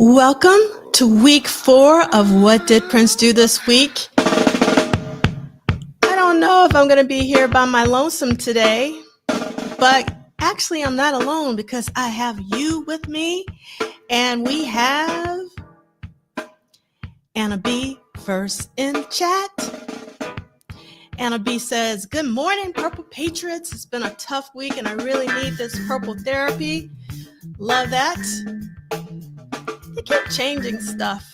Welcome to week 4 of What Did Prince Do This Week? I don't know if I'm going to be here by my lonesome today, but actually I'm not alone because I have you with me, and we have Anna B first in chat. Anna B says, "Good morning, Purple Patriots. It's been a tough week and I really need this purple therapy." Love that. They keep changing stuff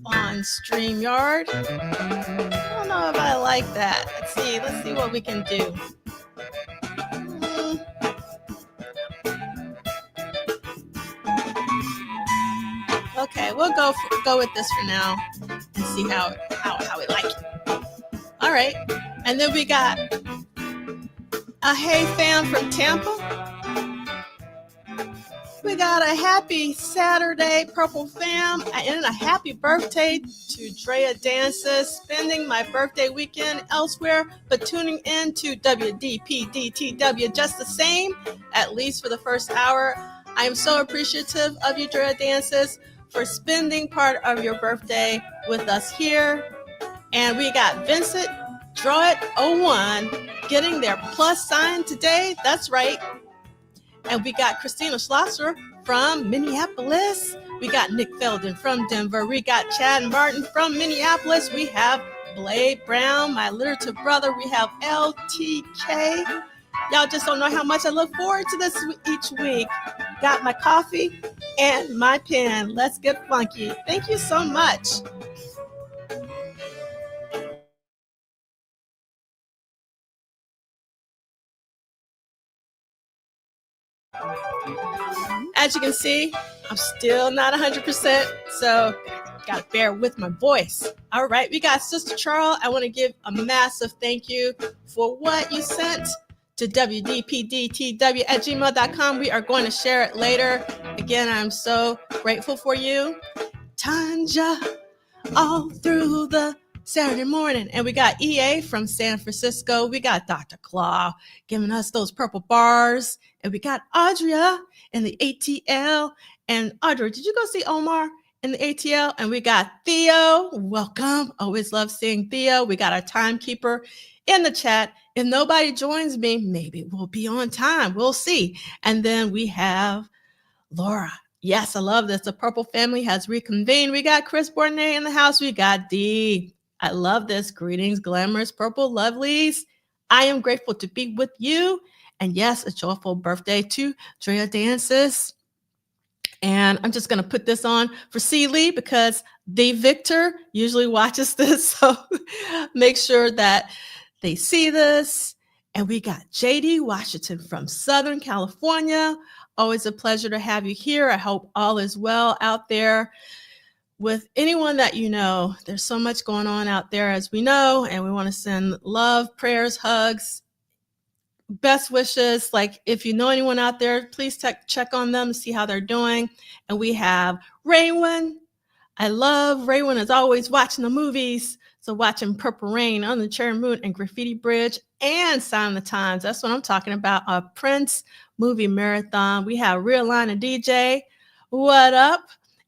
on StreamYard. I don't know if I like that. Let's see what we can do. Okay, we'll go with this for now and see how we like it. All right, and then we got a hey fam from Tampa. We got a happy Saturday, Purple Fam, and a happy birthday to Drea Dances, spending my birthday weekend elsewhere, but tuning in to WDPDTW just the same, at least for the first hour. I am so appreciative of you, Drea Dances, for spending part of your birthday with us here. And we got Vincent Drawit01 getting their plus sign today. That's right. And we got Christina Schlosser from Minneapolis. We got Nick Felden from Denver. We got Chad Martin from Minneapolis. We have Blade Brown, my literature brother. We have LTK. Y'all just don't know how much I look forward to this each week. Got my coffee and my pen. Let's get funky. Thank you so much. As you can see, I'm still not 100%, so got to bear with my voice. All right, we got Sister Charles. I want to give a massive thank you for what you sent to wdpdtw@gmail.com. We are going to share it later. Again, I'm so grateful for you. Tanja, all through the Saturday morning. And we got EA from San Francisco. We got Dr. Claw giving us those purple bars. And we got Audria in the ATL. And Audrey, did you go see Omar in the ATL? And we got Theo. Welcome. Always love seeing Theo. We got our timekeeper in the chat. If nobody joins me, maybe we'll be on time. We'll see. And then we have Laura. Yes, I love this. The Purple family has reconvened. We got Chris Bournet in the house. We got Dee. I love this. Greetings, glamorous Purple lovelies. I am grateful to be with you. And yes, a joyful birthday to Drea Dances. And I'm just going to put this on for C. Lee because Dave Victor usually watches this. So make sure that they see this. And we got JD Washington from Southern California. Always a pleasure to have you here. I hope all is well out there with anyone that you know. There's so much going on out there, as we know, and we want to send love, prayers, hugs, best wishes. Like if you know anyone out there, please check on them, see how they're doing. And we have Raywin. I love Raywin as always watching the movies. So watching Purple Rain, On the Cherry Moon, and Graffiti Bridge, and Sign of the Times. That's what I'm talking about, a Prince movie marathon. We have Realign and DJ. What up?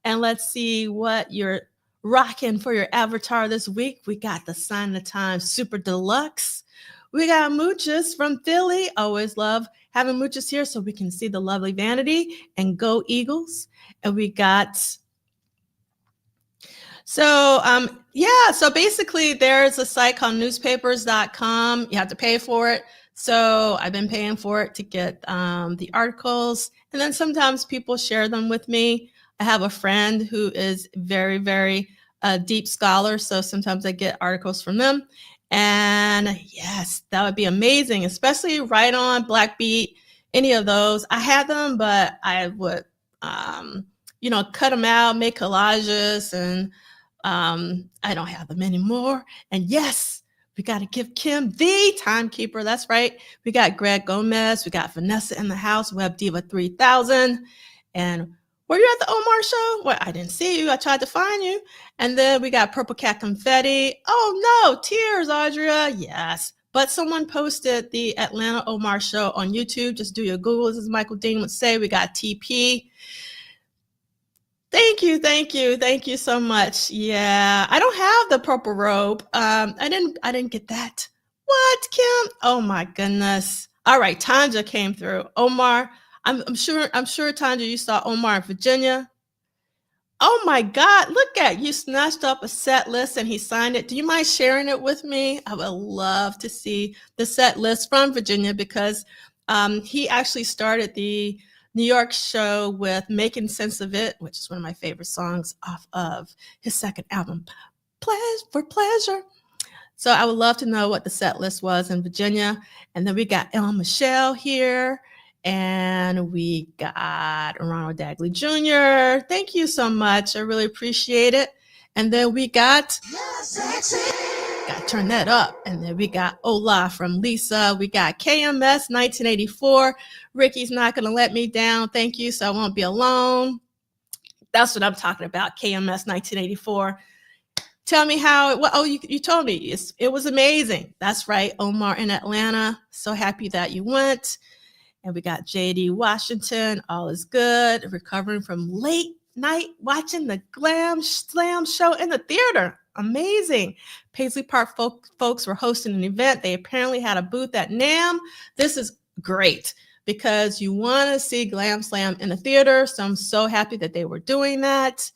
And let's see what you're rocking for your avatar this week. We got the Sign of the Times Super Deluxe. We got Mooches from Philly. Always love having Mooches here so we can see the lovely vanity and go Eagles. And we got... So basically there's a site called newspapers.com. You have to pay for it. So I've been paying for it to get the articles. And then sometimes people share them with me. I have a friend who is very, very deep scholar. So sometimes I get articles from them. And yes, that would be amazing, especially Right On, Black Beat, any of those. I had them, but I would, cut them out, make collages, and I don't have them anymore. And yes, we got to give Kim the timekeeper. That's right. We got Greg Gomez. We got Vanessa in the house, Web Diva 3000. And were you at the Omar show? Well, I didn't see you. I tried to find you. And then we got Purple Cat Confetti. Oh no, tears, Audria. Yes. But someone posted the Atlanta Omar show on YouTube. Just do your Googles, as Michael Dean would say. We got TP. Thank you so much. Yeah, I don't have the purple robe. I didn't get that. What, Kim? Oh my goodness. All right, Tanja came through. Omar, I'm sure Tanja, you saw Omar in Virginia. Oh my God, look at you snatched up a set list and he signed it. Do you mind sharing it with me? I would love to see the set list from Virginia because he actually started the New York show with Making Sense of It, which is one of my favorite songs off of his second album, For Pleasure. So I would love to know what the set list was in Virginia. And then we got Michelle here. And we got Ronald Dagley Jr. Thank you so much. I really appreciate it. And then we got, got to turn that up. And then we got Ola from Lisa. We got KMS 1984. Ricky's not going to let me down. Thank you. So I won't be alone. That's what I'm talking about. KMS 1984. Tell me how it, well, oh, you told me it was amazing. That's right. Omar in Atlanta. So happy that you went. And we got JD Washington. All is good. Recovering from late night watching the Glam Slam show in the theater. Amazing. Paisley Park folks were hosting an event. They apparently had a booth at NAMM. This is great because you want to see Glam Slam in the theater. So I'm so happy that they were doing that.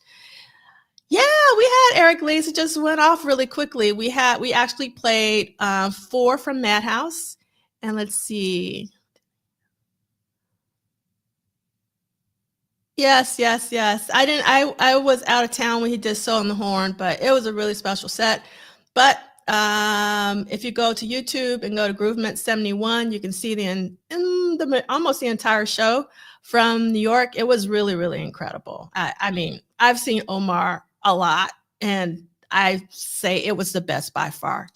Yeah, we had Eric Lees. It just went off really quickly. We actually played 4 from Madhouse. And let's see. Yes. I was out of town when he did Soul on the Horn, but it was a really special set. But if you go to YouTube and go to Groovement 71, you can see almost the entire show from New York. It was really, really incredible. I mean, I've seen Omar a lot, and I say it was the best by far.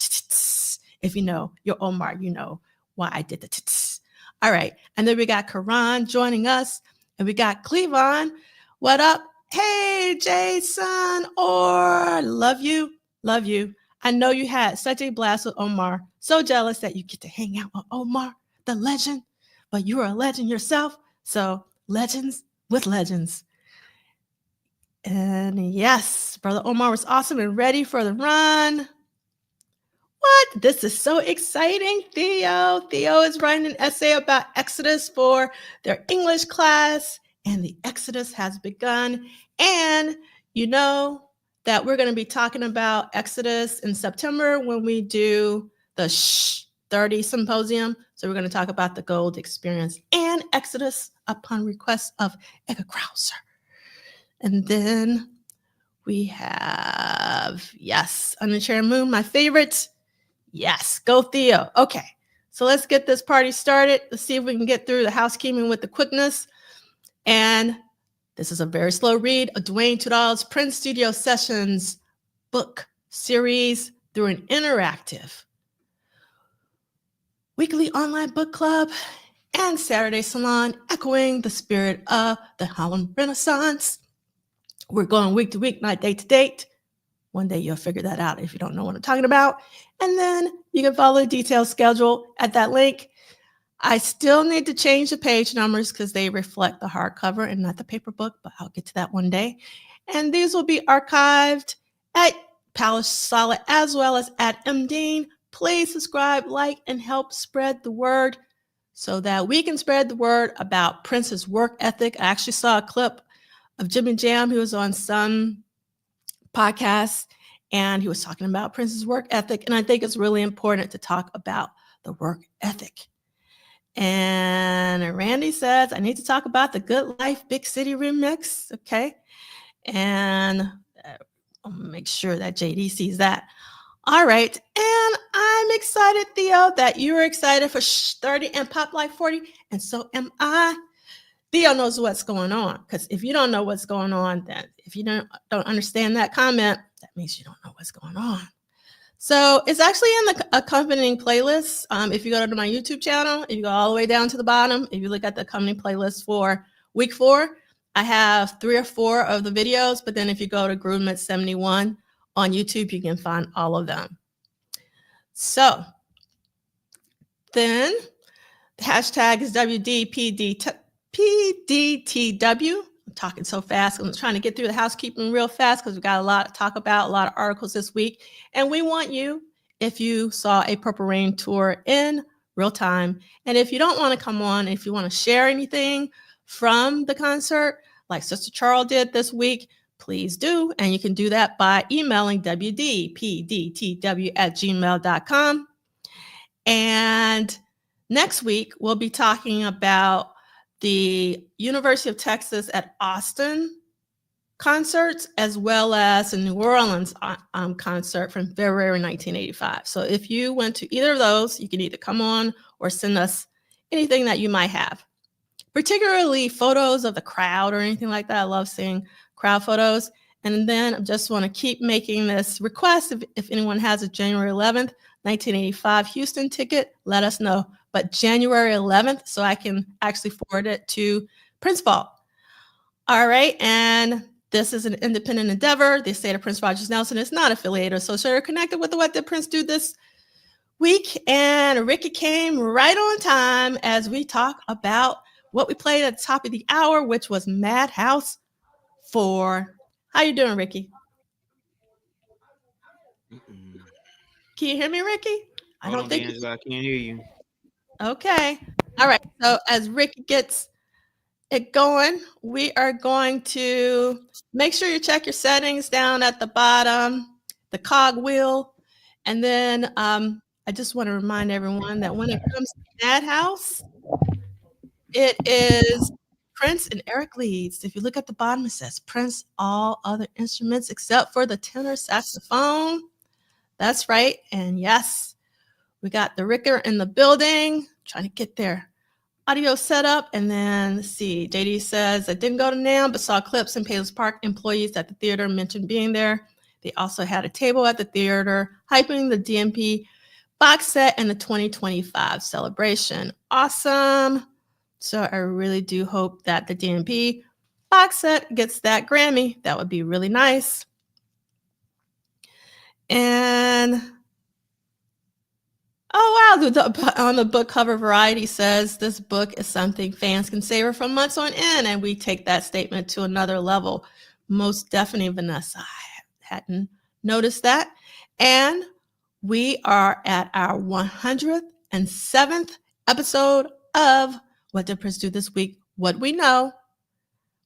If you know your Omar, you know why I did the. All right, and then we got Karan joining us. And we got Cleavon. What up? Hey, Jason. Or love you. Love you. I know you had such a blast with Omar. So jealous that you get to hang out with Omar, the legend. But you are a legend yourself. So legends with legends. And yes, Brother Omar was awesome and ready for the run. What? This is so exciting, Theo. Theo is writing an essay about Exodus for their English class, and the Exodus has begun. And you know that we're going to be talking about Exodus in September when we do the 30 symposium. So we're going to talk about the Gold Experience and Exodus upon request of Edgar Krauser. And then we have, yes, Uncharted Moon, my favorite. Yes, go Theo. Okay, so let's get this party started. Let's see if we can get through the housekeeping with the quickness. And this is a very slow read of Duane Tudahl's Prince Studio Sessions book series through an interactive weekly online book club and Saturday salon, echoing the spirit of the Harlem Renaissance. We're going week to week, not date to date. One day you'll figure that out if you don't know what I'm talking about. And then you can follow the detailed schedule at that link. I still need to change the page numbers because they reflect the hardcover and not the paper book, but I'll get to that one day. And these will be archived at Palace Solid as well as at MDean. Please subscribe, like, and help spread the word so that we can spread the word about Prince's work ethic. I actually saw a clip of Jimmy Jam. He was on some podcast and he was talking about Prince's work ethic. And I think it's really important to talk about the work ethic. And Randy says, I need to talk about the Good Life Big City remix. Okay. And I'll make sure that JD sees that. All right. And I'm excited, Theo, that you're excited for 30 and Pop Life 40. And so am I. Theo knows what's going on, because if you don't know what's going on, then if you don't understand that comment, that means you don't know what's going on. So it's actually in the accompanying playlist. If you go to my YouTube channel, if you go all the way down to the bottom, if you look at the accompanying playlist for week 4, I have 3 or 4 of the videos. But then if you go to Groovement 71 on YouTube, you can find all of them. So then the hashtag is WDPDTW. talking so fast. I'm trying to get through the housekeeping real fast because we've got a lot to talk about, a lot of articles this week. And we want you, if you saw a Purple Rain tour in real time, and if you don't want to come on, if you want to share anything from the concert, like Sister Charles did this week, please do. And you can do that by emailing WDPDTW@gmail.com. And next week, we'll be talking about the University of Texas at Austin concerts, as well as the New Orleans concert from February 1985. So if you went to either of those, you can either come on or send us anything that you might have, particularly photos of the crowd or anything like that. I love seeing crowd photos. And then I just want to keep making this request. If anyone has a January 11th, 1985 Houston ticket, let us know. But January 11th, so I can actually forward it to Prince Vault. All right, and this is an independent endeavor. The estate of Prince Rogers Nelson is not affiliated or associated or connected with the What Did Prince Do this week. And Ricky came right on time as we talk about what we played at the top of the hour, which was Madhouse 4. How you doing, Ricky? Can you hear me, Ricky? I don't think Angela, I can't hear you. Okay. All right. So as Ricky gets it going, we are going to make sure you check your settings down at the bottom, the cog wheel. And then I just want to remind everyone that when it comes to Madhouse, it is Prince and Eric Leeds. If you look at the bottom, it says Prince, all other instruments except for the tenor saxophone. That's right. And yes, we got the Ricker in the building, trying to get their audio set up. And then let's see, JD says, I didn't go to NAMM, but saw clips and Palos Park employees at the theater mentioned being there. They also had a table at the theater hyping the DMP box set and the 2025 celebration. Awesome. So I really do hope that the DMP box set gets that Grammy. That would be really nice. And oh, wow, on the book cover, Variety says this book is something fans can savor from months on end, and we take that statement to another level. Most definitely, Vanessa. I hadn't noticed that. And we are at our 107th episode of What Did Prince Do This Week? What We Know,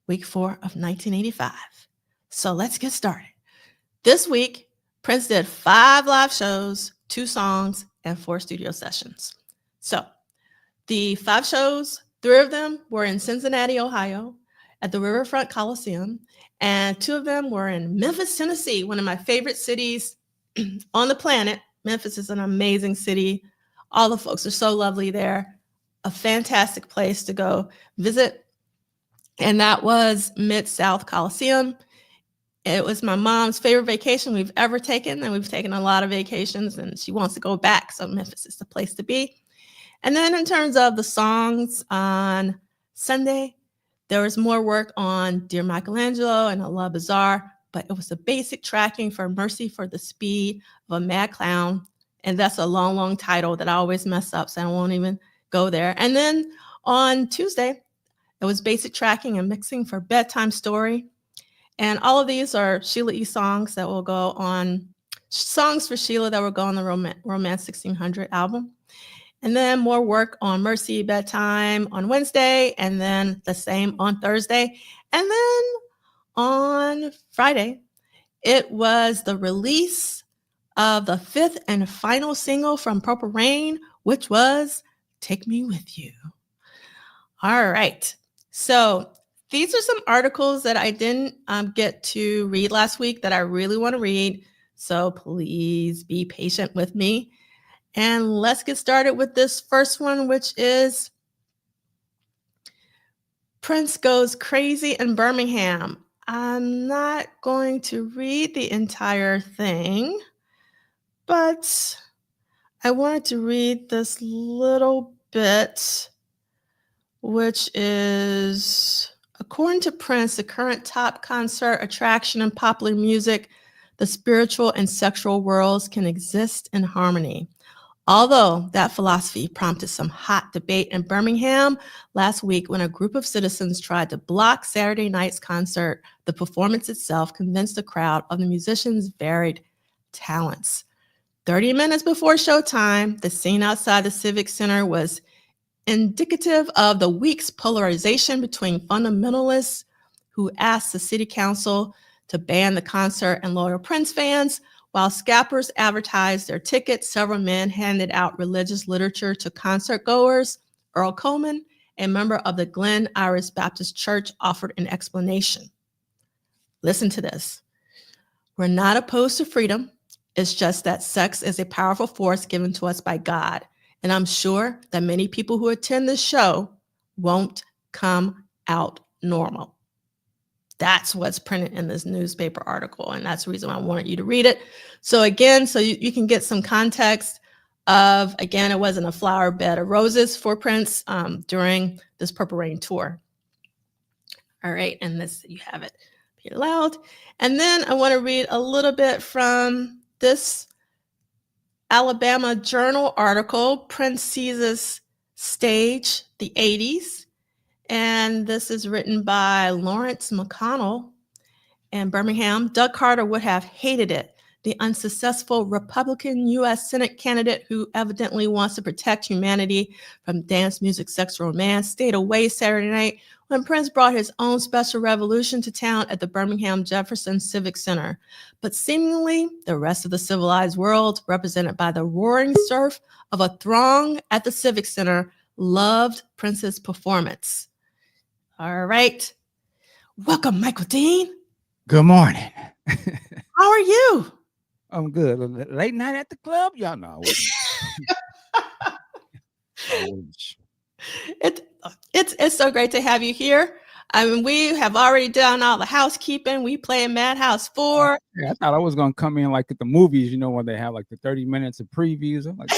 week 4 of 1985. So let's get started. This week, Prince did 5 live shows, 2 songs, and 4 studio sessions. So the 5 shows, 3 of them were in Cincinnati, Ohio, at the Riverfront Coliseum, and 2 of them were in Memphis, Tennessee, one of my favorite cities on the planet. Memphis is an amazing city. All the folks are so lovely there. A fantastic place to go visit. And that was Mid-South Coliseum. It was my mom's favorite vacation we've ever taken, and we've taken a lot of vacations, and she wants to go back, so Memphis is the place to be. And then in terms of the songs on Sunday, there was more work on Dear Michaelangelo and Allah Bazaar, but it was a basic tracking for Merci for the Speed of a Mad Clown, and that's a long, long title that I always mess up, so I won't even go there. And then on Tuesday, it was basic tracking and mixing for Bedtime Story. And all of these are Sheila E songs that will go on, songs for Sheila that will go on the Romance 1600 album. And then more work on Merci, Bedtime on Wednesday, and then the same on Thursday. And then on Friday, it was the release of the 5th and final single from Purple Rain, which was Take Me With You. All right. So these are some articles that I didn't get to read last week that I really want to read. So please be patient with me. And let's get started with this first one, which is Prince Goes Crazy in Birmingham. I'm not going to read the entire thing, but I wanted to read this little bit, which is, according to Prince, the current top concert attraction in popular music, the spiritual and sexual worlds can exist in harmony. Although that philosophy prompted some hot debate in Birmingham last week when a group of citizens tried to block Saturday night's concert, the performance itself convinced the crowd of the musicians' varied talents. 30 minutes before showtime, the scene outside the Civic Center was indicative of the week's polarization between fundamentalists who asked the city council to ban the concert and loyal Prince fans. While scalpers advertised their tickets, several men handed out religious literature to concert goers. Earl Coleman, a member of the Glen Iris Baptist Church, offered an explanation. Listen to this. We're not opposed to freedom. It's just that sex is a powerful force given to us by God. And I'm sure that many people who attend this show won't come out normal. That's what's printed in this newspaper article. And that's the reason why I wanted you to read it. So again, so you can get some context of, again, it wasn't a flower bed of roses for Prince during this Purple Rain tour. All right, and this, you have it here loud. And then I want to read a little bit from this Alabama Journal article, Prince Seizes Stage, the 80s. And this is written by Lawrence McConnell in Birmingham. Doug Carter would have hated it. The unsuccessful Republican U.S. Senate candidate who evidently wants to protect humanity from dance music, sex, romance, stayed away Saturday night when Prince brought his own special revolution to town at the Birmingham Jefferson Civic Center. But seemingly, the rest of the civilized world, represented by the roaring surf of a throng at the Civic Center, loved Prince's performance. All right. Welcome, Michael Dean. Good morning. How are you? I'm good. Late night at the club? Y'all know. It's so great to have you here. I mean, we have already done all the housekeeping. We play in Madhouse 4. Yeah, I thought I was going to come in like at the movies, you know, when they have like the 30 minutes of previews. I'm like,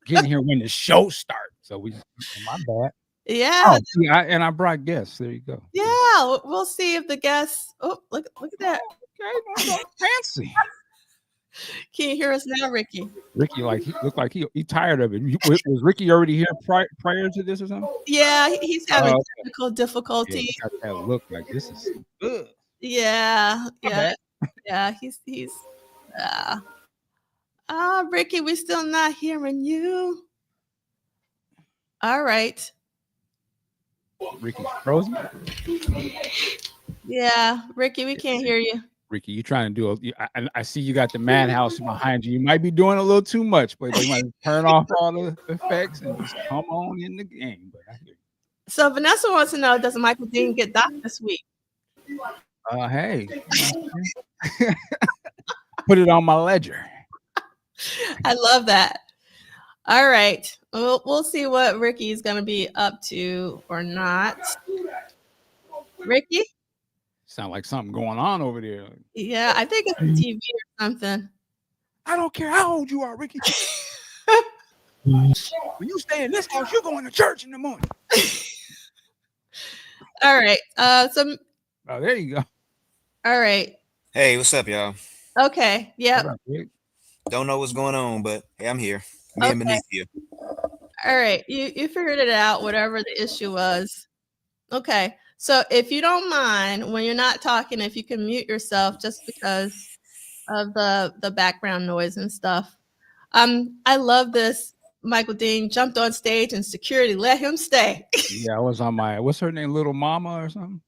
getting here when the show starts. So my bad. Yeah. Oh, yeah, and I brought guests. There you go. Yeah, we'll see if the guests. Oh, look at that. Okay, fancy. Can you hear us now, Ricky? Ricky, like he looked like he tired of it. Was Ricky already here prior to this or something? Yeah, he's having technical difficulties. Yeah, he got that look like this is good. Yeah. He's. Ricky, we're still not hearing you. All right. Ricky's frozen. Yeah, Ricky, we can't hear you. Ricky, you trying to do I see you got the Madhouse behind you. You might be doing a little too much, but you might turn off all the effects and just come on in the game. But I hear you. So Vanessa wants to know, does Michael Dean get docked this week? Hey. Put it on my ledger. I love that. All right. We'll see what Ricky's going to be up to or not. Ricky? Sound like something going on over there. Yeah, I think it's a TV or something. I don't care how old you are, Ricky. When you stay in this house, you're going to church in the morning. All right. Oh, there you go. All right. Hey, what's up, y'all? Okay. Yep. Don't know what's going on, but hey, I'm here. Me and beneath you. All right. You figured it out, whatever the issue was. Okay. So if you don't mind, when you're not talking, if you can mute yourself just because of the background noise and stuff. I love this. Michael Dean jumped on stage and security let him stay. Yeah, I was on my, what's her name, Little Mama or something?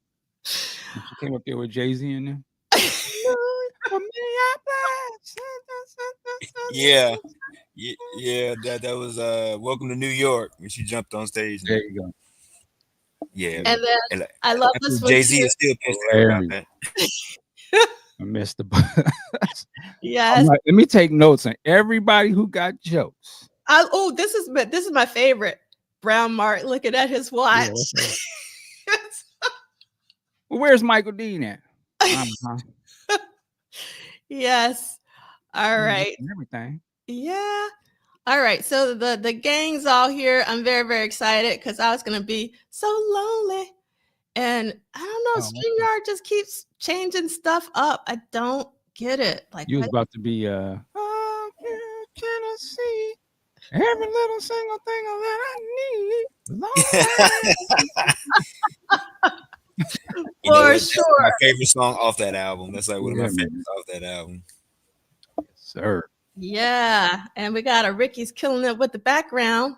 She came up there with Jay-Z in there. Yeah. That was Welcome to New York when she jumped on stage. There you go. Yeah. And then I love this one. Jay-Z is still pissed about that. I missed the bus. Yes. Like, let me take notes on everybody who got jokes. This is my favorite. Brown Mark looking at his watch. Yeah, well, where's Michael Dean at? Yes. All right. Everything. Yeah. All right. So the gang's all here. I'm very, very excited because I was gonna be so lonely. And I don't know, StreamYard just keeps changing stuff up. I don't get it. Like you was about to be can I see every little single thing that I need? Lord. You know For what? That's my sure. favorite song off that album. That's like one of my Yeah, man. favorites off that album. Yes, sir. Yeah. And we got a Ricky's killing it with the background.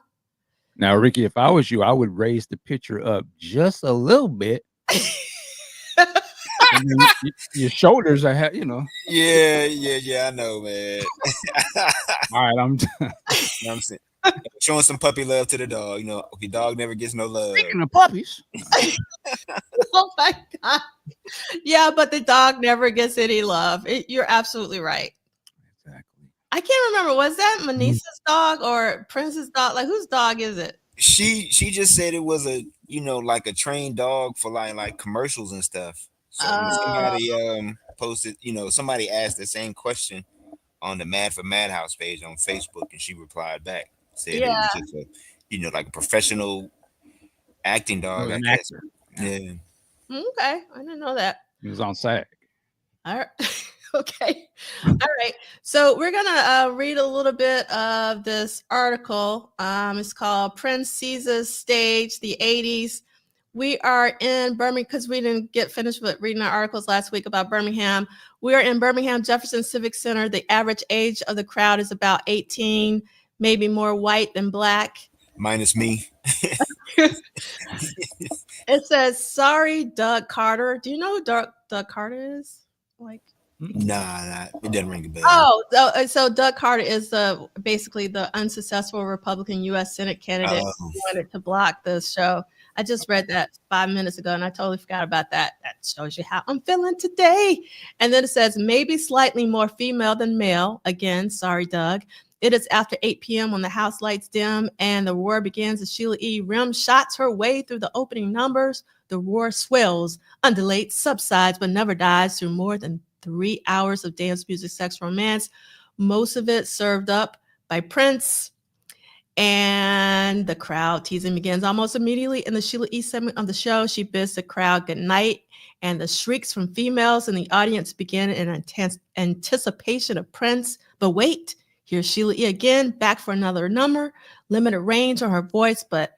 Now, Ricky, if I was you, I would raise the picture up just a little bit. And then your shoulders are, Yeah. I know, man. all right. I'm You know what I'm saying? Showing some puppy love to the dog. You know, your dog never gets no love. speaking of puppies. Oh my God. Yeah, but the dog never gets any love. You're absolutely right. Exactly. I can't remember. Was that Manisa's dog or Prince's dog? Like, whose dog is it? She just said it was a like a trained dog for like commercials and stuff. So somebody posted, somebody asked the same question on the Mad for Madhouse page on Facebook, and she replied back, said it Yeah. was just a like a professional acting dog, I An guess. actor. Yeah. Okay. I didn't know that. He was on SAG. All right. Okay. All right. So we're going to read a little bit of this article. It's called Prince Seizes Stage, the 80s. We are in Birmingham because we didn't get finished with reading our articles last week about Birmingham. We are in Birmingham Jefferson Civic Center. The average age of the crowd is about 18, maybe more white than black. Minus me. It says, sorry, Doug Carter. Do you know who Doug Carter is? Like, Nah, it doesn't ring a bell. Oh, so Doug Carter is basically the unsuccessful Republican U.S. Senate candidate who wanted to block the show. I just read that 5 minutes ago, and I totally forgot about that. That shows you how I'm feeling today. And then it says, maybe slightly more female than male. Again, sorry, Doug. It is after 8 p.m. when the house lights dim and the roar begins as Sheila E. Rim shots her way through the opening numbers. The roar swells, undulates, subsides, but never dies through more than 3 hours of dance music, sex, romance, most of it served up by Prince. And the crowd teasing begins almost immediately in the Sheila E. segment of the show. She bids the crowd good night, and the shrieks from females in the audience begin in intense anticipation of Prince. But wait, here's Sheila E. again, back for another number. Limited range on her voice, but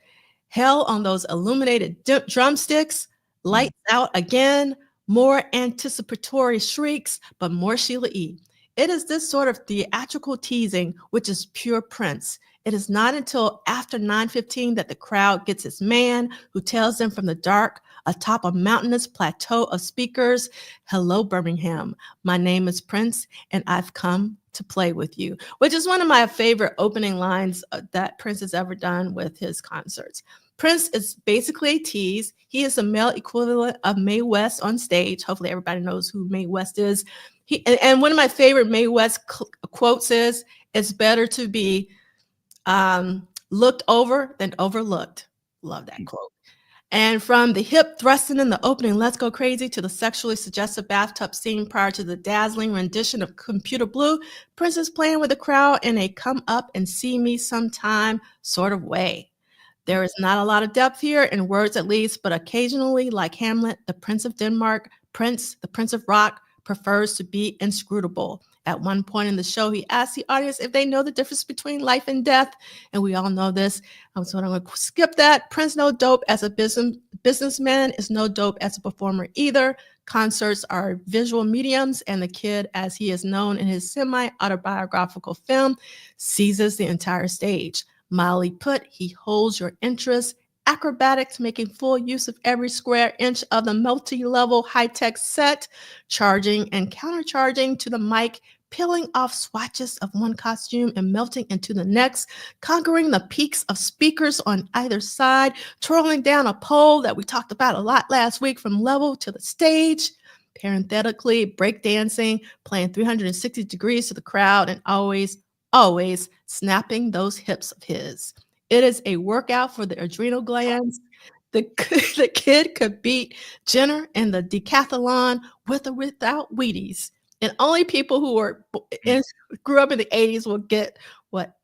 hell on those illuminated drumsticks. Lights out again. More anticipatory shrieks, but more Sheila E. It is this sort of theatrical teasing which is pure Prince. It is not until after 9:15 that the crowd gets its man, who tells them from the dark atop a mountainous plateau of speakers, hello, Birmingham. My name is Prince, and I've come to play with you, which is one of my favorite opening lines that Prince has ever done with his concerts. Prince is basically a tease. He is the male equivalent of Mae West on stage. Hopefully everybody knows who Mae West is. And one of my favorite Mae West quotes is, it's better to be looked over than overlooked. Love that quote. And from the hip thrusting in the opening Let's Go Crazy to the sexually suggestive bathtub scene prior to the dazzling rendition of Computer Blue, Prince is playing with the crowd in a come up and see me sometime sort of way. There is not a lot of depth here, in words at least, but occasionally, like Hamlet, the Prince of Denmark, Prince, the Prince of Rock, prefers to be inscrutable. At one point in the show, he asked the audience if they know the difference between life and death, and we all know this. So I'm going to skip that. Prince no dope as a businessman is no dope as a performer either. Concerts are visual mediums, and the kid, as he is known in his semi-autobiographical film, seizes the entire stage. Mildly put, he holds your interest. Acrobatics, making full use of every square inch of the multi-level high-tech set, charging and countercharging to the mic, peeling off swatches of one costume and melting into the next, conquering the peaks of speakers on either side, twirling down a pole that we talked about a lot last week from level to the stage, parenthetically breakdancing, playing 360 degrees to the crowd, and always snapping those hips of his. It is a workout for the adrenal glands. The kid could beat Jenner in the decathlon with or without Wheaties. And only people who grew up in the 80s will get what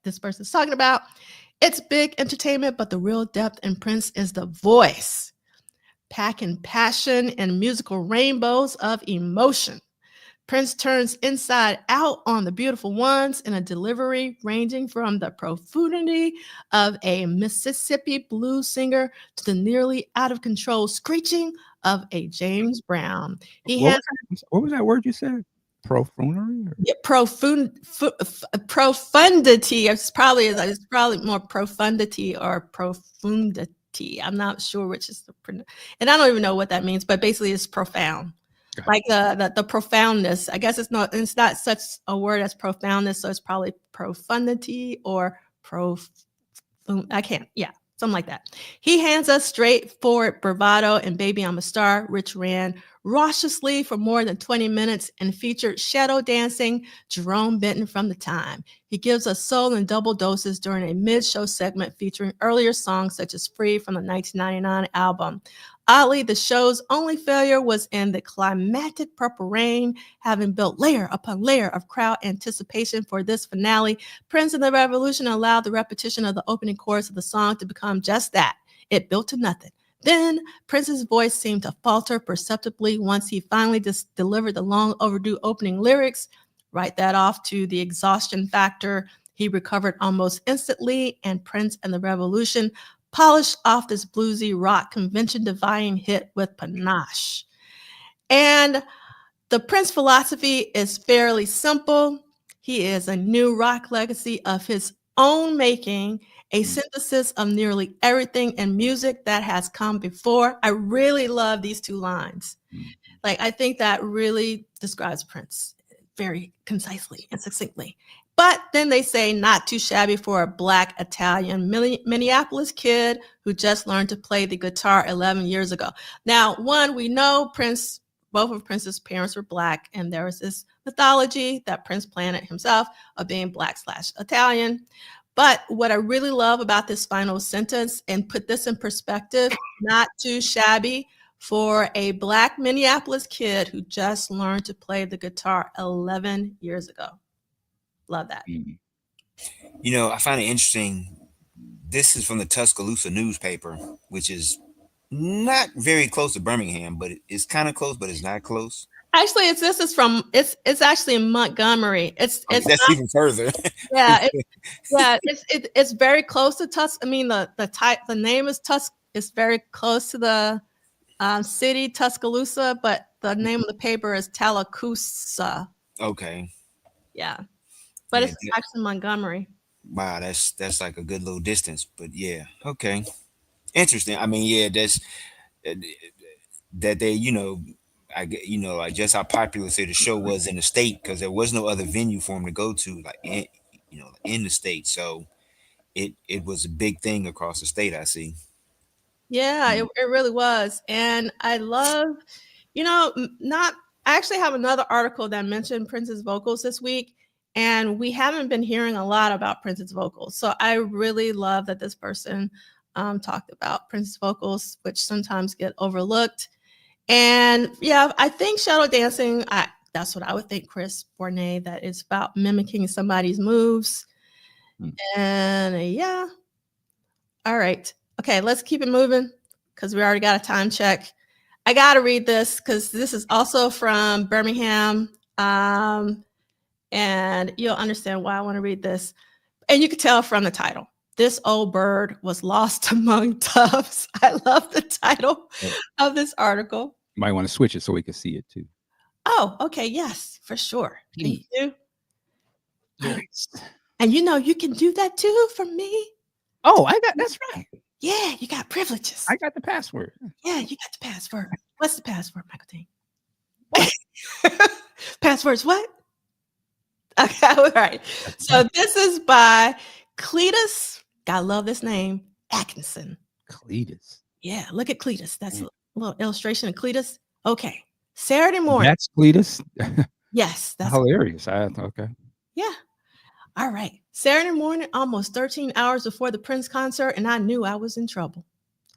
this person's talking about. It's big entertainment, but the real depth in Prince is the voice, packing passion and musical rainbows of emotion. Prince turns inside out on the beautiful ones in a delivery ranging from the profundity of a Mississippi blues singer to the nearly out of control screeching of a James Brown. What was that word you said? Profundity? Yeah, profundity. It's probably more profundity or profundity. I'm not sure which is and I don't even know what that means, but basically it's profound. Like the profoundness. I guess it's not such a word as profoundness, so it's probably profundity or something like that. He hands us straightforward bravado and Baby I'm a Star, which ran raucously for more than 20 minutes and featured shadow dancing Jerome Benton from the time. He gives us soul in double doses during a mid-show segment featuring earlier songs such as Free from the 1999 album. Oddly, the show's only failure was in the climactic Purple Rain, having built layer upon layer of crowd anticipation for this finale. Prince and the Revolution allowed the repetition of the opening chorus of the song to become just that. It built to nothing. Then Prince's voice seemed to falter perceptibly once he finally delivered the long overdue opening lyrics. Write that off to the exhaustion factor. He recovered almost instantly, and Prince and the Revolution polished off this bluesy rock convention-defying hit with panache. And the Prince philosophy is fairly simple. He is a new rock legacy of his own making, a synthesis of nearly everything in music that has come before. I really love these two lines. Like, I think that really describes Prince very concisely and succinctly. But then they say not too shabby for a Black Italian Minneapolis kid who just learned to play the guitar 11 years ago. Now, we know Prince, both of Prince's parents were Black, and there was this mythology that Prince planted himself of being Black/Italian. But what I really love about this final sentence, and put this in perspective, not too shabby for a Black Minneapolis kid who just learned to play the guitar 11 years ago. Love that. You know, I find it interesting. This is from the Tuscaloosa newspaper, which is not very close to Birmingham, but it's kind of close, but it's not close. Actually, it's actually in Montgomery. That's even further. Yeah, it's very close to I mean, the name is It's very close to the city Tuscaloosa, but the name of the paper is Tallapoosa. Okay. Yeah. But it's actually Montgomery. Wow, that's like a good little distance. But yeah, okay. Interesting. I mean, yeah, that's that they, like just how popular say the show was in the state, because there was no other venue for him to go to, like in the state. So it was a big thing across the state, I see. Yeah, it really was. And I love, I actually have another article that mentioned Prince's vocals this week. And we haven't been hearing a lot about Prince's vocals. So I really love that this person talked about Prince's vocals, which sometimes get overlooked. And yeah, I think shadow dancing, that's what I would think, Chris Bournet, that is about mimicking somebody's moves. And yeah. All right. Okay, let's keep it moving because we already got a time check. I got to read this because this is also from Birmingham. And you'll understand why I want to read this. And you can tell from the title. This old bird was lost among doves. I love the title of this article. You might want to switch it so we can see it too. Oh, okay. Yes, for sure. Can you do? Yes. And you can do that too for me. Oh, that's right. Yeah, you got privileges. I got the password. Yeah, you got the password. What's the password, Michael Dean? Password's what? Okay, all right. So this is by Cletus. I love this name, Atkinson. Cletus. Yeah, look at Cletus. That's a little illustration of Cletus. Okay, Saturday morning. That's Cletus. Yes, that's hilarious. Okay. Yeah. All right. Saturday morning, almost 13 hours before the Prince concert, and I knew I was in trouble.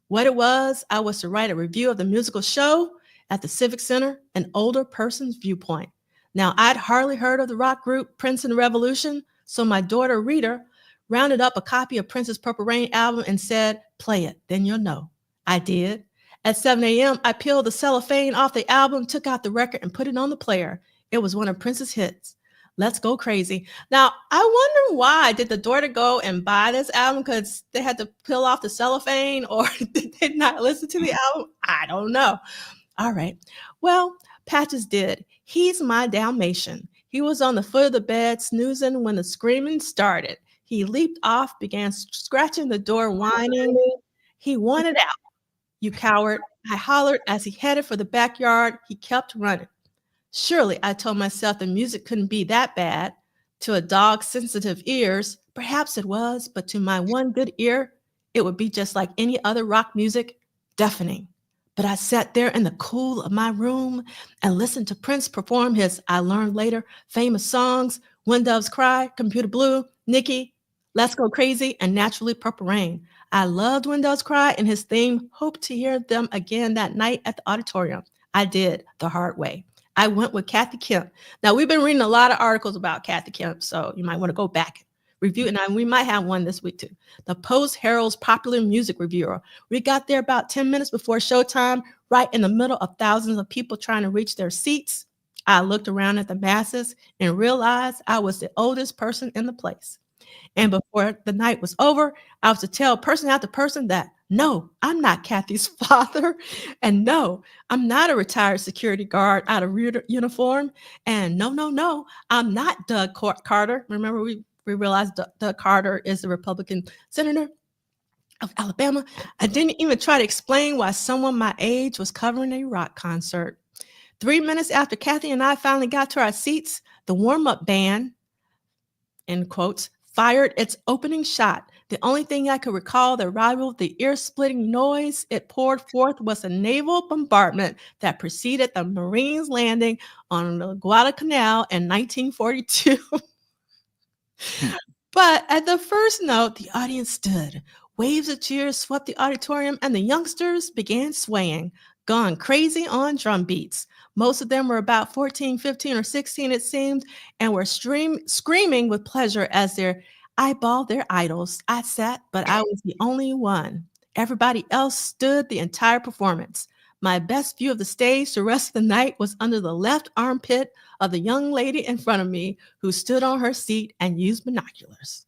What it was, I was to write a review of the musical show at the Civic Center, an older person's viewpoint. Now, I'd hardly heard of the rock group Prince and the Revolution, so my daughter, Rita, rounded up a copy of Prince's Purple Rain album and said, "Play it, then you'll know." I did. At 7 a.m., I peeled the cellophane off the album, took out the record, and put it on the player. It was one of Prince's hits. Let's Go Crazy. Now, I wonder why did the daughter go and buy this album because they had to peel off the cellophane, or did they not listen to the album? I don't know. All right. Well, Patches did. He's my Dalmatian. He was on the foot of the bed snoozing when the screaming started. He leaped off, began scratching the door, whining. He wanted out. You coward. I hollered as he headed for the backyard. He kept running. Surely, I told myself the music couldn't be that bad. To a dog's sensitive ears, perhaps it was, but to my one good ear, it would be just like any other rock music, deafening. But I sat there in the cool of my room and listened to Prince perform his, I learned later, famous songs, When Doves Cry, Computer Blue, Nikki, Let's Go Crazy, and Naturally Purple Rain. I loved When Doves Cry and his theme, hoped to hear them again that night at the auditorium. I did, the hard way. I went with Kathy Kemp. Now, we've been reading a lot of articles about Kathy Kemp, so you might want to go back and review it. And we might have one this week, too. The Post-Herald's popular music reviewer. We got there about 10 minutes before showtime, right in the middle of thousands of people trying to reach their seats. I looked around at the masses and realized I was the oldest person in the place. And before the night was over, I was to tell person after person that, no, I'm not Kathy's father. And no, I'm not a retired security guard out of uniform. And no, I'm not Doug Carter. Remember, we realized Doug Carter is the Republican senator of Alabama. I didn't even try to explain why someone my age was covering a rock concert. 3 minutes after Kathy and I finally got to our seats, the warm-up band, in quotes, fired its opening shot. The only thing I could recall that rivaled the ear-splitting noise it poured forth was a naval bombardment that preceded the Marines' landing on the Guadalcanal in 1942. But at the first note, the audience stood. Waves of cheers swept the auditorium, and the youngsters began swaying, gone crazy on drum beats. Most of them were about 14, 15, or 16, it seemed, and were screaming with pleasure as they eyeballed their idols. I sat, but I was the only one. Everybody else stood the entire performance. My best view of the stage the rest of the night was under the left armpit of the young lady in front of me who stood on her seat and used binoculars.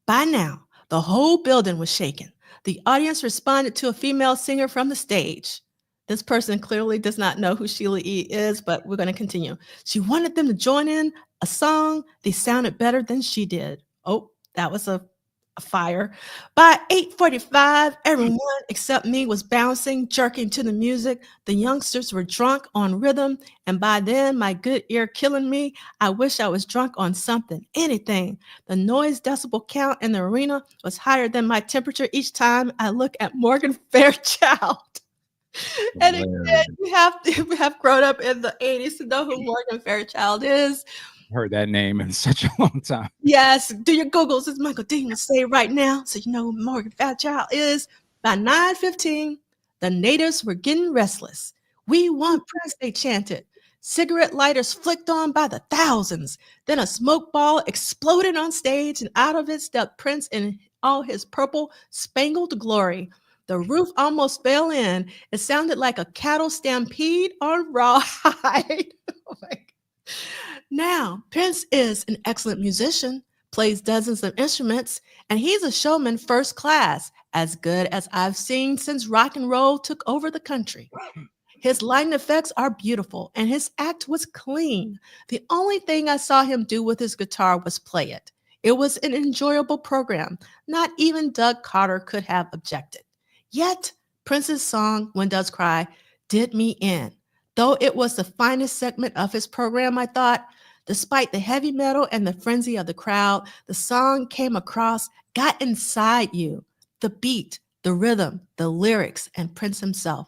By now, the whole building was shaken. The audience responded to a female singer from the stage. This person clearly does not know who Sheila E is, but we're going to continue. She wanted them to join in a song. They sounded better than she did. Oh, that was a fire. By 8:45, everyone except me was bouncing, jerking to the music. The youngsters were drunk on rhythm, and by then, my good ear killing me, I wish I was drunk on something, anything. The noise decibel count in the arena was higher than my temperature each time I look at Morgan Fairchild. And again, we have grown up in the 80s to know who Morgan Fairchild is. Heard that name in such a long time. Yes, do your Googles, as Michael Dean would say right now, so you know who Morgan Fairchild is. By 9:15, the natives were getting restless. We want Prince, they chanted. Cigarette lighters flicked on by the thousands. Then a smoke ball exploded on stage, and out of it stepped Prince in all his purple spangled glory. The roof almost fell in. It sounded like a cattle stampede on rawhide. Oh my God. Now, Prince is an excellent musician, plays dozens of instruments, and he's a showman first class, as good as I've seen since rock and roll took over the country. His lighting effects are beautiful, and his act was clean. The only thing I saw him do with his guitar was play it. It was an enjoyable program. Not even Doug Carter could have objected. Yet, Prince's song, When Doves Cry, did me in. Though it was the finest segment of his program, I thought, despite the heavy metal and the frenzy of the crowd, the song came across, got inside you. The beat, the rhythm, the lyrics, and Prince himself.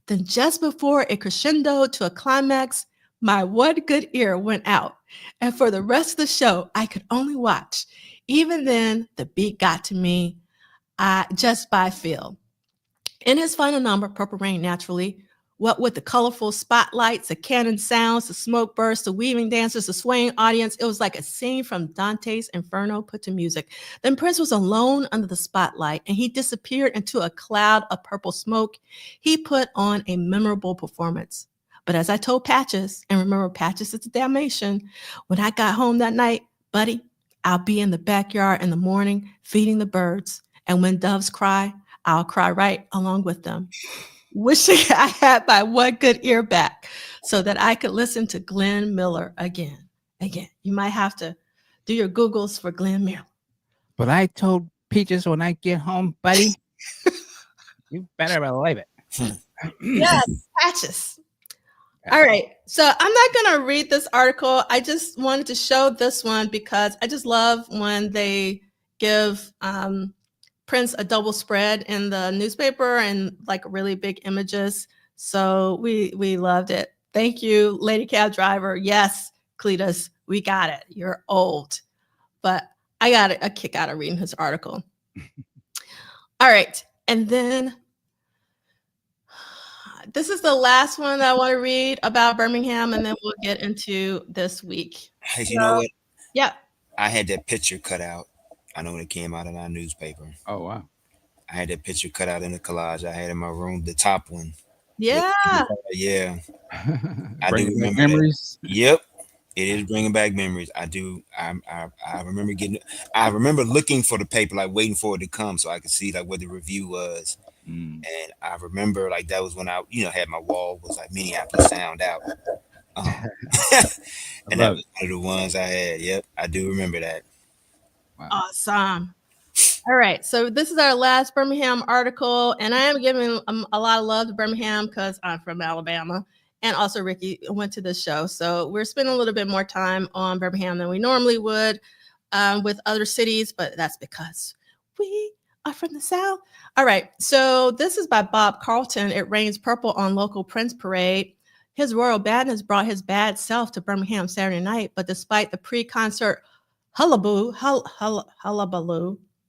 Then just before it crescendoed to a climax, my one good ear went out. And for the rest of the show, I could only watch. Even then, the beat got to me just by feel. In his final number, Purple Rain, naturally, what with the colorful spotlights, the cannon sounds, the smoke bursts, the weaving dancers, the swaying audience, it was like a scene from Dante's Inferno put to music. Then Prince was alone under the spotlight, and he disappeared into a cloud of purple smoke. He put on a memorable performance. But as I told Patches, and remember Patches is a Dalmatian, when I got home that night, buddy, I'll be in the backyard in the morning feeding the birds. And when doves cry, I'll cry right along with them. Wishing I had my one good ear back so that I could listen to Glenn Miller again. Again, you might have to do your Googles for Glenn Miller. But I told Peaches when I get home, buddy, you better believe it. Yes, Patches. All right. So I'm not going to read this article. I just wanted to show this one because I just love when they give Prince a double spread in the newspaper and like really big images. So we loved it. Thank you, Lady Cab Driver. Yes, Cletus, we got it. You're old. But I got a kick out of reading his article. All right. And then this is the last one that I want to read about Birmingham, and then we'll get into this week. Hey, you know what? Yeah. I had that picture cut out. I know when it came out in our newspaper. Oh, wow. I had that picture cut out in the collage I had in my room, the top one. Yeah. Yeah. I do Bringing back remember memories. that. Yep. It is bringing back memories. I do. I remember I remember looking for the paper, like waiting for it to come so I could see like what the review was. And I remember like that was when I, had my wall was like Minneapolis Sound Out. And that was one of the ones I had. Yep. I do remember that. Wow. Awesome. All right. So this is our last Birmingham article, and I am giving a lot of love to Birmingham because I'm from Alabama. And also Ricky went to this show. So we're spending a little bit more time on Birmingham than we normally would with other cities, but that's because we are from the South. All right. So this is by Bob Carlton. It rains purple on local Prince parade. His royal badness brought his bad self to Birmingham Saturday night, but despite the pre-concert hullabaloo,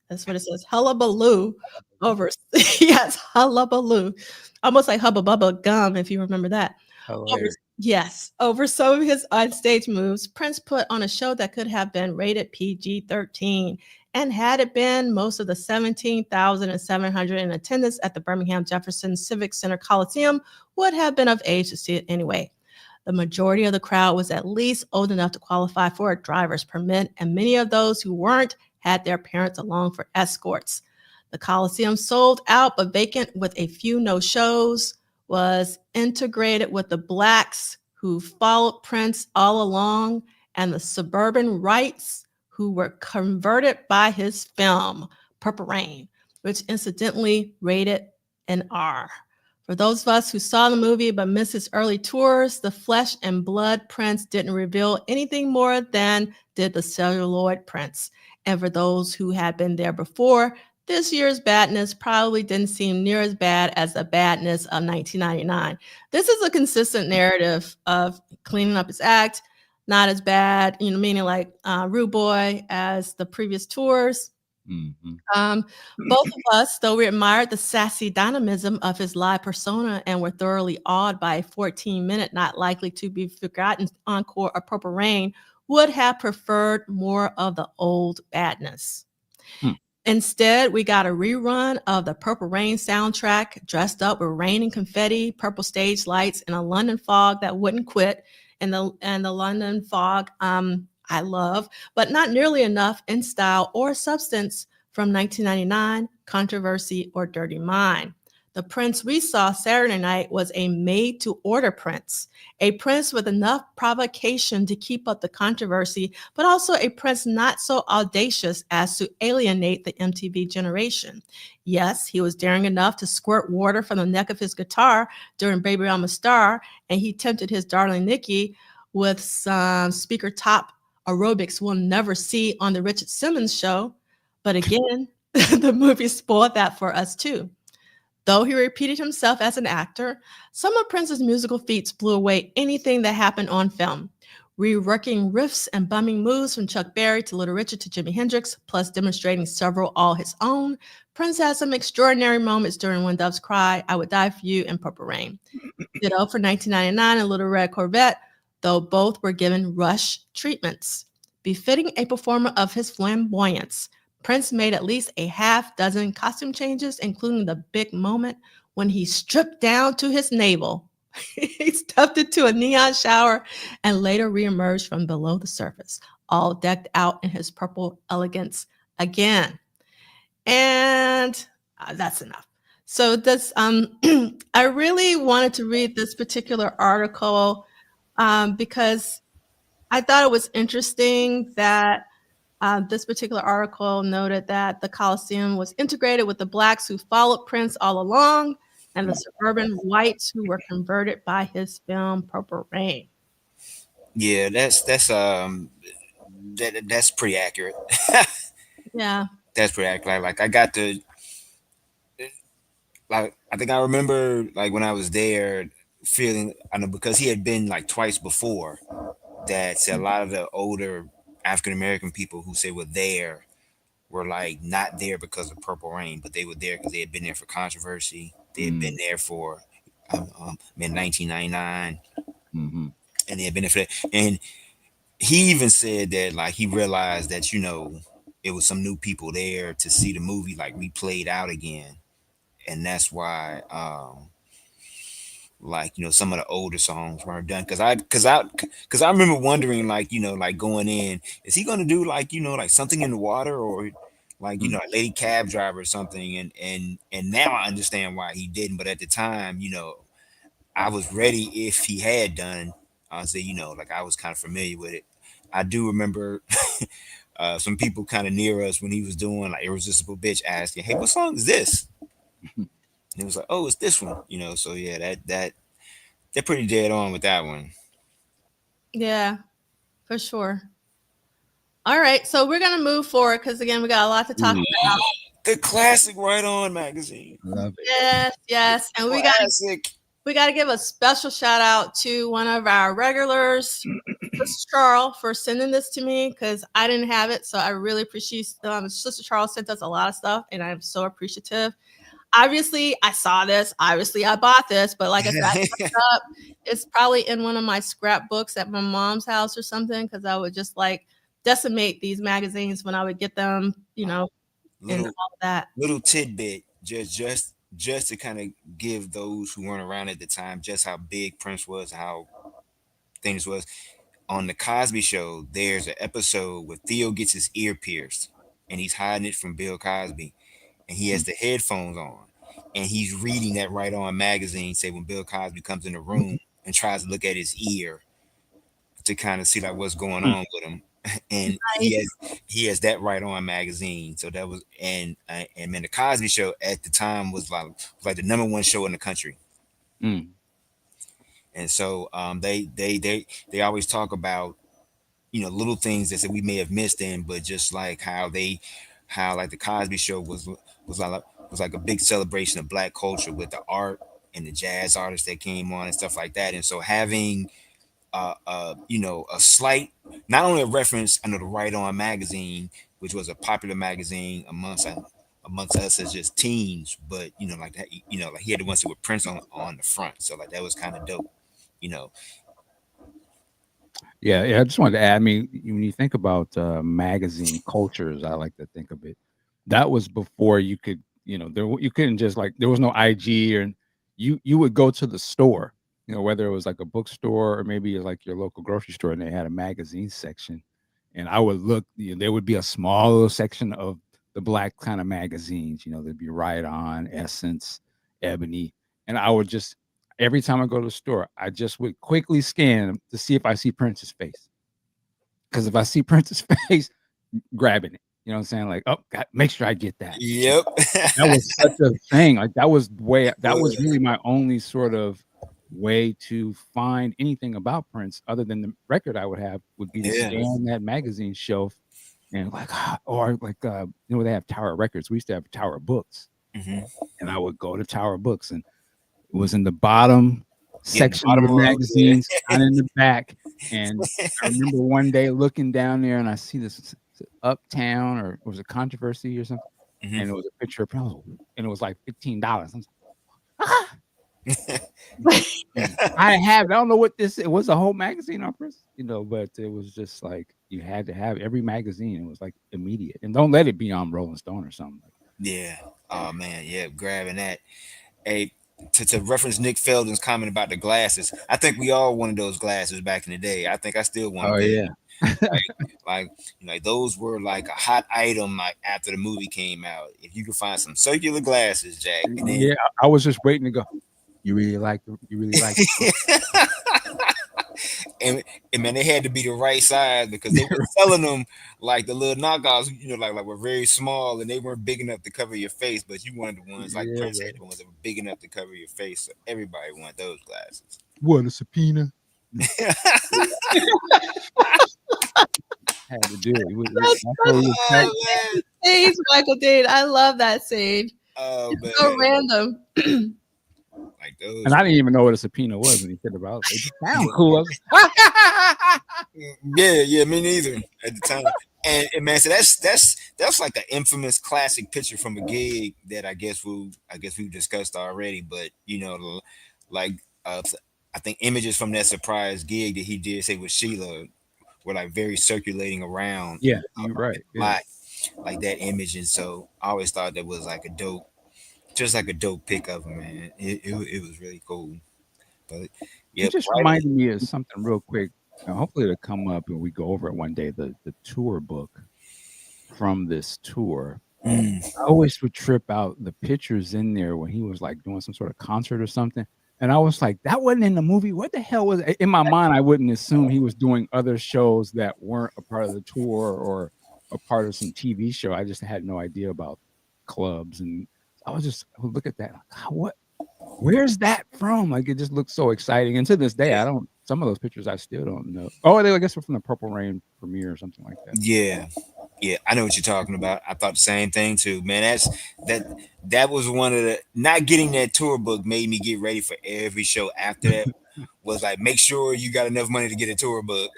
that's what it says, hullabaloo over, yes, hullabaloo, almost like Hubba Bubba Gum, if you remember that. Over some of his onstage moves, Prince put on a show that could have been rated PG-13. And had it been, most of the 17,700 in attendance at the Birmingham Jefferson Civic Center Coliseum would have been of age to see it anyway. The majority of the crowd was at least old enough to qualify for a driver's permit, and many of those who weren't had their parents along for escorts. The Coliseum sold out but vacant with a few no-shows, was integrated with the Blacks who followed Prince all along and the suburban rights who were converted by his film, Purple Rain, which incidentally rated an R. For those of us who saw the movie but missed his early tours, the flesh and blood Prince didn't reveal anything more than did the celluloid Prince. And for those who had been there before, this year's badness probably didn't seem near as bad as the badness of 1999. This is a consistent narrative of cleaning up his act, not as bad, meaning like Rude Boy as the previous tours. Both of us, though we admired the sassy dynamism of his live persona and were thoroughly awed by a 14-minute, not likely to be forgotten encore of Purple Rain, would have preferred more of the old badness. Instead, we got a rerun of the Purple Rain soundtrack, dressed up with rain and confetti, purple stage lights, and a London fog that wouldn't quit. And the London fog I love, but not nearly enough in style or substance from 1999, Controversy, or Dirty Mind. The Prince we saw Saturday night was a made-to-order Prince, a Prince with enough provocation to keep up the controversy, but also a Prince not so audacious as to alienate the MTV generation. Yes, he was daring enough to squirt water from the neck of his guitar during Baby I'm a Star, and he tempted his darling Nikki with some speaker top aerobics we'll never see on the Richard Simmons show. But again, the movie spoiled that for us too. Though he repeated himself as an actor, some of Prince's musical feats blew away anything that happened on film. Reworking riffs and bumming moves from Chuck Berry to Little Richard to Jimi Hendrix, plus demonstrating several all his own, Prince had some extraordinary moments during When Doves Cry, I Would Die For You, and Purple Rain. Ditto for 1999 and Little Red Corvette, though both were given rush treatments. Befitting a performer of his flamboyance, Prince made at least a half dozen costume changes, including the big moment when he stripped down to his navel He stuffed it to a neon shower and later reemerged from below the surface, all decked out in his purple elegance again. And that's enough. So this, I really wanted to read this particular article because I thought it was interesting that this particular article noted that the Coliseum was integrated with the blacks who followed Prince all along and the suburban whites who were converted by his film Purple Rain. Yeah, that's pretty accurate. Yeah. That's pretty accurate. Like I got to like I think I remember like when I was there feeling I know because he had been like twice before that a lot of the older African American people who say were there were like not there because of Purple Rain, but they were there because they had been there for controversy. They had been there for in 1999, and they had been there for that. And he even said that like he realized that it was some new people there to see the movie like replayed out again, and that's why like some of the older songs weren't done because I remember wondering like going in, is he gonna do like something in the water or like a lady cab driver or something, and now I understand why he didn't, but at the time I was ready if he had done. I say like I was kind of familiar with it. I do remember some people kind of near us when he was doing like Irresistible Bitch asking, hey, what song is this? And it was like, oh, it's this one. So yeah, that they're pretty dead on with that one. Yeah, for sure. All right, so we're gonna move forward because again, we got a lot to talk about. The classic Right On magazine. Love it. Yes, and Classic. we gotta give a special shout out to one of our regulars, Sister Charles, for sending this to me because I didn't have it, so I really appreciate. Sister Charles sent us a lot of stuff, and I'm so appreciative. Obviously, I saw this. Obviously, I bought this, but like I said, I picked it up. It's probably in one of my scrapbooks at my mom's house or something because I would just like decimate these magazines when I would get them, and all that. Little tidbit, just to kind of give those who weren't around at the time just how big Prince was, how things was. On the Cosby Show, there's an episode where Theo gets his ear pierced, and he's hiding it from Bill Cosby, and he has the headphones on, and he's reading that Right On magazine. Say when Bill Cosby comes in the room and tries to look at his ear to kind of see like what's going on with him, and he has that Right On magazine. So that was and man, the Cosby Show at the time was like the number one show in the country. And so they always talk about little things that we may have missed in, but just like how like the Cosby Show was like a big celebration of black culture with the art and the jazz artists that came on and stuff like that. And so having a slight, not only a reference under the Right On magazine, which was a popular magazine amongst us as just teens, but like that, like he had the ones that were Prince on the front, so like that was kind of dope. Yeah. I just wanted to add. I mean, when you think about magazine cultures, I like to think of it. That was before you could, you couldn't just like there was no IG, or you would go to the store, whether it was like a bookstore or maybe like your local grocery store, and they had a magazine section, and I would look. There would be a small little section of the black kind of magazines. There'd be Right On, Essence, Ebony, and I would just every time I go to the store, I just would quickly scan to see if I see Prince's face. Because if I see Prince's face, grabbing it. You know what I'm saying? Like, oh, God, make sure I get that. Yep. That was such a thing. Like that was really my only sort of way to find anything about Prince other than the record I would have would be to scan that magazine shelf and like, or like, they have Tower Records. We used to have Tower Books. And I would go to Tower Books, and it was in the bottom section of the magazines, kind of in the back. And I remember one day looking down there, and I see this Uptown, or it was a Controversy or something, and it was a picture of Prince, and it was like $15. I don't know what this. It was a whole magazine on Prince, but it was just like you had to have every magazine. It was like immediate, and don't let it be on Rolling Stone or something. Yeah. Oh man. Yeah. Grabbing that. Hey, to reference Nick Felden's comment about the glasses, I think we all wanted those glasses back in the day. I think I still want Oh them. yeah. Like those were like a hot item like after the movie came out. If you could find some circular glasses, Jack, and then Yeah, I was just waiting to go. You really like and man, they had to be the right size because they were selling them like the little knockoffs, like were very small and they weren't big enough to cover your face. But you wanted the ones like Yeah, Prince man. had the ones that were big enough to cover your face. So everybody wanted those glasses. What, a subpoena? Had to do it. Thanks, Michael Dean. I love that scene. Oh, man. So random. Like those. And I didn't even know what a subpoena was when he said about it. They just sound cool. Yeah, me neither at the time. And man, so that's like an infamous classic picture from a gig that I guess we discussed already. But like I think images from that surprise gig that he did say with Sheila were like very circulating around. Yeah, you're right. Yeah. Like that image, and so I always thought that was like a dope pick of him, man. It was really cool. But yeah, It just reminded me of something real quick. Hopefully it'll come up and we go over it one day. The tour book from this tour. I always would trip out the pictures in there when he was like doing some sort of concert or something. And I was like, that wasn't in the movie. What the hell was it? In my mind? I wouldn't assume he was doing other shows that weren't a part of the tour or a part of some TV show. I just had no idea about clubs, and I would look at that. Like, where's that from? Like, it just looks so exciting. And to this day, some of those pictures I still don't know. Oh, I guess were from the Purple Rain premiere or something like that. Yeah, I know what you're talking about. I thought the same thing too, man. That was one of the, not getting that tour book made me get ready for every show after that. Was like, make sure you got enough money to get a tour book.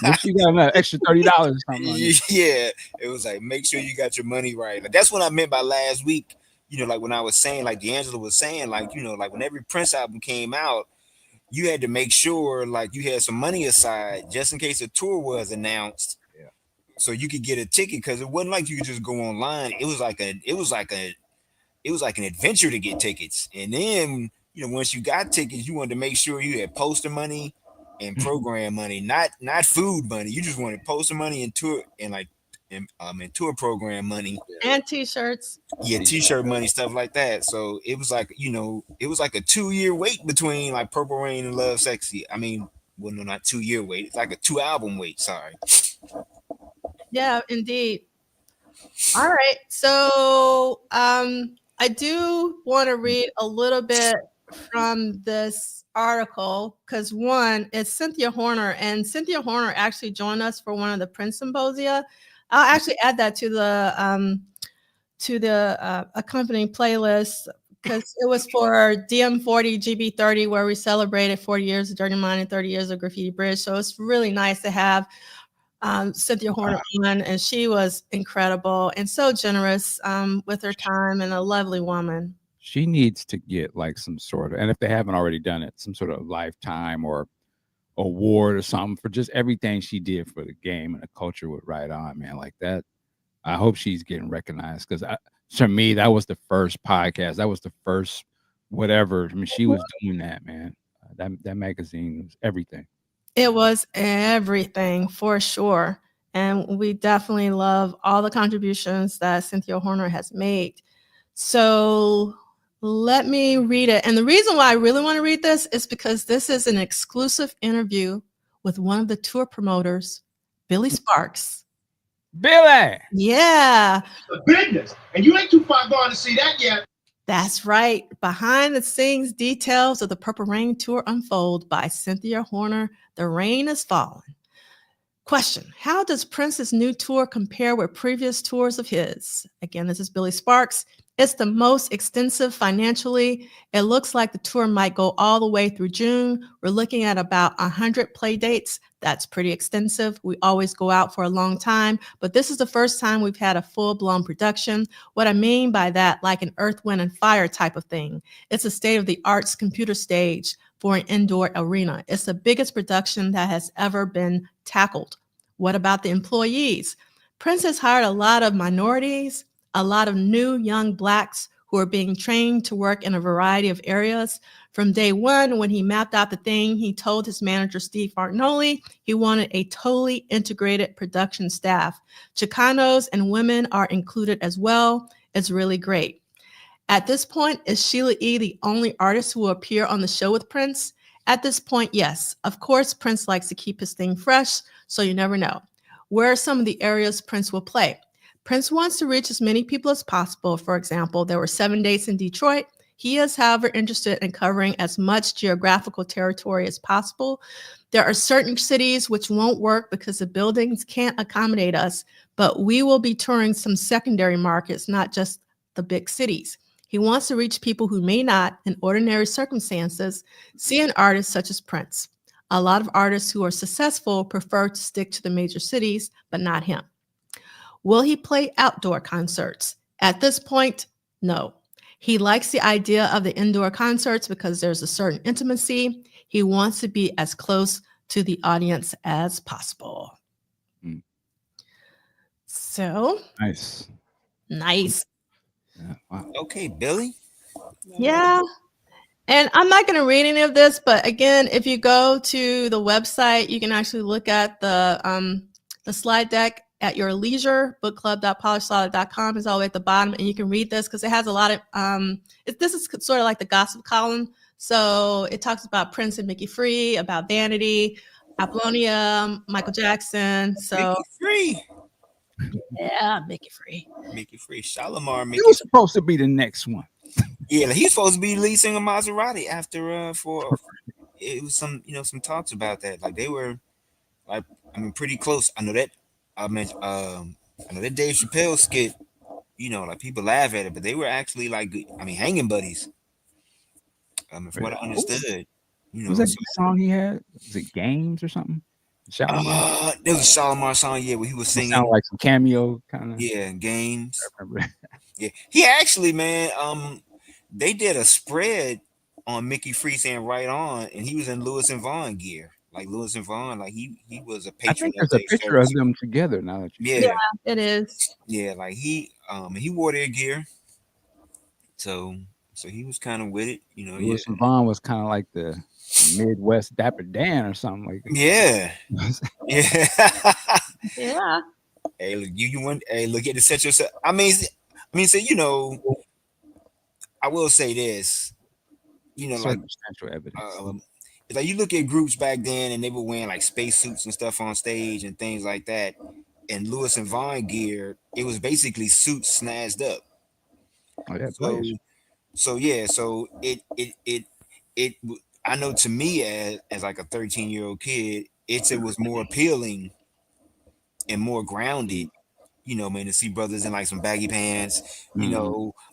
Make sure you got enough extra $30 or something. Yeah, it was like, make sure you got your money right. Like, that's what I meant by last week. Like when I was saying, like D'Angelo was saying, like like when every Prince album came out, you had to make sure like you had some money aside just in case a tour was announced. Yeah. So you could get a ticket, because it wasn't like you could just go online. It was like an adventure to get tickets. And then once you got tickets, you wanted to make sure you had poster money and program money, not food money. You just wanted poster money and tour and tour program money and t-shirts. Yeah, t-shirt money, stuff like that. So it was like it was like a 2-year wait between like Purple Rain and Love Sexy. I mean, well, no, not 2-year wait. It's like a 2-album wait. Sorry. Yeah, indeed. All right. So I do want to read a little bit from this article because one, it's Cynthia Horner, and Cynthia Horner actually joined us for one of the Prince symposia. I'll actually add that to the accompanying playlist because it was for DM40 GB30 where we celebrated 40 years of Dirty Mind and 30 years of Graffiti Bridge. So it's really nice to have Cynthia Horner on, and she was incredible and so generous with her time, and a lovely woman. She needs to get like some sort of, and if they haven't already done it, some sort of lifetime or award or something for just everything she did for the game and the culture with Right On, man. Like that. I hope she's getting recognized because to me, that was the first podcast. That was the first whatever. I mean, she was doing that, man. That magazine was everything. It was everything for sure. And we definitely love all the contributions that Cynthia Horner has made. So let me read it. And the reason why I really want to read this is because this is an exclusive interview with one of the tour promoters, Billy Sparks. Billy! Yeah. The business. And you ain't too far gone to see that yet. That's right. Behind the scenes details of the Purple Rain tour unfold by Cynthia Horner. The rain is falling. Question: how does Prince's new tour compare with previous tours of his? Again, this is Billy Sparks. It's the most extensive financially. It looks like the tour might go all the way through June. We're looking at about 100 play dates. That's pretty extensive. We always go out for a long time, but this is the first time we've had a full-blown production. What I mean by that, like an Earth, Wind, and Fire type of thing. It's a state-of-the-art computer stage for an indoor arena. It's the biggest production that has ever been tackled. What about the employees? Prince has hired a lot of minorities, a lot of new young Blacks who who are being trained to work in a variety of areas. From day one, when he mapped out the thing, he told his manager, Steve Fargnoli, he wanted a totally integrated production staff. Chicanos and women are included as well. It's really great. At this point, is Sheila E. the only artist who will appear on the show with Prince? At this point, yes. Of course, Prince likes to keep his thing fresh, so you never know. Where are some of the areas Prince will play? Prince wants to reach as many people as possible. For example, there were 7 dates in Detroit. He is, however, interested in covering as much geographical territory as possible. There are certain cities which won't work because the buildings can't accommodate us, but we will be touring some secondary markets, not just the big cities. He wants to reach people who may not, in ordinary circumstances, see an artist such as Prince. A lot of artists who are successful prefer to stick to the major cities, but not him. Will he play outdoor concerts? At this point, no. He likes the idea of the indoor concerts because there's a certain intimacy. He wants to be as close to the audience as possible. Mm. So Nice. Yeah, wow. Okay, Billy. Yeah. And I'm not going to read any of this, but again, if you go to the website, you can actually look at the slide deck at your leisure. Bookclub.polishsolid.com is all the way at the bottom, and you can read this because it has a lot of this is sort of like the gossip column. So it talks about Prince and Mickey Free, about Vanity, Apollonia, Michael Jackson. So Mickey Free. Yeah, Mickey Free. Mickey Free. Shalimar. He was supposed to be the next one. Yeah, like he's supposed to be lead singer Maserati after for it was some some talks about that. Like they were like pretty close. I know that I know that Dave Chappelle skit, like people laugh at it, but they were actually like hanging buddies. From what I understood. Was that the song he had? Was it Games or something? Shalimar? There was a Shalimar song, yeah, where he was singing. Sound like some cameo kind of. Yeah, Games. I remember. Yeah, he actually, man, they did a spread on Mickey Free saying "Right On," and he was in Lewis and Vaughn gear. Like Lewis and Vaughn, like he was a patron. I think there's a picture of them together now that you. Yeah, it is. Yeah, like he wore their gear, so he was kind of with it, Lewis and Vaughn was kind of like the Midwest Dapper Dan or something like that. Yeah, yeah, yeah. Hey, look, you want? Hey, look at the set yourself. I mean, so I will say this, like evidence. Like you look at groups back then, and they were wearing like spacesuits and stuff on stage and things like that. And Lewis and Vaughn gear, it was basically suits snazed up. Oh yeah, so it. I know to me as like a 13-year-old kid, it was more appealing and more grounded, man, to see brothers in like some baggy pants,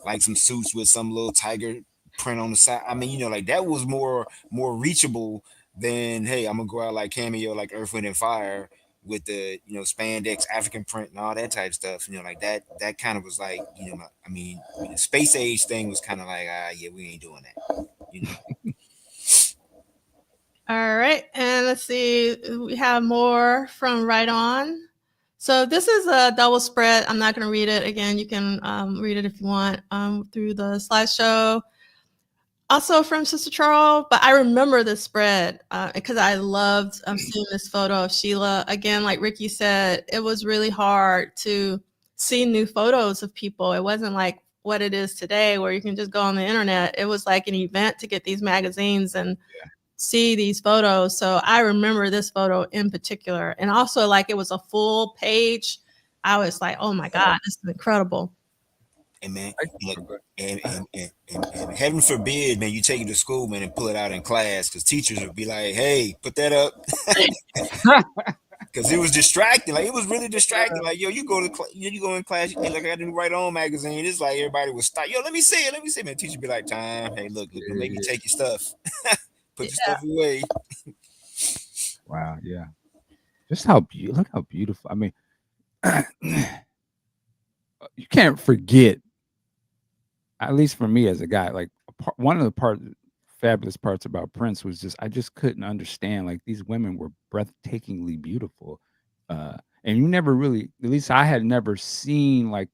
like some suits with some little tiger print on the side. I mean, like that was more reachable than, hey, I'm gonna go out like Cameo, like Earth, Wind and Fire with the spandex African print and all that type of stuff. Like that kind of was like, the space age thing was kind of like, yeah, we ain't doing that. All right, and let's see, we have more from Right On. So this is a double spread. I'm not going to read it again. You can read it if you want through the slideshow. Also from Sister Charles, but I remember this spread because I loved seeing this photo of Sheila. Again, like Ricky said, it was really hard to see new photos of people. It wasn't like what it is today where you can just go on the internet. It was like an event to get these magazines and see these photos. So I remember this photo in particular. And also like it was a full page. I was like, oh my God, this is incredible. And man, and heaven forbid, man, you take it to school, man, and pull it out in class because teachers would be like, "Hey, put that up," because it was distracting. Like it was really distracting. Like, yo, you go in class, like I got to Right On magazine. It's like everybody was stop. Yo, let me see it. Man, teacher be like, "Time, hey, look, make you take your stuff, put your stuff away." Wow, yeah. Just look how beautiful. I mean, you can't forget. At least for me as a guy, like one of the fabulous parts about Prince was I just couldn't understand, like these women were breathtakingly beautiful. And you never really, at least I had never seen like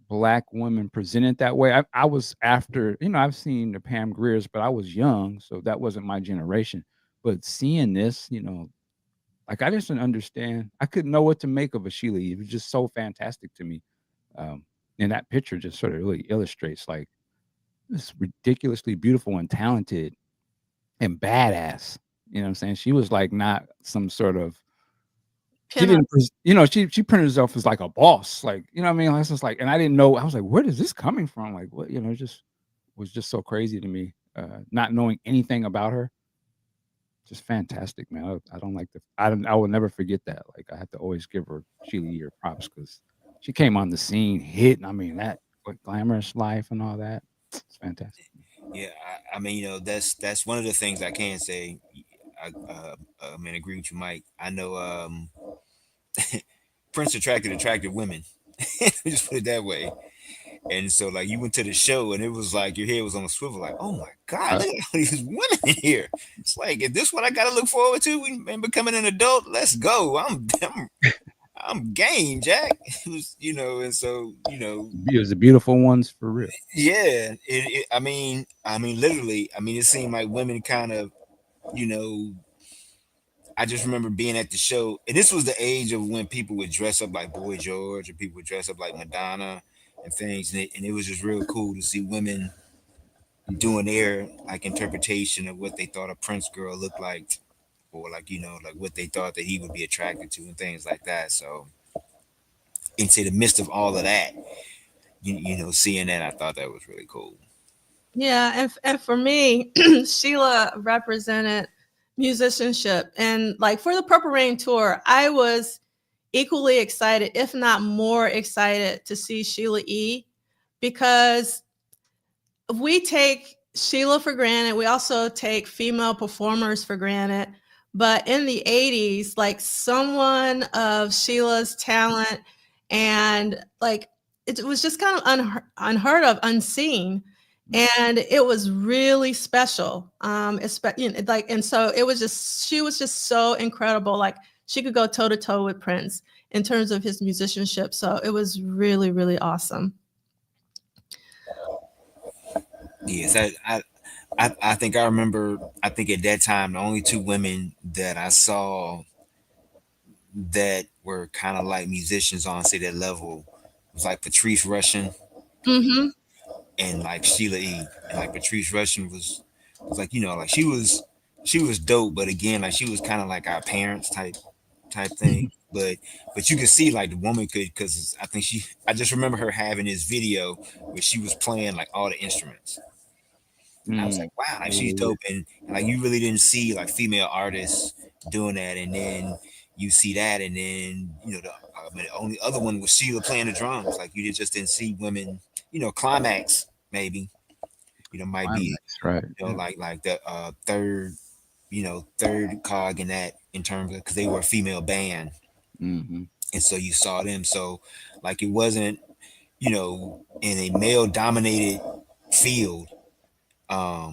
Black women presented that way. I was after, I've seen the Pam Greers, but I was young, so that wasn't my generation. But seeing this, like I just didn't understand. I couldn't know what to make of a Sheila E. It was just so fantastic to me. And that picture just sort of really illustrates like this ridiculously beautiful and talented and badass. You know what I'm saying? She was like not some sort of she didn't, she printed herself as like a boss, like, you know what I mean? It's just like, and I didn't know. I was like, where is this coming from? Like, what, it just was just so crazy to me, not knowing anything about her. Just fantastic, man. I don't like I will never forget that. Like, I have to always give her Sheila E. her props because she came on the scene, hit. I mean, that glamorous life and all that. It's fantastic. Yeah, I mean, that's one of the things I can say. I mean, agree with you, Mike. I know Prince attracted women. Just put it that way. And so, like, you went to the show, and it was like your head was on a swivel. Like, oh my God, look at all these women in here. It's like, is this what I got to look forward to and becoming an adult? Let's go. I'm game, Jack. It was, and so, It was the beautiful ones for real. yeah. I mean, literally. I mean, it seemed like women kind of, I just remember being at the show, and this was the age of when people would dress up like Boy George, or people would dress up like Madonna and things, and it was just real cool to see women doing their like interpretation of what they thought a Prince girl looked like, or like like what they thought that he would be attracted to and things like that. So, into the midst of all of that, seeing that, I thought that was really cool. Yeah, and for me, Sheila represented musicianship, and like for the Purple Rain tour, I was equally excited, if not more excited, to see Sheila E. because we take Sheila for granted. We also take female performers for granted. But in the 80s, like someone of Sheila's talent and like it was just kind of unheard of, unseen. And it was really special. And so it was she was just so incredible. Like she could go toe to toe with Prince in terms of his musicianship. So it was really, really awesome. Yes, I think I remember. I think at that time, the only two women that I saw that were kind of like musicians on say that level was like Patrice Rushen Mm-hmm. and like Sheila E. And like Patrice Rushen was like like she was dope, but again like she was kind of like our parents type thing. But you could see like the woman could, because I just remember her having this video where she was playing like all the instruments. And I was like, wow, like she's dope, and like you really didn't see like female artists doing that, and then you see that, and then the only other one was Sheila playing the drums. Like you just didn't see women. Climax maybe, might be right. Like the third cog in that in terms of because they were a female band, and so you saw them. So like it wasn't in a male dominated field. So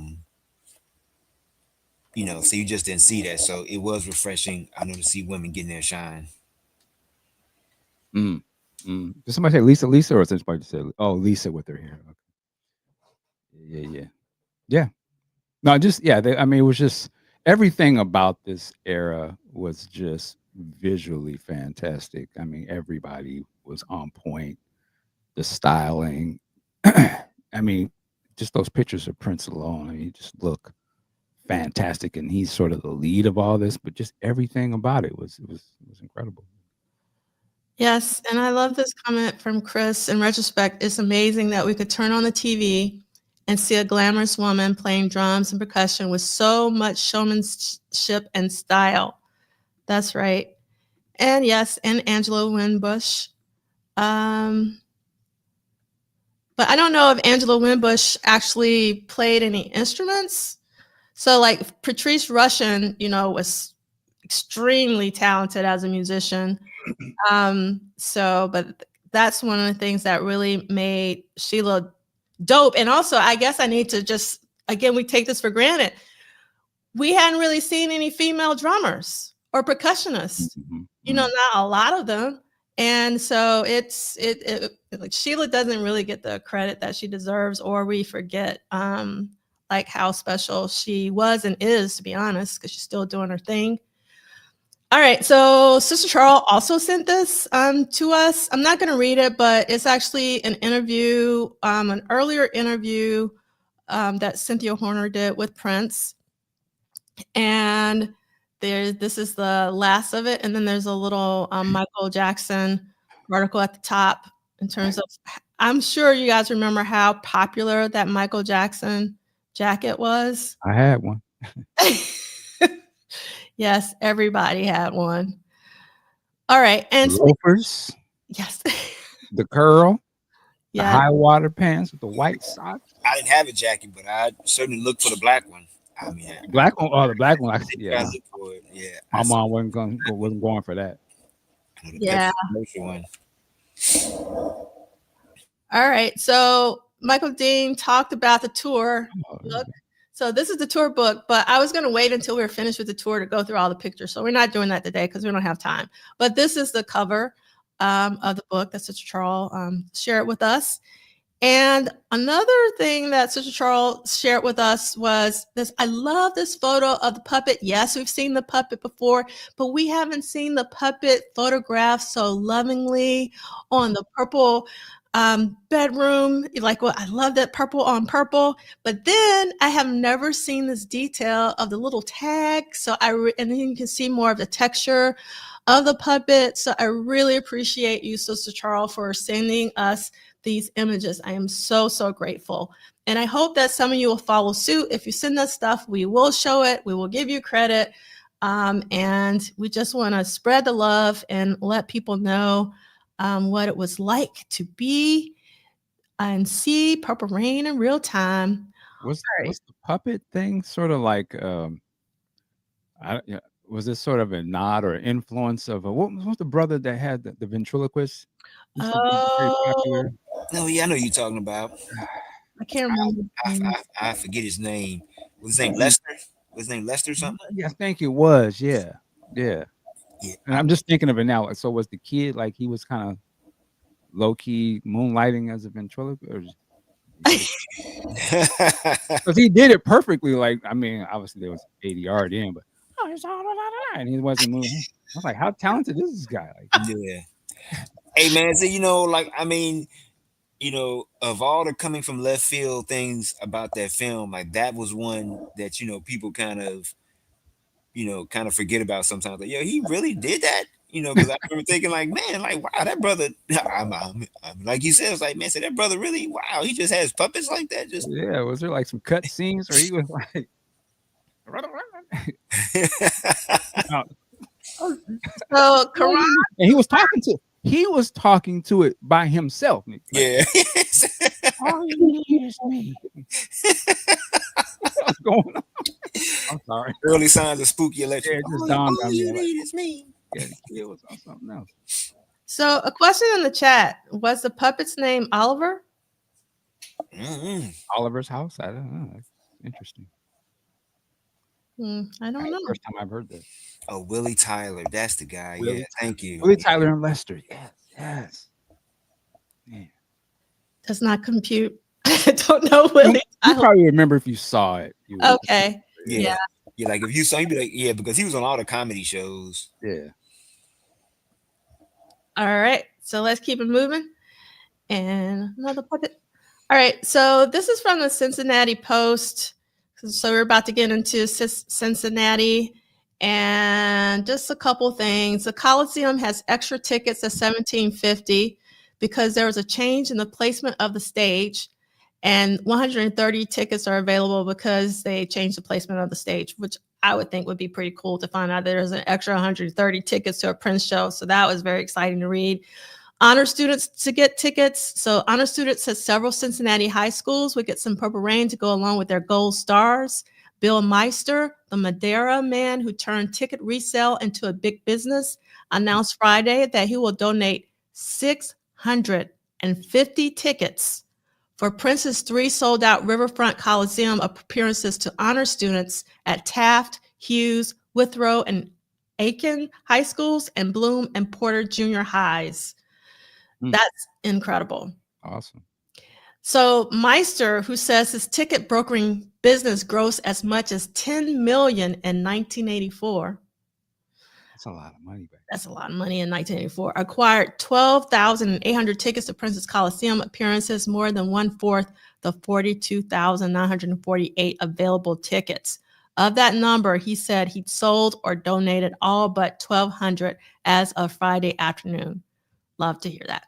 you just didn't see that. So it was refreshing, I know, to see women getting their shine. Did somebody say Lisa, or somebody say, oh, Lisa with her hair? Okay. Yeah. No, I mean, it was just everything about this era was just visually fantastic. I mean, everybody was on point. The styling, I mean, just those pictures of Prince alone. I mean, just look fantastic, and he's sort of the lead of all this. But just everything about it was incredible. Yes, and I love this comment from Chris. In retrospect, it's amazing that we could turn on the TV and see a glamorous woman playing drums and percussion with so much showmanship and style. That's right. And yes, and Angela Winbush. But I don't know if Angela Winbush actually played any instruments. So like Patrice Rushen, was extremely talented as a musician. But that's one of the things that really made Sheila dope. And also, I guess I need to just, again, we take this for granted. We hadn't really seen any female drummers or percussionists, not a lot of them. And so like Sheila doesn't really get the credit that she deserves, or we forget like how special she was and is, to be honest, because she's still doing her thing. All right, so Sister Charles also sent this to us. I'm not going to read it, but it's actually an interview, an earlier interview that Cynthia Horner did with Prince. And this is the last of it. And then there's a little Michael Jackson article at the top in terms of, I'm sure you guys remember how popular that Michael Jackson jacket was. I had one. Yes, everybody had one. All right. And loafers. Yes. The curl. Yeah. The high water pants with the white socks. I didn't have a jacket, but I certainly looked for the black one. I mean, black one. Oh, the black one. Yeah, look for it. Yeah. My mom wasn't going for that. Yeah. One. All right. So Michael Dean talked about the tour book. So this is the tour book, but I was going to wait until we were finished with the tour to go through all the pictures. So we're not doing that today because we don't have time. But this is the cover of the book that Sister Charles shared with us. And another thing that Sister Charles shared with us was this. I love this photo of the puppet. Yes, we've seen the puppet before, but we haven't seen the puppet photographed so lovingly on the purple bedroom. Like, well, I love that purple on purple. But then I have never seen this detail of the little tag. So and then you can see more of the texture of the puppet. So I really appreciate you, Sister Charles, for sending us these images. I am so, so grateful. And I hope that some of you will follow suit. If you send us stuff, we will show it. We will give you credit. And we just want to spread the love and let people know what it was like to be and see Purple Rain in real time. Was the puppet thing sort of like, was this sort of a nod or influence of what was the brother that had the ventriloquist? Oh, no, yeah, I know you're talking about. I can't remember. I forget his name. Was his name Lester? Was his name Lester or something? Yeah, I think it was. Yeah. And I'm just thinking of it now. So was the kid like he was kind of low key moonlighting as a ventriloquist? Because he did it perfectly. Like, I mean, obviously there was ADR in, but and he wasn't moving. I was like, how talented is this guy? Like, yeah. Hey man, so like, I mean, of all the coming from left field things about that film, like that was one that people kind of forget about sometimes. Like, yo, he really did that, because I remember thinking like, man, like, wow, that brother. I'm like you said, it's like, man, so that brother really, wow, he just has puppets like that. Just yeah, was there like some cut scenes where he was like, so Karan, and he was talking to it by himself. Like, yeah. All you need is me. What's going on? I'm sorry. Early signs of spooky electric. Yeah, it just dawned on me. All you need is me. Yeah, it was on something else. So a question in the chat: was the puppet's name Oliver? Mm-hmm. Oliver's House? I don't know. That's interesting. I don't know. First time I've heard that. Oh, Willie Tyler. That's the guy. Willie yeah, thank you. Willie Tyler and Lester. Yes. Yeah. Does not compute. I don't know Willie Tyler. You probably remember if you saw it. Okay. Yeah. Yeah, like if you saw, you'd be like, yeah, because he was on all the comedy shows. Yeah. All right. So let's keep it moving. And another puppet. All right. So this is from the Cincinnati Post. So we're about to get into Cincinnati, and just a couple things. The Coliseum has extra tickets at $17.50 because there was a change in the placement of the stage, and 130 tickets are available because they changed the placement of the stage, which I would think would be pretty cool to find out there's an extra 130 tickets to a Prince show. So that was very exciting to read. Honor students to get tickets. So honor students at several Cincinnati high schools would get some Purple Rain to go along with their gold stars. Bill Meister, the Madeira man who turned ticket resale into a big business, announced Friday that he will donate 650 tickets for Prince's 3 sold-out Riverfront Coliseum appearances to honor students at Taft, Hughes, Withrow, and Aiken high schools and Bloom and Porter junior highs. That's incredible. Awesome. So Meister, who says his ticket brokering business grossed as much as $10 million in 1984. That's a lot of money back. That's a lot of money in 1984. Acquired 12,800 tickets to Princess Coliseum appearances, more than 1/4 the 42,948 available tickets. Of that number, he said he'd sold or donated all but 1,200 as of Friday afternoon. Love to hear that.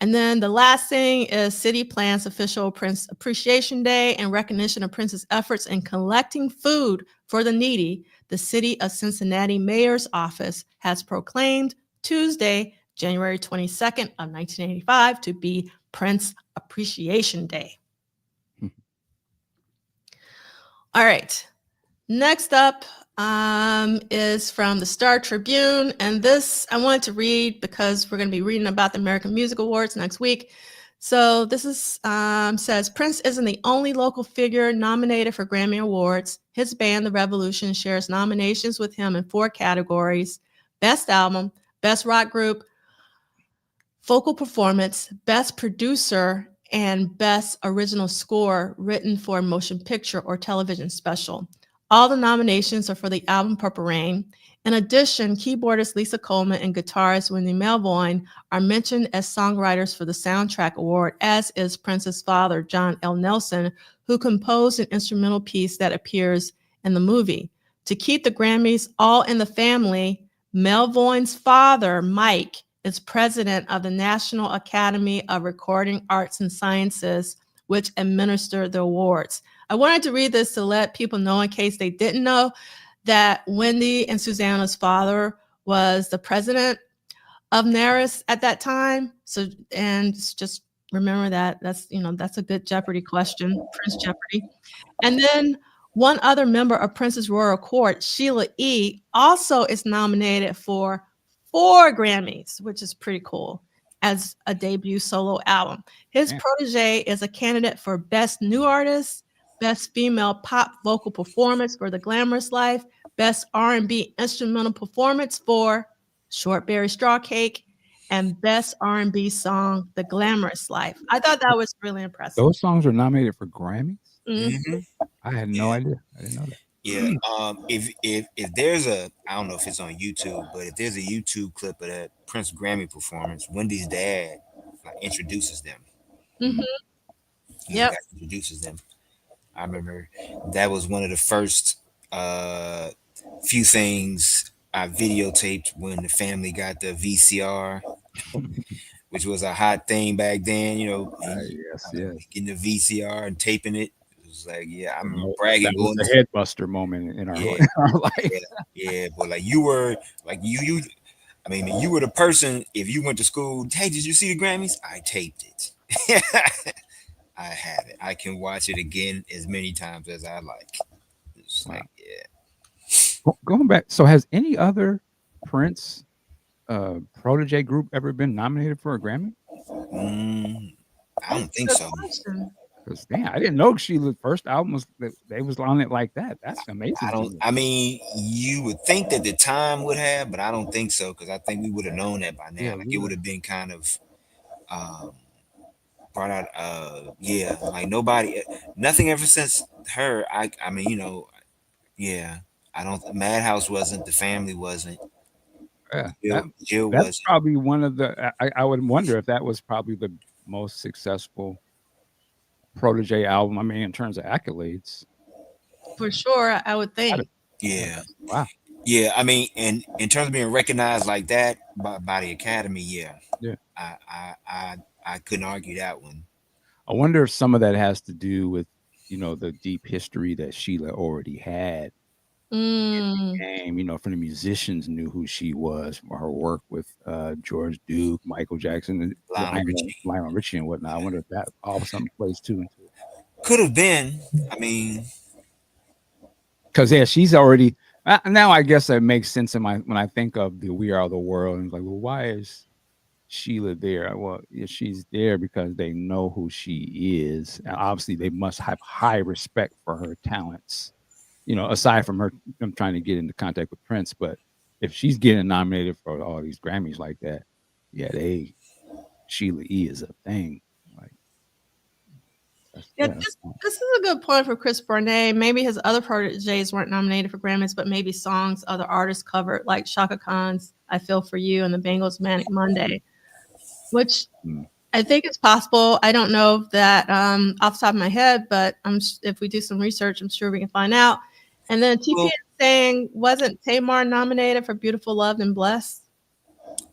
And then the last thing is City plans official Prince Appreciation Day in recognition of Prince's efforts in collecting food for the needy. The City of Cincinnati Mayor's Office has proclaimed Tuesday, January 22nd of 1985 to be Prince Appreciation Day. All right. Next up is from the Star Tribune. And this I wanted to read because we're going to be reading about the American Music Awards next week. So this is says Prince isn't the only local figure nominated for Grammy Awards. His band, The Revolution, shares nominations with him in 4 categories: Best Album, Best Rock Group, Vocal Performance, Best Producer, and Best Original Score written for a motion picture or television special. All the nominations are for the album Purple Rain. In addition, keyboardist Lisa Coleman and guitarist Wendy Melvoin are mentioned as songwriters for the Soundtrack Award, as is Prince's father, John L. Nelson, who composed an instrumental piece that appears in the movie. To keep the Grammys all in the family, Melvoin's father, Mike, is president of the National Academy of Recording Arts and Sciences, which administer the awards. I wanted to read this to let people know, in case they didn't know, that Wendy and Susanna's father was the president of NARAS at that time. So, and just remember that. That's a good Jeopardy question, Prince Jeopardy. And then one other member of Prince's Royal Court, Sheila E, also is nominated for 4 Grammys, which is pretty cool, as a debut solo album. His protege is a candidate for Best New Artist, Best Female Pop Vocal Performance for The Glamorous Life, Best R&B Instrumental Performance for Short Berry Straw Cake, and Best R&B Song, The Glamorous Life. I thought that was really impressive. Those songs were nominated for Grammys? Mm-hmm. I had no idea. I didn't know that. Yeah. If there's I don't know if it's on YouTube, but if there's a YouTube clip of that Prince Grammy performance, Wendy's dad introduces them. Mm-hmm. Yep. Introduces them. I remember that was one of the first few things I videotaped when the family got the VCR, which was a hot thing back then. Yes. Getting the VCR and taping it. It was like, I'm bragging. That was a headbuster moment in our life. Yeah, but you were you. I mean, you were the person. If you went to school, hey, did you see the Grammys? I taped it. I have it. I can watch it again as many times as I like. It's Going back, so has any other Prince protege group ever been nominated for a Grammy? I don't think so. Because I didn't know Sheila's first album was they was on it like that. That's amazing. I mean, you would think that the time would have, but I don't think so, because I think we would have known that by now. It would have been kind of brought out. Nobody, nothing ever since her. I mean, I don't. Madhouse wasn't. The Family wasn't. Jill that's wasn't. Probably one of the. I would wonder if that was probably the most successful protege album. I mean, in terms of accolades, for sure, I would think. Yeah. Wow. Yeah, I mean, and in terms of being recognized like that by the Academy, yeah. I couldn't argue that one. I wonder if some of that has to do with the deep history that Sheila already had. From the musicians knew who she was from her work with George Duke, Michael Jackson, Lionel Richie, and whatnot. I wonder if that all something plays too into it. Could have been. I mean, because she's already now. I guess that makes sense in when I think of the We Are the World, and it's like, well, why is Sheila there? Well, she's there because they know who she is, and obviously they must have high respect for her talents. Aside from her, I'm trying to get into contact with Prince, but if she's getting nominated for all these Grammys like that, yeah, Sheila E is a thing. Like, Yeah, this is a good point for Chris Barnet. Maybe his other proteges weren't nominated for Grammys, but maybe songs other artists covered, like Shaka Khan's "I Feel for You" and the Bengals' "Manic Monday," which I think it's possible. I don't know that off the top of my head, but if we do some research, I'm sure we can find out. And then TP is saying, wasn't Tamar nominated for "Beautiful, Loved, and Blessed"?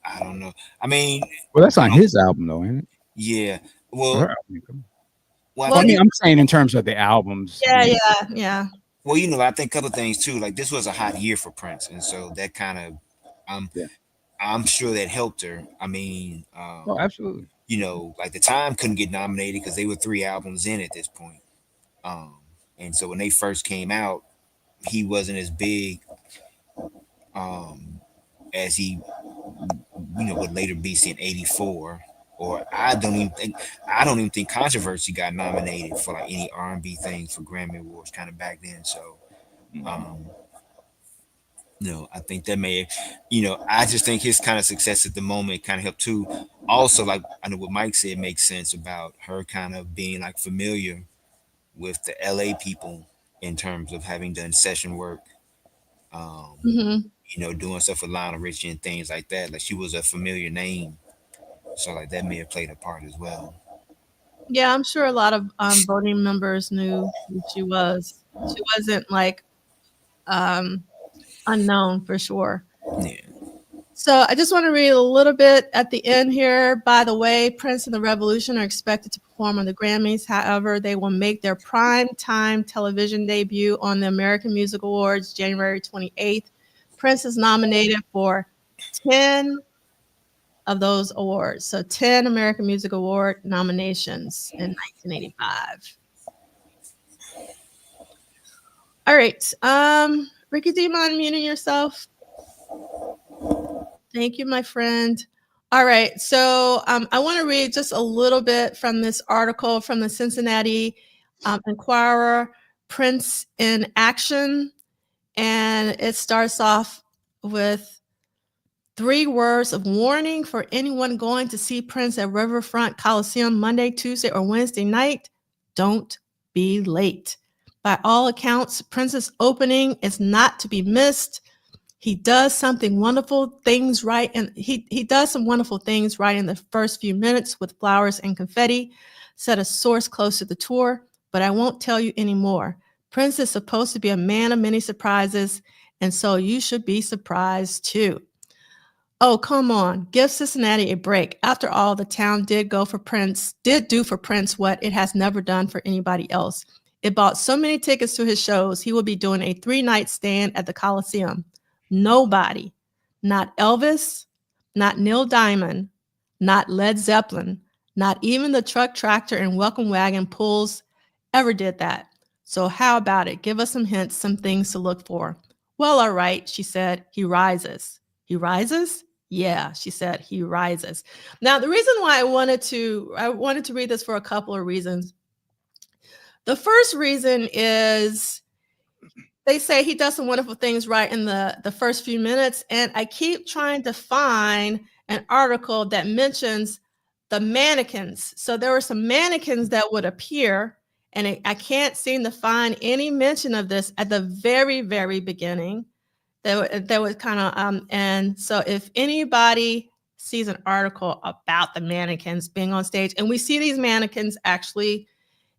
I don't know. I mean, well, that's on his album though, ain't it? Yeah. Well, I mean, I'm saying in terms of the albums. Yeah. Well, I think a couple of things too. Like, this was a hot year for Prince, and so that kind of, I'm sure that helped her. I mean, absolutely. Like the Time couldn't get nominated because they were 3 albums in at this point. And so when they first came out, he wasn't as big as he would later be in '84. Or I don't even think Controversy got nominated for like any R&B thing for Grammy Awards kind of back then. So I think that may, I just think his kind of success at the moment kind of helped too. Also, like, I know what Mike said makes sense about her kind of being like familiar with the LA people in terms of having done session work, doing stuff with Lionel Richie and things like that. Like, she was a familiar name. So like that may have played a part as well. Yeah, I'm sure a lot of voting members knew who she was. She wasn't like unknown for sure. Yeah. So I just want to read a little bit at the end here. By the way, Prince and the Revolution are expected to perform on the Grammys. However, they will make their prime time television debut on the American Music Awards January 28th. Prince is nominated for 10 of those awards. So 10 American Music Award nominations in 1985. All right. Ricky, do you mind muting yourself? Thank you, my friend. All right. So I want to read just a little bit from this article from the Cincinnati Enquirer, Prince in Action. And it starts off with 3 words of warning for anyone going to see Prince at Riverfront Coliseum Monday, Tuesday, or Wednesday night. Don't be late. By all accounts, Prince's opening is not to be missed. He does something wonderful things right, and he does some wonderful things right in the first few minutes with flowers and confetti, said a source close to the tour, but I won't tell you anymore. Prince is supposed to be a man of many surprises, and so you should be surprised too. Oh, come on. Give Cincinnati a break. After all, the town did do for Prince what it has never done for anybody else. It bought so many tickets to his shows, he will be doing a 3-night stand at the Coliseum. Nobody, not Elvis, not Neil Diamond, not Led Zeppelin, not even the truck, tractor, and welcome wagon pulls ever did that. So how about it? Give us some hints, some things to look for. Well, all right, she said. He rises. He rises? Yeah, she said, he rises. Now, the reason why I wanted to read this for a couple of reasons. The first reason is they say he does some wonderful things right in the first few minutes. And I keep trying to find an article that mentions the mannequins. So there were some mannequins that would appear, and I can't seem to find any mention of this at the very, very beginning. There was kind of, and so if anybody sees an article about the mannequins being on stage, and we see these mannequins actually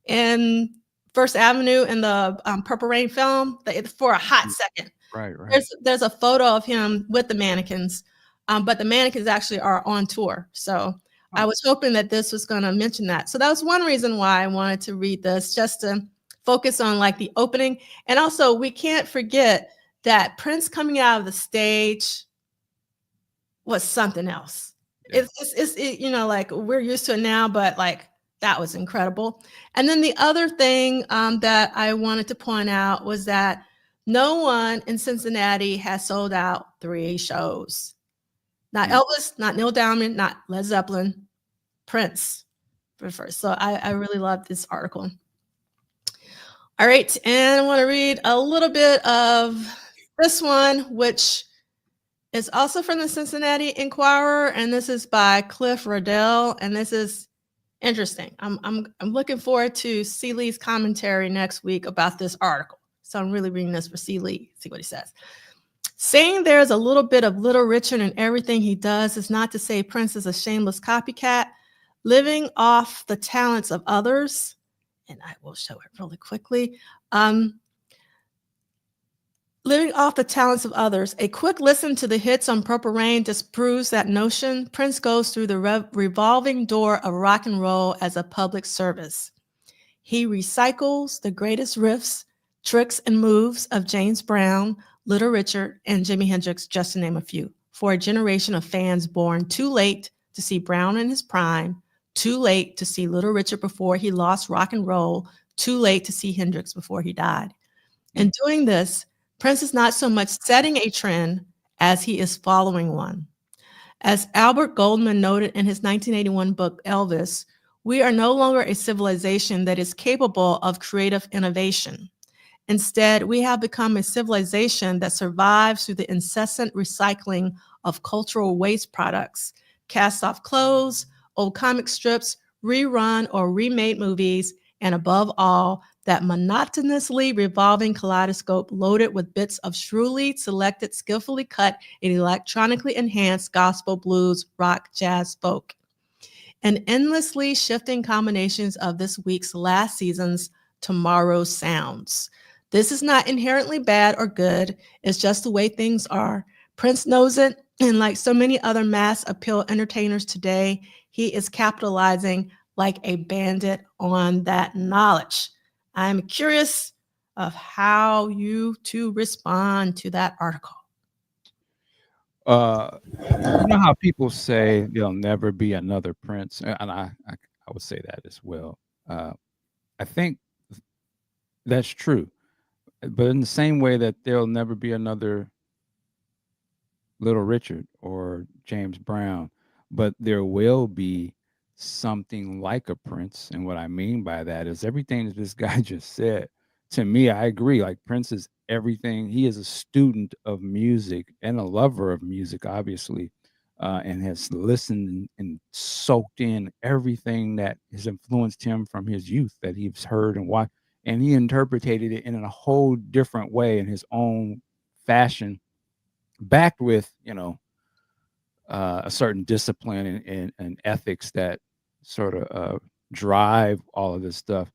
in First Avenue in the Purple Rain film for a hot second. Right. There's a photo of him with the mannequins, but the mannequins actually are on tour. So I was hoping that this was going to mention that. So that was one reason why I wanted to read this, just to focus on like the opening. And also, we can't forget that Prince coming out of the stage was something else. Yeah. It's like we're used to it now, but like that was incredible. And then the other thing that I wanted to point out was that no one in Cincinnati has sold out 3 shows. Not Elvis, not Neil Diamond, not Led Zeppelin, Prince for first. So I really love this article. All right, and I want to read a little bit of this one, which It's also from the Cincinnati Enquirer, and this is by Cliff Riddell, and this is interesting. I'm looking forward to C. Lee's commentary next week about this article. So I'm really reading this for C. Lee. See what he says. Saying there's a little bit of Little Richard in everything he does is not to say Prince is a shameless copycat, living off the talents of others. And I will show it really quickly. Living off the talents of others. A quick listen to the hits on Purple Rain disproves that notion. Prince goes through the revolving door of rock and roll as a public service. He recycles the greatest riffs, tricks, and moves of James Brown, Little Richard, and Jimi Hendrix, just to name a few, for a generation of fans born too late to see Brown in his prime, too late to see Little Richard before he lost rock and roll, too late to see Hendrix before he died. In doing this, Prince is not so much setting a trend as he is following one. As Albert Goldman noted in his 1981 book, Elvis, we are no longer a civilization that is capable of creative innovation. Instead, we have become a civilization that survives through the incessant recycling of cultural waste products, cast off clothes, old comic strips, rerun or remade movies, and above all, that monotonously revolving kaleidoscope loaded with bits of shrewdly selected, skillfully cut, and electronically enhanced gospel, blues, rock, jazz, folk, and endlessly shifting combinations of this week's last season's tomorrow's sounds. This is not inherently bad or good, it's just the way things are. Prince knows it, and like so many other mass appeal entertainers today, he is capitalizing like a bandit on that knowledge. I'm curious of how you two respond to that article. You know how people say there'll never be another Prince, and I would say that as well. I think that's true, but in the same way that there'll never be another Little Richard or James Brown, but there will be something like a Prince. And what I mean by that is everything that this guy just said. To me, I agree. Like Prince is everything. He is a student of music and a lover of music, obviously, and has listened and soaked in everything that has influenced him from his youth that he's heard and watched. And he interpreted it in a whole different way in his own fashion, backed with a certain discipline and ethics that sort of drive all of this stuff.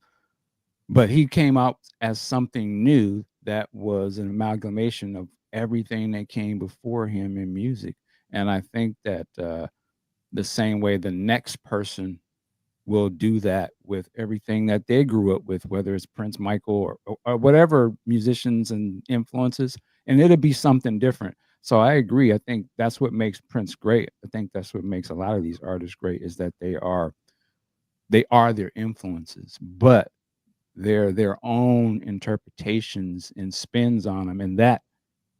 But he came out as something new that was an amalgamation of everything that came before him in music. And I think that the same way the next person will do that with everything that they grew up with, whether it's Prince, Michael, or whatever musicians and influences, and it'll be something different. So I agree. I think that's what makes Prince great. I think that's what makes a lot of these artists great is that they are their influences, but they're their own interpretations and spins on them, and that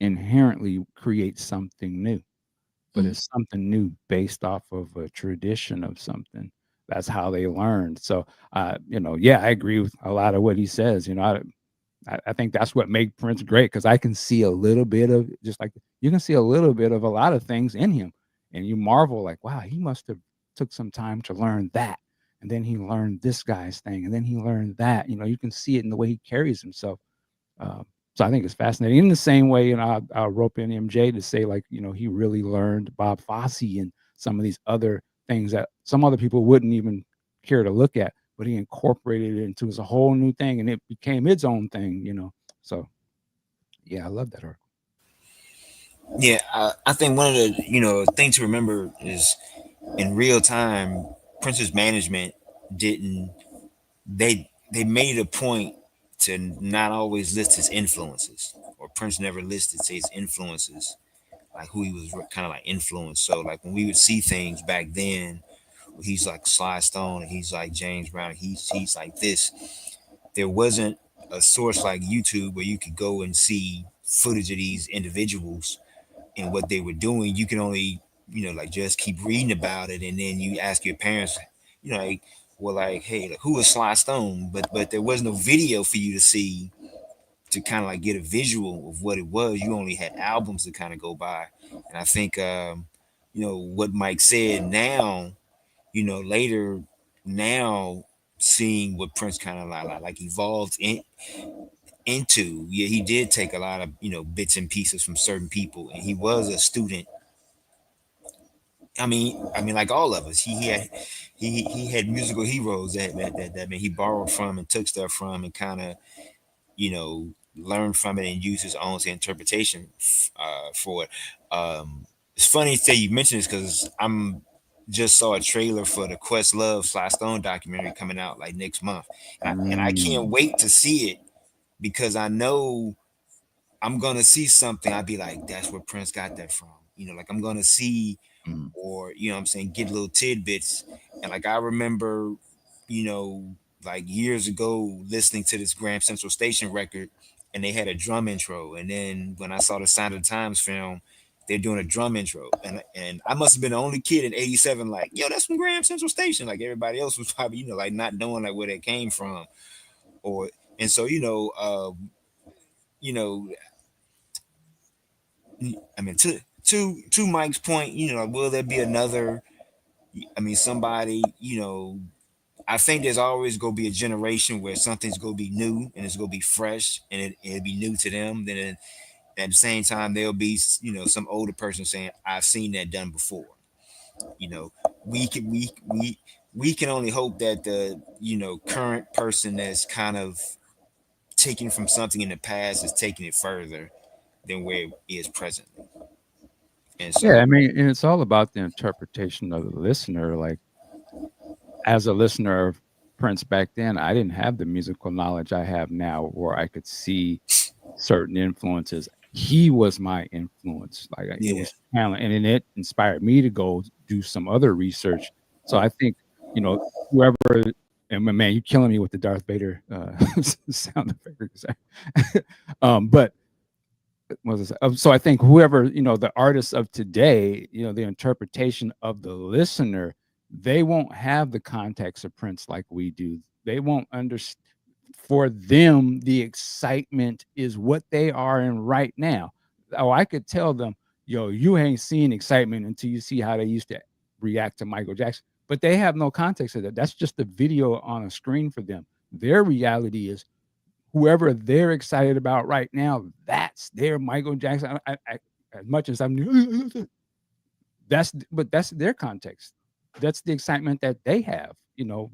inherently creates something new. But it's something new based off of a tradition of something. That's how they learned. So, yeah, I agree with a lot of what he says. I think that's what made Prince great because I can see a little bit of just like you can see a little bit of a lot of things in him, and you marvel like, wow, he must have took some time to learn that, and then he learned this guy's thing, and then he learned that. You can see it in the way he carries himself. So I think it's fascinating. In the same way, I'll rope in MJ to say like, he really learned Bob Fosse and some of these other things that some other people wouldn't even care to look at, but he incorporated it into his whole new thing, and it became its own thing. So, yeah, I love that article. Yeah, I think one of the things to remember is in real time, Prince's management didn't they made a point to not always list his influences, or Prince never listed say his influences, like who he was kind of like influenced. So like when we would see things back then, where he's like Sly Stone and he's like James Brown, he's like this. There wasn't a source like YouTube where you could go and see footage of these individuals and what they were doing. You can only like just keep reading about it, and then you ask your parents, like, well, like, hey, like, who is Sly Stone? But there was no video for you to see to kind of like get a visual of what it was. You only had albums to kind of go by. And I think what Mike said now, later now seeing what Prince kind of like evolved into. Yeah, he did take a lot of bits and pieces from certain people, and he was a student. I mean, like all of us, he had musical heroes that he borrowed from and took stuff from and kind of you know learned from it and used his own interpretation for it. It's funny that you mentioned this because I'm just saw a trailer for the Questlove Sly Stone documentary coming out like next month, and I can't wait to see it because I know I'm gonna see something. I'd be like, that's where Prince got that from. Like I'm gonna see, Mm. or what I'm saying, get little tidbits. And like I remember, you know, like years ago listening to this Grand Central Station record, and they had a drum intro. And then when I saw the Sign of the Times film, they're doing a drum intro, and I must have been the only kid in '87, like, yo, that's from Grand Central Station. Like everybody else was probably, like not knowing like where that came from, or and so you know I mean, to Mike's point, will there be another? I mean, somebody, I think there's always gonna be a generation where something's gonna be new and it's gonna be fresh and it'll be new to them. Then at the same time, there'll be some older person saying, "I've seen that done before." You know, we can only hope that the current person that's kind of taken from something in the past is taking it further than where it is presently. And Yeah, so, I mean, and it's all about the interpretation of the listener. Like, as a listener of Prince back then, I didn't have the musical knowledge I have now, where I could see certain influences. He was my influence. Like, it yeah, was talent, and then it inspired me to go do some other research. So I think you know whoever. And man, you're killing me with the Darth Vader sound effect. But what was it? So I think whoever, the artists of today, the interpretation of the listener, they won't have the context of Prince like we do. They won't understand. For them, the excitement is what they are in right now. Oh, I could tell them, yo, you ain't seen excitement until you see how they used to react to Michael Jackson. But they have no context of that. That's just a video on a screen for them. Their reality is whoever they're excited about right now, that's their Michael Jackson. As much as I'm, that's their context. That's the excitement that they have,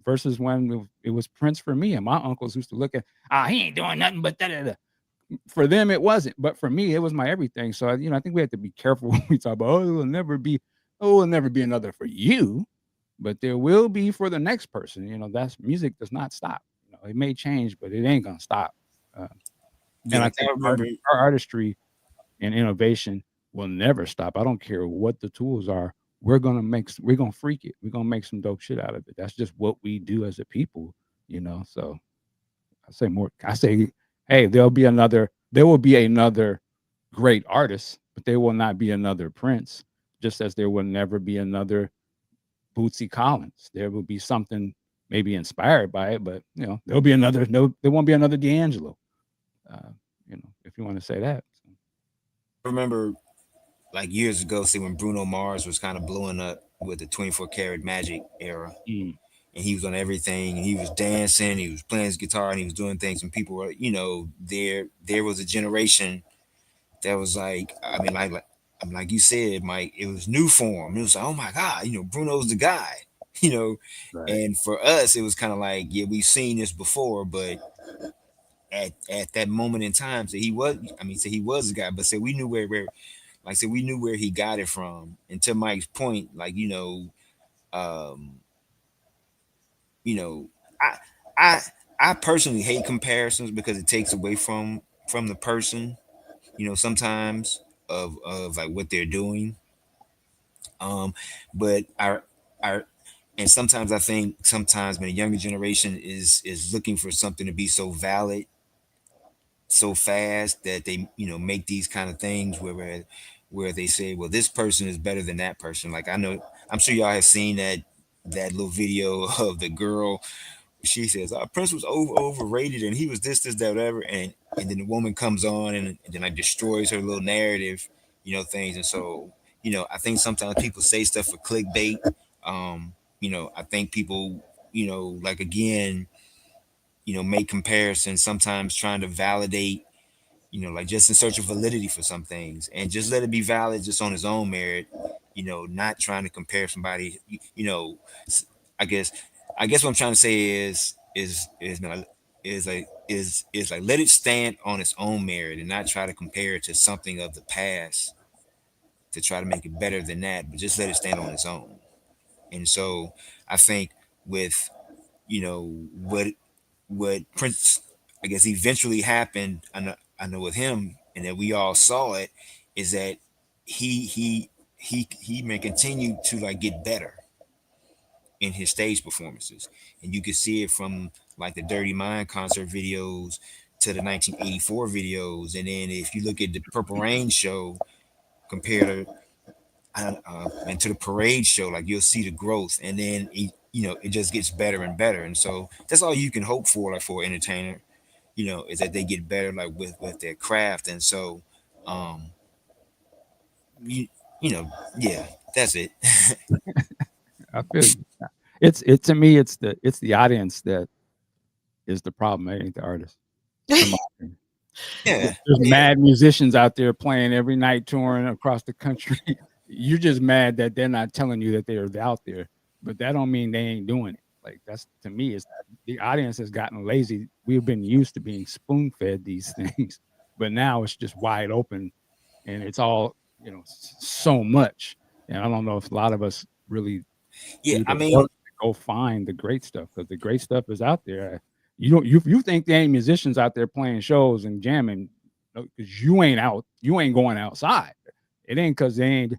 versus when it was Prince for me. And my uncles used to look at, he ain't doing nothing but that. For them, it wasn't, but for me, it was my everything. So, I think we have to be careful when we talk about, it will never be another for you, but there will be for the next person. That's music does not stop. It may change, but it ain't gonna stop. Uh, yeah. and I Like think I remember, our artistry and innovation will never stop. I don't care what the tools are. We're gonna freak it. We're gonna make some dope shit out of it. That's just what we do as a people. So I say, hey, there will be another great artist, but there will not be another Prince, just as there will never be another Bootsy Collins. There will be something maybe inspired by it, but there'll be another. No, there won't be another D'Angelo. Uh, if you want to say that. So. I remember like years ago, see when Bruno Mars was kind of blowing up with the 24 karat magic era, Mm, and he was on everything, and he was dancing, he was playing his guitar, and he was doing things, and people were, there was a generation that was like, I mean, like you said, Mike, it was new for him. It was like, oh my God, Bruno's the guy, you know. right. And for us, it was kind of like, yeah, we've seen this before, but at that moment in time, so he was the guy, but say we knew where like I said, we knew where he got it from. And to Mike's point, like, um, you know, I I I personally hate comparisons because it takes away from the person, sometimes of like what they're doing. Um, but our and sometimes I think sometimes when a younger generation is looking for something to be so valid so fast that they make these kind of things where they say, well, this person is better than that person. Like, I'm sure y'all have seen that little video of the girl she says, Prince was overrated and he was this, that, whatever. And then the woman comes on and then like destroys her little narrative, things. And so, I think sometimes people say stuff for clickbait. I think people, like again, make comparisons, sometimes trying to validate, like just in search of validity for some things, and just let it be valid just on its own merit, not trying to compare somebody, I guess, what I'm trying to say is like let it stand on its own merit and not try to compare it to something of the past to try to make it better than that, but just let it stand on its own. And so I think with, what Prince, I guess, eventually happened. I know with him, and that we all saw it, is that he may continue to like get better in his stage performances, and you can see it from like the Dirty Mind concert videos to the 1984 videos, and then if you look at the Purple Rain show compared to and to the parade show, like you'll see the growth, and then it just gets better and better. And so that's all you can hope for, like for an entertainer, is that they get better, like with their craft. And so, um, you, yeah, that's it. I feel you. It's to me, it's the audience that is the problem. It ain't the artist. In my opinion. Yeah, There's yeah, mad musicians out there playing every night, touring across the country. You're just mad that they're not telling you that they're out there, but that don't mean they ain't doing it. Like that's, to me, it's the audience has gotten lazy. We've been used to being spoon fed these things, but now it's just wide open, and it's all so much. And I don't know if a lot of us really yeah. do I the mean, work to go find the great stuff, because the great stuff is out there. You think there ain't musicians out there playing shows and jamming, because you ain't out, you ain't going outside. It ain't because they ain't.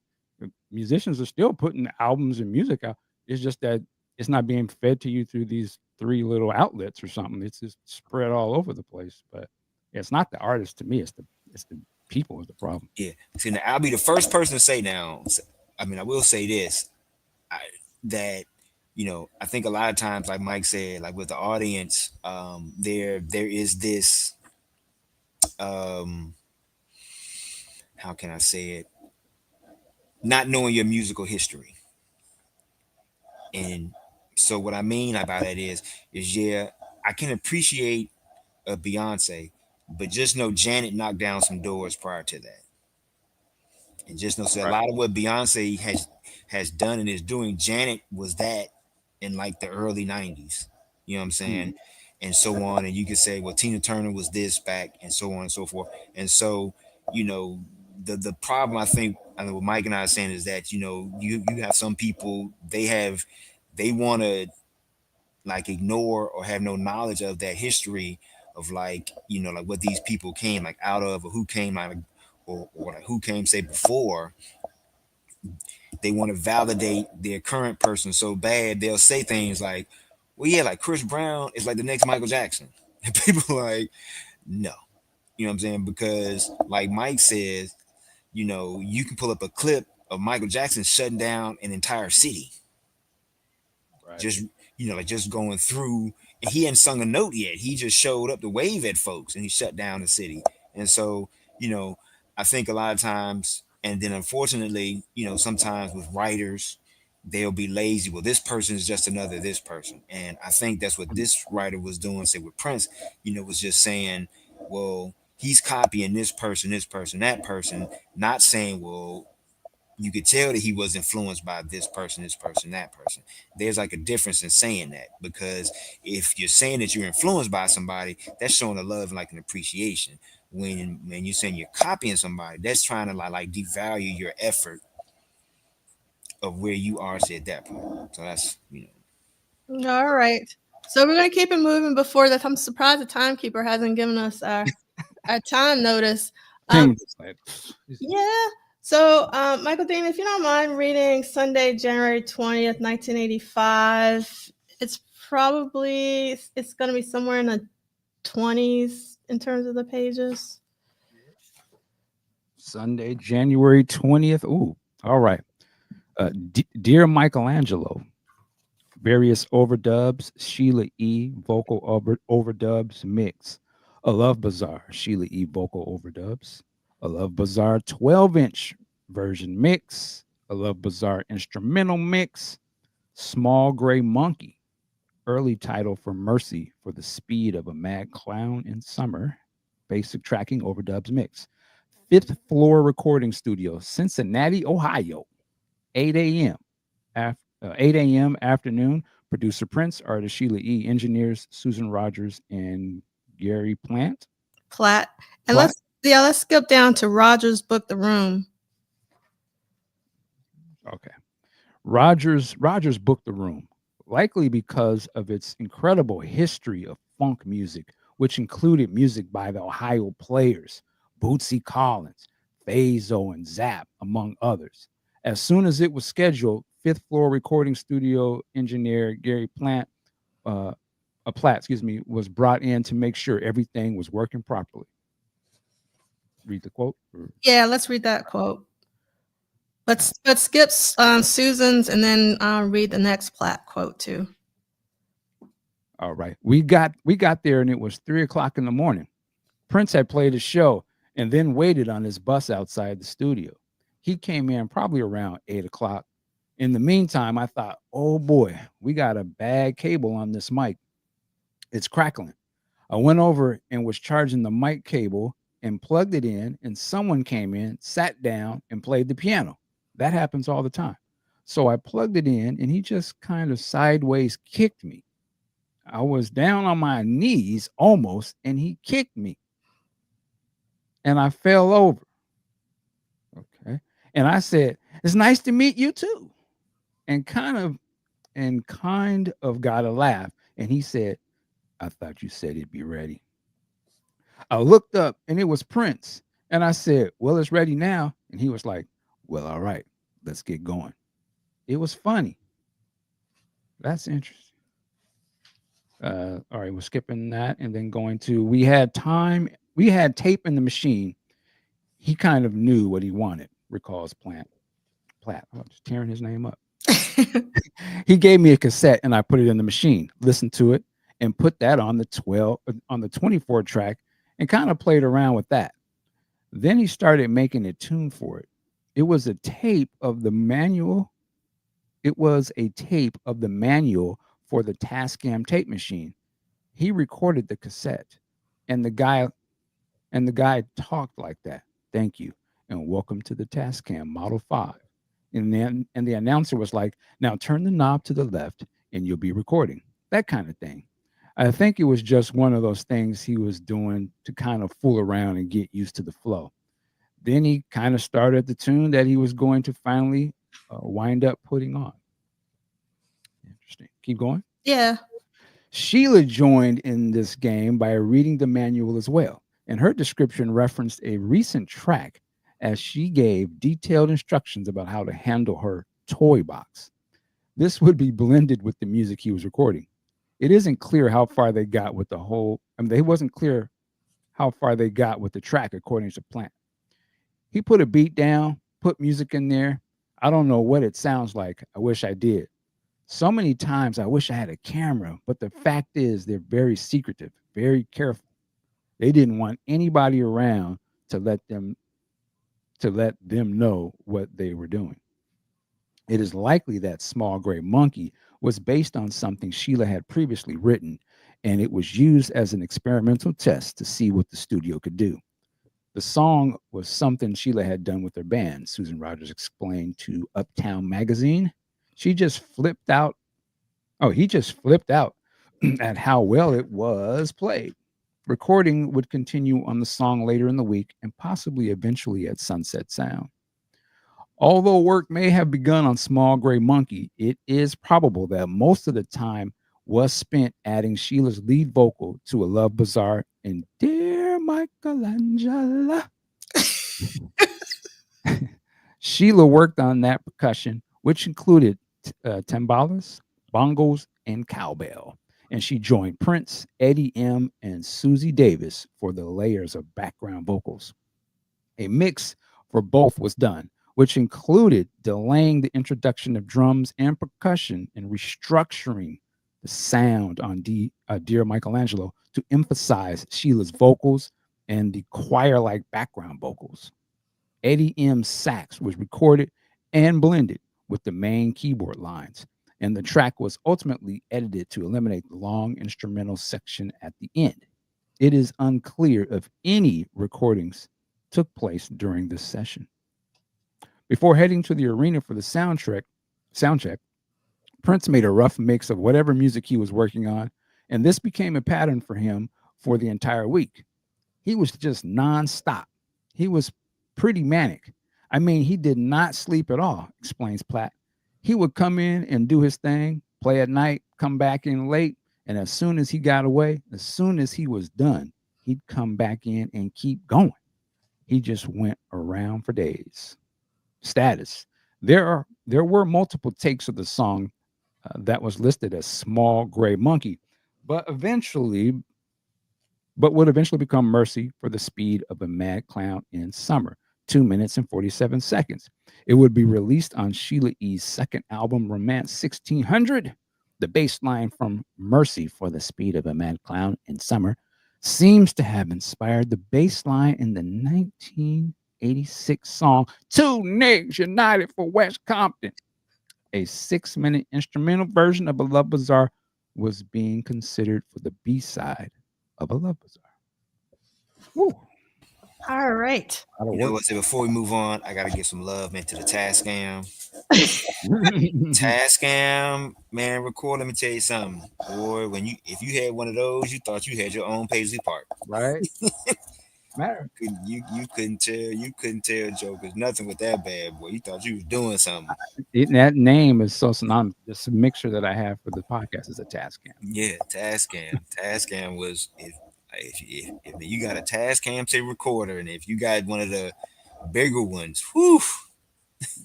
Musicians are still putting albums and music out. It's just that it's not being fed to you through these three little outlets or something. It's just spread all over the place. But it's not the artist to me. It's the people is the problem. yeah. See, now I'll be the first person to say now. I mean, I will say this, that I think a lot of times, like Mike said, like with the audience, there is this, um, how can I say it? Not knowing your musical history. And so what I mean about that is yeah, I can appreciate a Beyonce, but just know Janet knocked down some doors prior to that. And just know, so a Right. lot of what Beyonce has done and is doing, Janet was that in like the early 90s. You know what I'm saying? And so on. And you could say, well, Tina Turner was this back, and so on and so forth. And so, you know, the problem, I think, I know what Mike and I are saying, is that, you have some people, they want to like ignore or have no knowledge of that history of, like, like what these people came like out of, or who came out of, or like who came, say, before. They want to validate their current person so bad, they'll say things like, well, yeah, like Chris Brown is like the next Michael Jackson. And people are like, no. You know what I'm saying? Because like Mike says, you can pull up a clip of Michael Jackson shutting down an entire city, Right. just like just going through, and he hadn't sung a note yet, he just showed up to wave at folks and he shut down the city. And so, I think a lot of times, and then unfortunately, sometimes with writers, they'll be lazy. Well, this person is just another this person. And I think that's what this writer was doing, say with Prince, was just saying, well, he's copying this person, that person, not saying, well, you could tell that he was influenced by this person, that person. There's like a difference in saying that, because if you're saying that you're influenced by somebody, that's showing a love and like an appreciation. When you're saying you're copying somebody, that's trying to like devalue your effort of where you are at that point. So that's All right. So we're going to keep it moving before that. I'm surprised the timekeeper hasn't given us our time notice. 10 minutes later. Yeah. So, Michael Dean, if you don't mind reading Sunday, January 20th, 1985, it's going to be somewhere in the 20s in terms of the pages. Sunday, January 20th. Ooh, all right. Dear Michaelangelo, Various overdubs, Sheila E. vocal overdubs mix. A Love Bazaar, Sheila E. vocal overdubs. A Love Bazaar 12-inch version mix. A Love Bazaar instrumental mix. Small Gray Monkey, early title for Merci for the Speed of a Mad Clown in Summer. Basic tracking overdubs mix. Fifth Floor Recording Studio, Cincinnati, Ohio. 8 a.m. 8 a.m. afternoon. Producer Prince, artist Sheila E. Engineers Susan Rogers and Gary Platt. And let's skip down to Rogers Book the Room. Okay. Rogers booked the room, likely because of its incredible history of funk music, which included music by the Ohio Players, Bootsy Collins, Fazo, and Zapp, among others. As soon as it was scheduled, Fifth Floor Recording Studio engineer Gary Platt, was brought in to make sure everything was working properly. Read the quote. Yeah, let's read that quote. Let's skip Susan's and then read the next Platt quote too. All right, we got there and it was 3:00 in the morning. Prince had played a show and then waited on his bus outside the studio. He came in probably around 8:00. In the meantime, I thought, oh boy, we got a bad cable on this mic. It's crackling. I went over and was charging the mic cable and plugged it in, and someone came in, sat down, and played the piano. That happens all the time. So I plugged it in, and he just kind of sideways kicked me. I was down on my knees almost, and he kicked me. And I fell over. Okay. And I said, it's nice to meet you too. And kind of got a laugh. And he said, I thought you said he'd be ready. I looked up and it was Prince. And I said, well, it's ready now. And he was like, well, all right, let's get going. It was funny. That's interesting. All right, we're skipping that and then going to, we had tape in the machine. He kind of knew what he wanted, recalls Platt. I'm just tearing his name up. He gave me a cassette and I put it in the machine, listened to it, and put that on the 24 track and kind of played around with that. Then he started making a tune for it. It was a tape of the manual. It was a tape of the manual for the Tascam tape machine. He recorded the cassette, and the guy talked like that. Thank you, and welcome to the Tascam Model 5. And the announcer was like, now turn the knob to the left, and you'll be recording. That kind of thing. I think it was just one of those things he was doing to kind of fool around and get used to the flow. Then he kind of started the tune that he was going to finally wind up putting on. Interesting. Keep going. Yeah. Sheila joined in this game by reading the manual as well, and her description referenced a recent track as she gave detailed instructions about how to handle her toy box. This would be blended with the music he was recording. It isn't clear how far they got with it wasn't clear how far they got with the track, according to Plant. He put a beat down, put music in there. I don't know what it sounds like. I wish I did. So many times I wish I had a camera, but the fact is they're very secretive, very careful. They didn't want anybody around to let them know what they were doing. It is likely that Small Gray Monkey was based on something Sheila had previously written, and it was used as an experimental test to see what the studio could do. The song was something Sheila had done with her band, Susan Rogers explained to Uptown Magazine. He just flipped out at how well it was played. Recording would continue on the song later in the week and possibly eventually at Sunset Sound. Although work may have begun on Small Gray Monkey, it is probable that most of the time was spent adding Sheila's lead vocal to A Love Bazaar and Dear Michaelangelo. Sheila worked on that percussion, which included timbales, bongos, and cowbell. And she joined Prince, Eddie M., and Susie Davis for the layers of background vocals. A mix for both was done, which included delaying the introduction of drums and percussion and restructuring the sound on Dear Michaelangelo to emphasize Sheila's vocals and the choir-like background vocals. Eddie M's sax was recorded and blended with the main keyboard lines, and the track was ultimately edited to eliminate the long instrumental section at the end. It is unclear if any recordings took place during this session. Before heading to the arena for the sound check, Prince made a rough mix of whatever music he was working on, and this became a pattern for him for the entire week. He was just nonstop. He was pretty manic. I mean, he did not sleep at all, explains Platt. He would come in and do his thing, play at night, come back in late, and as soon as he got away, as soon as he was done, he'd come back in and keep going. He just went around for days. Status. There were multiple takes of the song that was listed as Small Gray Monkey, but would eventually become Merci for the Speed of a Mad Clown in Summer, 2 minutes and 47 seconds. It would be released on Sheila E's second album, Romance 1600. The bass line from Merci for the Speed of a Mad Clown in Summer seems to have inspired the bass line in the 1986 song Two Niggas United for West Compton. A 6-minute instrumental version of A Love Bazaar was being considered for the B-side of A Love Bazaar. Woo. All right. You know what? Before we move on, I gotta give some love, man, to the Tascam. Tascam, man, record. Let me tell you something, boy. If you had one of those, you thought you had your own Paisley Park, right? Matter. You couldn't tell jokers nothing with that bad boy. You thought you was doing something. That name is so synonymous. Just a mixture that I have for the podcast is a Tascam. Yeah, Tascam. Tascam was if you got a Tascam tape recorder, and if you got one of the bigger ones, whew.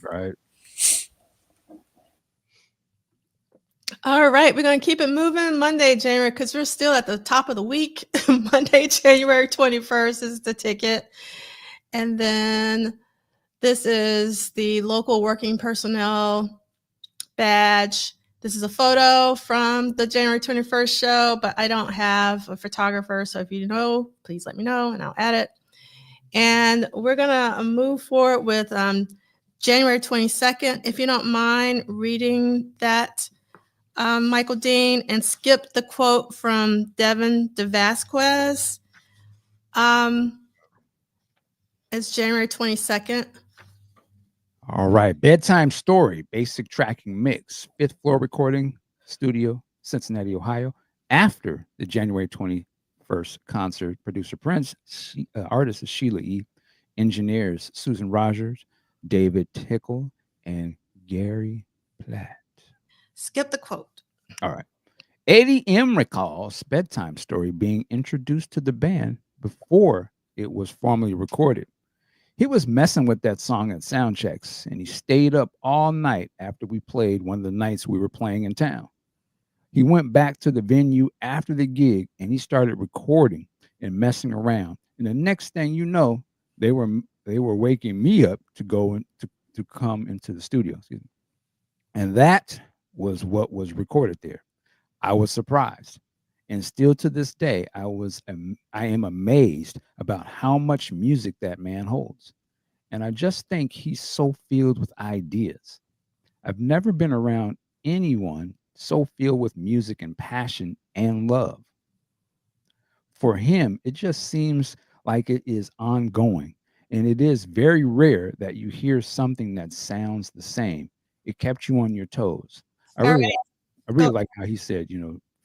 Right. All right, we're going to keep it moving. Monday, January, because we're still at the top of the week. Monday, January 21st is the ticket. And then this is the local working personnel badge. This is a photo from the January 21st show, but I don't have a photographer. So if you know, please let me know and I'll add it. And we're going to move forward with January 22nd. If you don't mind reading that, Michael Dean, and skip the quote from Devin DeVasquez. It's January 22nd. All right. Bedtime Story, basic tracking mix, 5th floor recording studio, Cincinnati, Ohio. After the January 21st concert, producer Prince, artist is Sheila E, engineers Susan Rogers, David Tickle, and Gary Platt. Skip the quote. All right. Eddie M recalls Bedtime Story being introduced to the band before it was formally recorded. He was messing with that song at sound checks, and he stayed up all night after we played one of the nights we were playing in town. He went back to the venue after the gig, and he started recording and messing around. And the next thing you know, they were waking me up to go to come into the studio. And that was what was recorded there. I was surprised. And still to this day, I am amazed about how much music that man holds. And I just think he's so filled with ideas. I've never been around anyone so filled with music and passion and love. For him, it just seems like it is ongoing. And it is very rare that you hear something that sounds the same. It kept you on your toes. I really like how he said,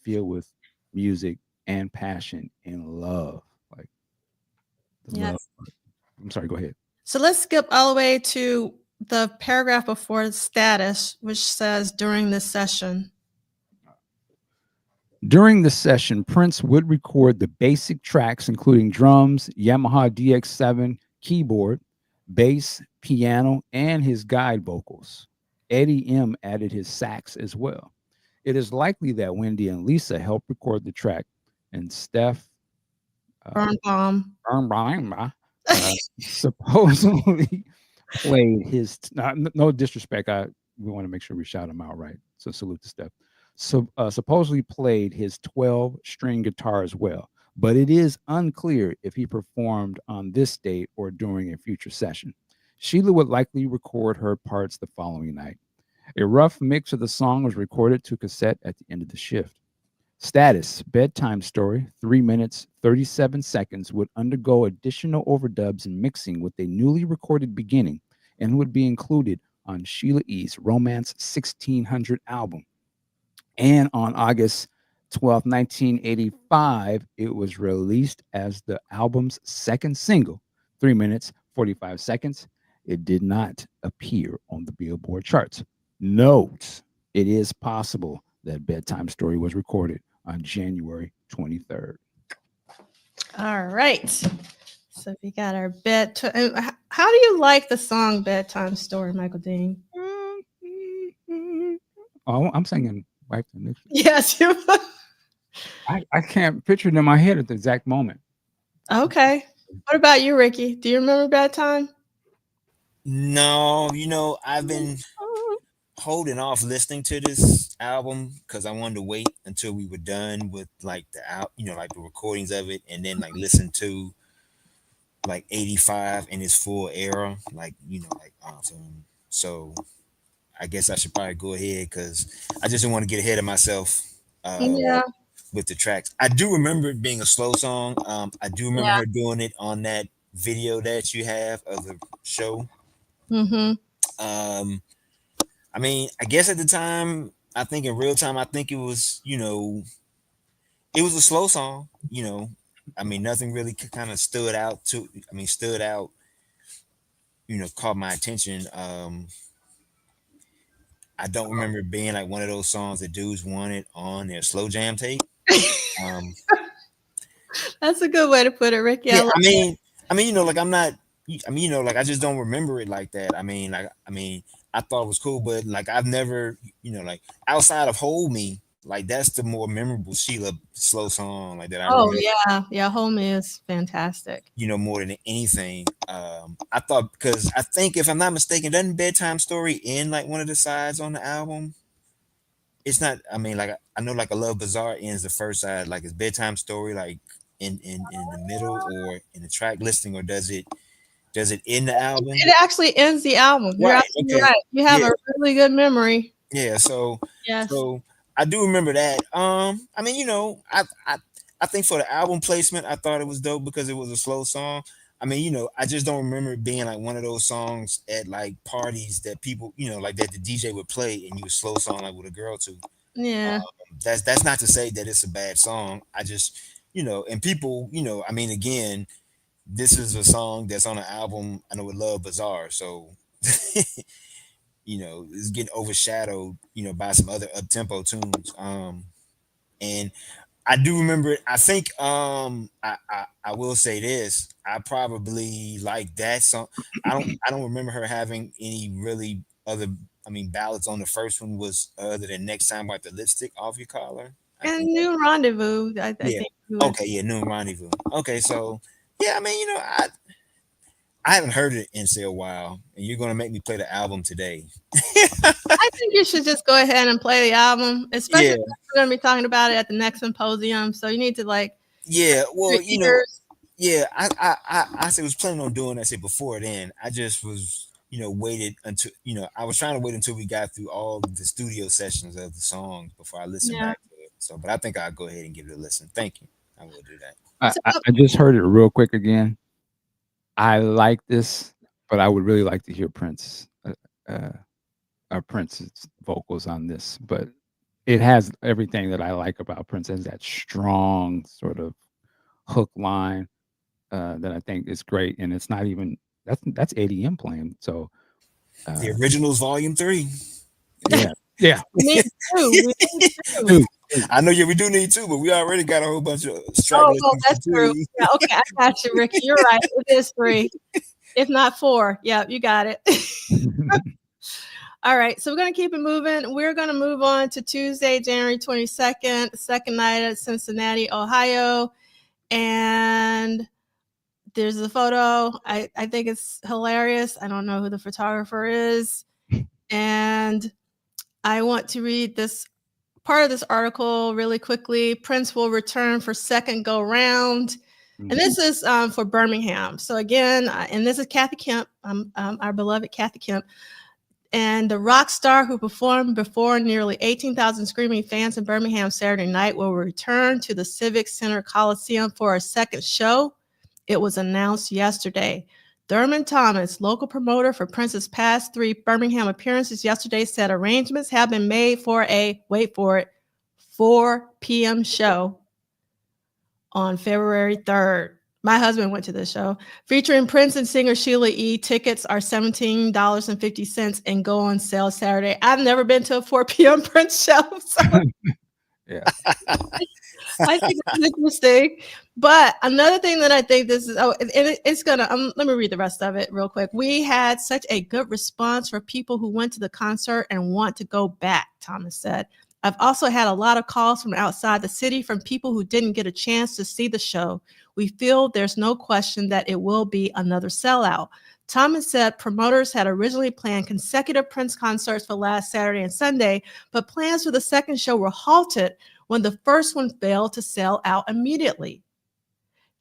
filled with music and passion and love. Like, yes. Love. I'm sorry, go ahead. So let's skip all the way to the paragraph before the status, which says during this session. During the session, Prince would record the basic tracks, including drums, Yamaha DX7, keyboard, bass, piano, and his guide vocals. Eddie M added his sax as well. It is likely that Wendy and Lisa helped record the track, and Steph Birnbaum supposedly played his no disrespect. We want to make sure we shout him out right. So salute to Steph. So supposedly played his 12-string guitar as well, but it is unclear if he performed on this date or during a future session. Sheila would likely record her parts the following night. A rough mix of the song was recorded to cassette at the end of the shift. Status, Bedtime Story, 3 minutes, 37 seconds, would undergo additional overdubs and mixing with a newly recorded beginning and would be included on Sheila E's Romance 1600 album. And on August 12th, 1985, it was released as the album's second single, 3 minutes, 45 seconds. It did not appear on the Billboard charts. Note, it is possible that Bedtime Story was recorded on January 23rd. All right. So we got our how do you like the song Bedtime Story, Michael Dean? Oh, I'm singing right from this. Yes. I can't picture it in my head at the exact moment. Okay. What about you, Ricky? Do you remember Bedtime? No, I've been holding off listening to this album because I wanted to wait until we were done with like like the recordings of it, and then like listen to like 85 in its full era, like awesome. So I guess I should probably go ahead because I just don't want to get ahead of myself. Yeah. With the tracks, I do remember it being a slow song. I do remember her doing it on that video that you have of the show. Mm-hmm. I mean, I guess at the time, I think in real time, I think it was, it was a slow song. I mean, nothing really kind of stood out. Caught my attention. I don't remember it being like one of those songs that dudes wanted on their slow jam tape. That's a good way to put it, Ricky. Yeah, I mean, like I'm not. Like I just don't remember it like that. I thought it was cool, but like I've never, like outside of Hold Me, like that's the more memorable Sheila slow song like that. Yeah, Hold Me is fantastic. More than anything. I thought because I think if I'm not mistaken, doesn't Bedtime Story end like one of the sides on the album? It's not. I mean, like I know, like A Love Bizarre ends the first side. Like is Bedtime Story like in the middle or in the track listing, or does it end the album? It actually ends the album. You're absolutely right. You have a really good memory. Yeah. So yes. So I do remember that. I mean, I think for the album placement, I thought it was dope because it was a slow song. I mean, I just don't remember it being like one of those songs at like parties that people, like that the DJ would play and you would slow song like with a girl to. Yeah. That's not to say that it's a bad song. I just, and people, I mean, again, this is a song that's on an album I know with Love Bizarre. So, it's getting overshadowed, by some other up-tempo tunes. And I do remember it. I think I will say this. I probably like that song. I don't remember her having any really other ballads on the first one was other than Next Time Wipe the Lipstick Off Your Collar. And New Rendezvous. I think okay, yeah, New Rendezvous. Okay, so yeah, I mean, I haven't heard it in a while, and you're gonna make me play the album today. I think you should just go ahead and play the album, especially if we're gonna be talking about it at the next symposium. So you need to like. Yeah, well, yeah, I was planning on doing that before then. I just was, waited until I was trying to wait until we got through all the studio sessions of the songs before I listened back to it. So, but I think I'll go ahead and give it a listen. Thank you. I will do that. I just heard it real quick again. I like this, but I would really like to hear Prince's vocals on this. But it has everything that I like about Prince. It has that strong sort of hook line that I think is great, and it's not even that's ADM playing. So the Originals Volume 3. Yeah. Me too. I know, we do need 2, but we already got a whole bunch of that's true. Yeah, okay, I got you, Ricky. You're right. It is 3, if not 4. Yeah, you got it. All right, so we're going to keep it moving. We're going to move on to Tuesday, January 22nd, second night at Cincinnati, Ohio. And there's a photo. I think it's hilarious. I don't know who the photographer is. And I want to read this part of this article really quickly. Prince will return for second go round. And this is for Birmingham. So again, and this is Kathy Kemp, our beloved Kathy Kemp. And the rock star who performed before nearly 18,000 screaming fans in Birmingham Saturday night will return to the Civic Center Coliseum for a second show. It was announced yesterday. Thurman Thomas, local promoter for Prince's past 3 Birmingham appearances yesterday, said arrangements have been made for a, wait for it, 4 p.m. show on February 3rd. My husband went to this show featuring Prince and singer Sheila E. Tickets are $17.50 and go on sale Saturday. I've never been to a 4 p.m. Prince show. So Yeah. I think it's interesting. But another thing that I think this is, it's going to, let me read the rest of it real quick. We had such a good response for people who went to the concert and want to go back, Thomas said. I've also had a lot of calls from outside the city from people who didn't get a chance to see the show. We feel there's no question that it will be another sellout. Thomas said promoters had originally planned consecutive Prince concerts for last Saturday and Sunday, but plans for the second show were halted when the first one failed to sell out immediately.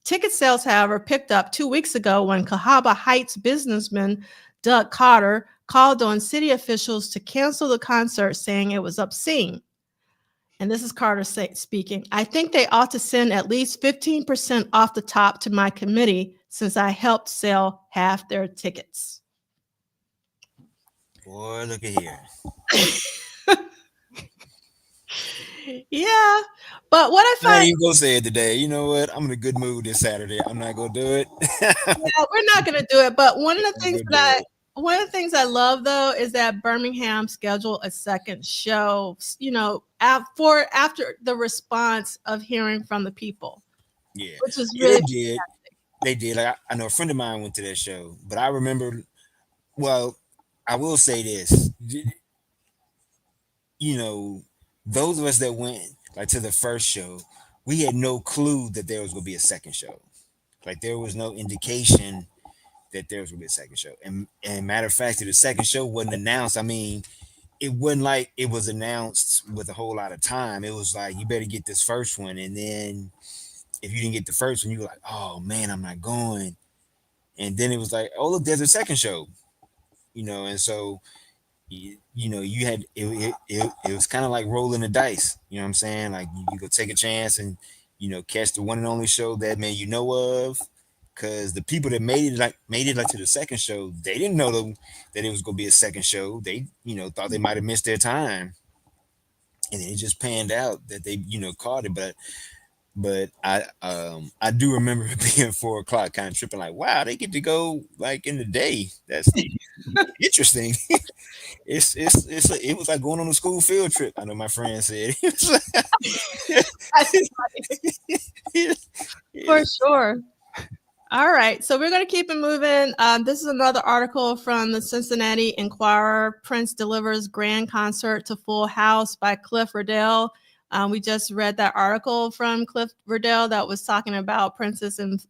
Ticket sales, however, picked up 2 weeks ago when Cahaba Heights businessman Doug Carter called on city officials to cancel the concert, saying it was obscene. And this is Carter speaking. I think they ought to send at least 15% off the top to my committee since I helped sell half their tickets. Boy, look at here. Yeah, but what I I find, ain't gonna say it today. You know what? I'm in a good mood this Saturday. I'm not gonna do it. yeah, we're not going to do it. But one of the things I love though is that Birmingham scheduled a second show. You know, after the response of hearing from the people. Yeah, which is really they did. Like, I know a friend of mine went to that show, but I remember. Well, I will say this. You know, those of us that went like to the first show, we had no clue that there was gonna be a second show. Like there was no indication that there was gonna be a second show. And matter of fact, the second show wasn't announced. I mean, it wasn't like it was announced with a whole lot of time. It was like you better get this first one, and then if you didn't get the first one, you were like, oh man, I'm not going. And then it was like, oh look, there's a second show, you know. And so you know, you had it was kind of like rolling the dice. You know what I'm saying? Like you go take a chance and catch the one and only show that man you know of. Because the people that made it like to the second show, they didn't know that it was gonna be a second show. They thought they might have missed their time, and it just panned out that they caught it. But I do remember it being 4 o'clock, kind of tripping like, wow, they get to go like in the day. That's interesting. It was like going on a school field trip. I know my friend said. For sure. All right, so we're going to keep it moving. This is another article from the Cincinnati Enquirer. Prince delivers grand concert to full house by Cliff Riddell. We just read that article from Cliff Riddell that was talking about Prince's and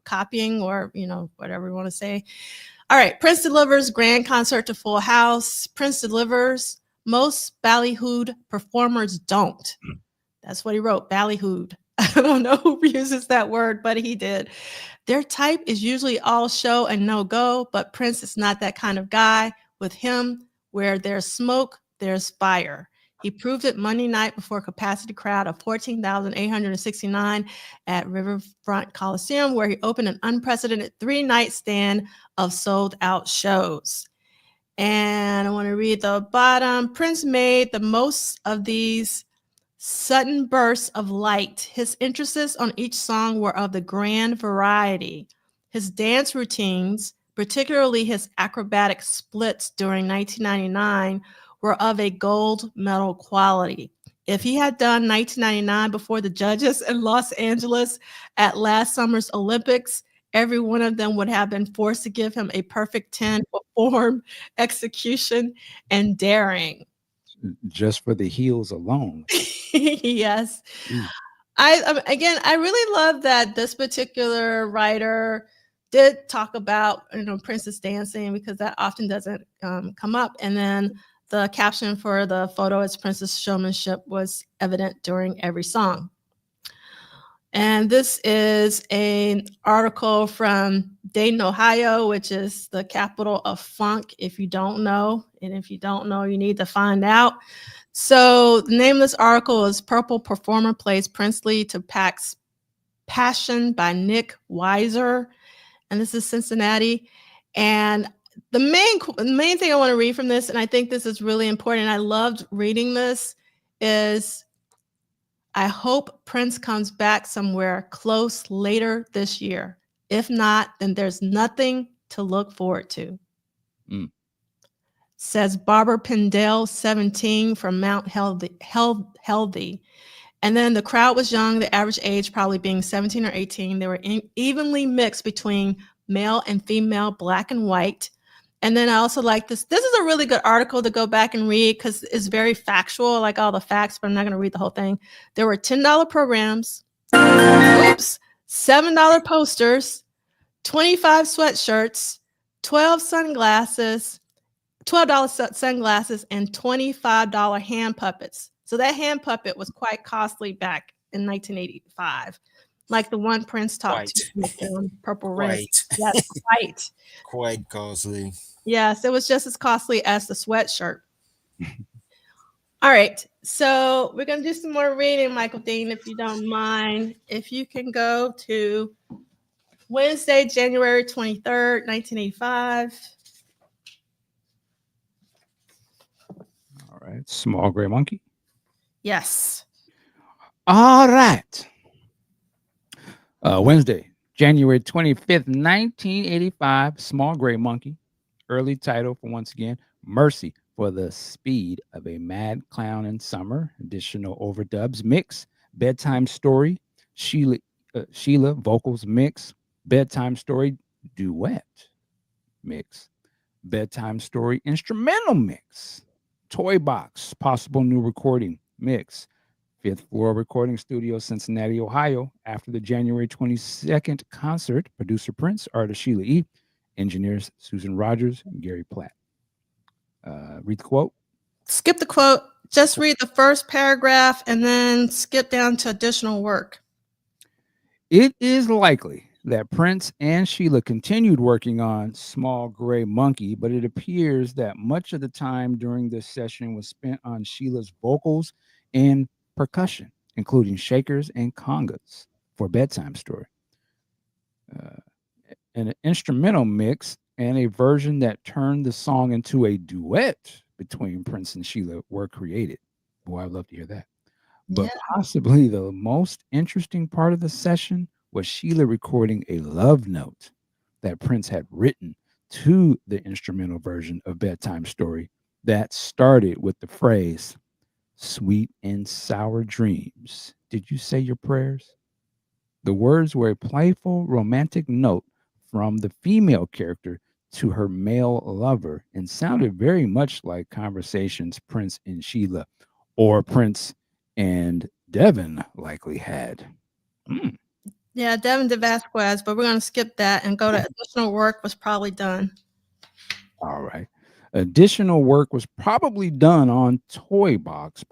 copying, or whatever you want to say. All right, Prince delivers grand concert to full house. Prince delivers. Most ballyhooed performers don't. That's what he wrote, ballyhooed. I don't know who uses that word, but he did. Their type is usually all show and no go, but Prince is not that kind of guy. With him, where there's smoke, there's fire. He proved it Monday night before a capacity crowd of 14,869 at Riverfront Coliseum, where he opened an unprecedented 3-night stand of sold-out shows. And I want to read the bottom. Prince made the most of these sudden bursts of light. His interests on each song were of the grand variety. His dance routines, particularly his acrobatic splits during 1999, were of a gold medal quality. If he had done 1999 before the judges in Los Angeles at last summer's Olympics, every one of them would have been forced to give him a perfect 10 for form, execution, and daring. Just for the heels alone. Yes. I really love that this particular writer did talk about Princess dancing, because that often doesn't come up. And then the caption for the photo is Princess showmanship was evident during every song. And this is an article from Dayton, Ohio, which is the capital of funk, if you don't know. And if you don't know, you need to find out. So the name of this article is Purple Performer Plays Princely to Pack's Passion by Nick Weiser. And this is Cincinnati. And the main thing I want to read from this, and I think this is really important, I loved reading this, is I hope Prince comes back somewhere close later this year. If not, then there's nothing to look forward to. Says Barbara Pendell, 17, from Mount Healthy. And then the crowd was young, the average age probably being 17 or 18. They were evenly mixed between male and female, black and white. And then I also like this. This is a really good article to go back and read because it's very factual, like all the facts, but I'm not going to read the whole thing. There were $10 programs, $7 posters, 25 sweatshirts, $12 sunglasses, and $25 hand puppets. So that hand puppet was quite costly back in 1985. Like the one Prince talked to in the film Purple Rain. Yes, quite costly. Yes, it was just as costly as the sweatshirt. All right, so we're going to do some more reading, Michael Dean, if you don't mind. If you can go to Wednesday, January 23rd, 1985. All right, Small Gray Monkey. Yes. All right. Wednesday, January 25th, 1985, Small Gray Monkey. Early title for, once again, Merci for the Speed of a Mad Clown in Summer. Additional overdubs mix. Bedtime Story, Sheila vocals mix. Bedtime Story duet mix. Bedtime Story instrumental mix. Toy Box, possible new recording mix. Fifth Floor Recording Studio, Cincinnati, Ohio. After the January 22nd concert, producer Prince, artist Sheila E, engineers Susan Rogers and Gary Platt. Read the quote. Skip the quote. Just read the first paragraph and then skip down to additional work. It is likely that Prince and Sheila continued working on Small Gray Monkey, but it appears that much of the time during this session was spent on Sheila's vocals and percussion, including shakers and congas for Bedtime Story. An instrumental mix and a version that turned the song into a duet between Prince and Sheila were created. Boy, I'd love to hear that. But possibly the most interesting part of the session was Sheila recording a love note that Prince had written to the instrumental version of Bedtime Story that started with the phrase, "Sweet and sour dreams. Did you say your prayers?" The words were a playful, romantic note from the female character to her male lover and sounded very much like conversations Prince and Sheila or Prince and Devin likely had. Yeah, Devin DeVasquez, but we're going to skip that and go to additional work was probably done. All right. Additional work was probably done on Toy Box,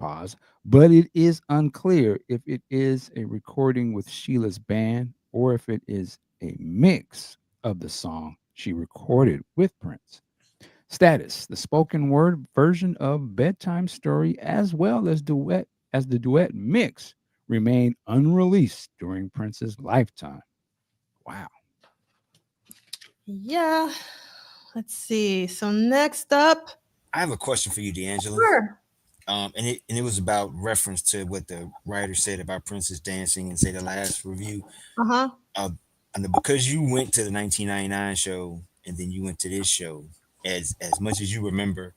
but it is unclear if it is a recording with Sheila's band or if it is a mix of the song she recorded with Prince. Status: the spoken word version of Bedtime Story as well as the duet mix remained unreleased during Prince's lifetime. Wow. Yeah. Let's see. So next up, I have a question for you, D'Angelo. Sure. And it was about reference to what the writer said about Princess dancing and say the last review. And because you went to the 1999 show and then you went to this show, as much as you remember,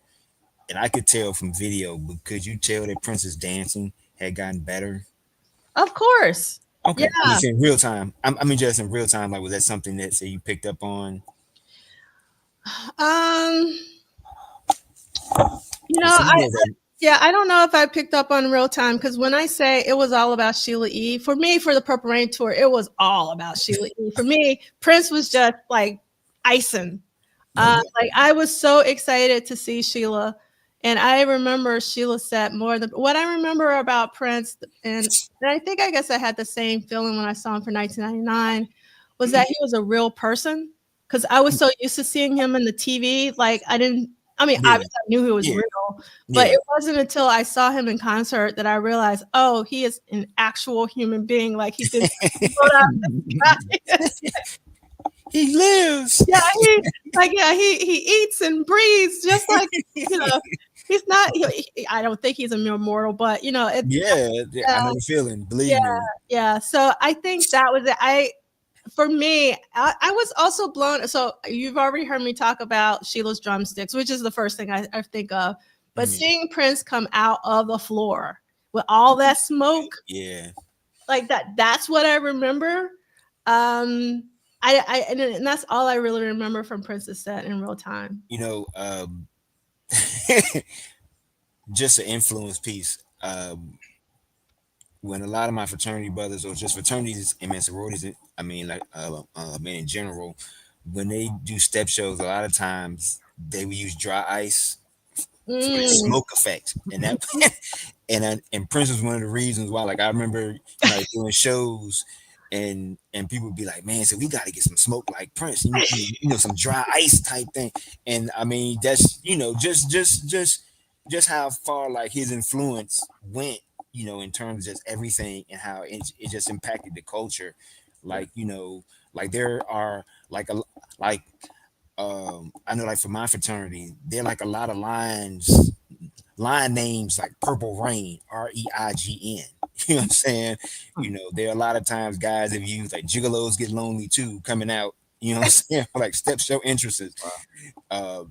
and I could tell from video, but could you tell that Princess dancing had gotten better? Of course. Okay. Yeah. In real time. I mean, just in real time. Like, was that something that say you picked up on? You know, Yeah, I don't know if I picked up on real time because when I say it was all about Sheila E, for me, for the Purple Rain tour, it was all about Sheila E. For me, Prince was just like icing. Like I was so excited to see Sheila, and I remember Sheila said more than what I remember about Prince, and I think I guess I had the same feeling when I saw him for 1999, was that he was a real person. Because I was so used to seeing him in the TV, like I didn't. I mean, Yeah, obviously I knew he was yeah, real, but yeah. it wasn't until I saw him in concert that I realized, oh, he is an actual human being. Like he did. He lives. Yeah, he eats and breathes just like he's not. I don't think he's immortal, but Yeah, I know the feeling. Believe me. yeah. So I think that was it. For me, I was also blown. So you've already heard me talk about Sheila's drumsticks, which is the first thing I think of. But seeing Prince come out of the floor with all that smoke, yeah, like that's what I remember. And that's all I really remember from Prince's set in real time. Just an influence piece. When a lot of my fraternity brothers, or just fraternities and sororities, I mean, like men in general, when they do step shows, a lot of times they would use dry ice for the smoke effect, and that and Prince was one of the reasons why. Like I remember like doing shows, and people would be like, "Man, so we got to get some smoke like Prince, some dry ice type thing." And I mean, that's just how far like his influence went, in terms of just everything and how it just impacted the culture. Like like there are like I know like for my fraternity, there are like a lot of line names like Purple Rain, REIGN. You know what I'm saying? There are a lot of times guys have used like Gigolos Get Lonely Too coming out, you know what I'm saying? Like step show entrances. I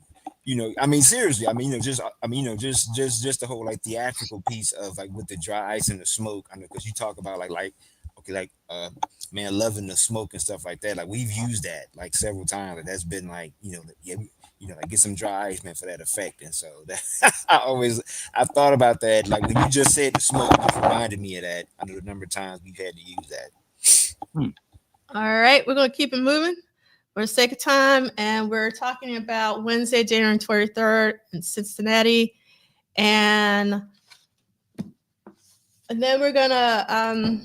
mean, seriously, I mean, just the whole like theatrical piece of like with the dry ice and the smoke. I mean, because you talk about man, loving the smoke and stuff like that. Like we've used that like several times. Like, that's been like, like get some dry ice, man, for that effect. And so that I thought about that. Like when you just said the smoke, it just reminded me of that. I know the number of times we've had to use that. All right, we're gonna keep it moving for the sake of time, and we're talking about Wednesday, January 23rd in Cincinnati, and then we're gonna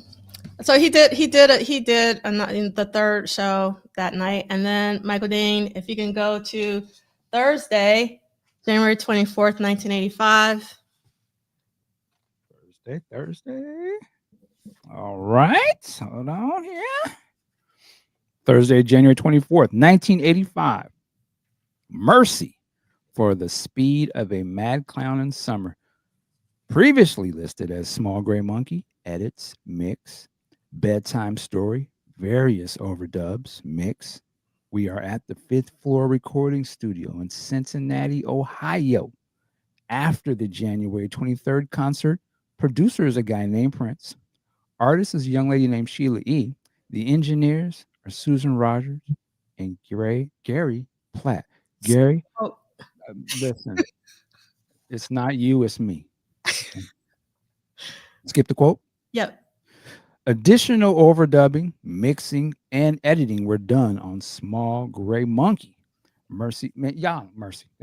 so he did the third show that night, and then Michael Dean, if you can go to Thursday, January 24th, 1985. Thursday. All right, hold on here. Thursday, January 24th, 1985. Merci for the Speed of a Mad Clown in Summer. Previously listed as Small Gray Monkey, edits, mix, Bedtime Story, various overdubs, mix. We are at the 5th floor recording studio in Cincinnati, Ohio. After the January 23rd concert, producer is a guy named Prince. Artist is a young lady named Sheila E. The engineers are Susan Rogers and Gary Platt. Gary, listen, it's not you, it's me. Skip the quote. Yep. Additional overdubbing, mixing, and editing were done on Small Gray Monkey. Merci, God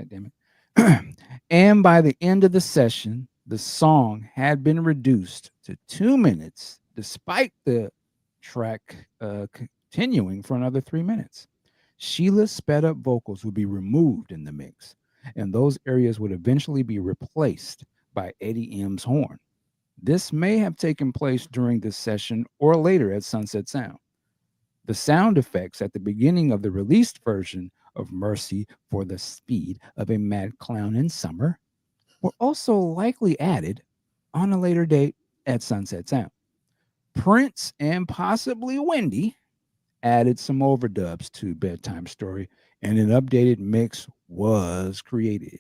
damn it. And by the end of the session, the song had been reduced to 2 minutes, despite the track continuing for another 3 minutes. Sheila's sped up vocals would be removed in the mix, and those areas would eventually be replaced by Eddie M's horn. This may have taken place during this session or later at Sunset Sound. The sound effects at the beginning of the released version of Merci for the Speed of a Mad Clown in Summer were also likely added on a later date at Sunset Sound. Prince and possibly Wendy added some overdubs to Bedtime Story, and an updated mix was created.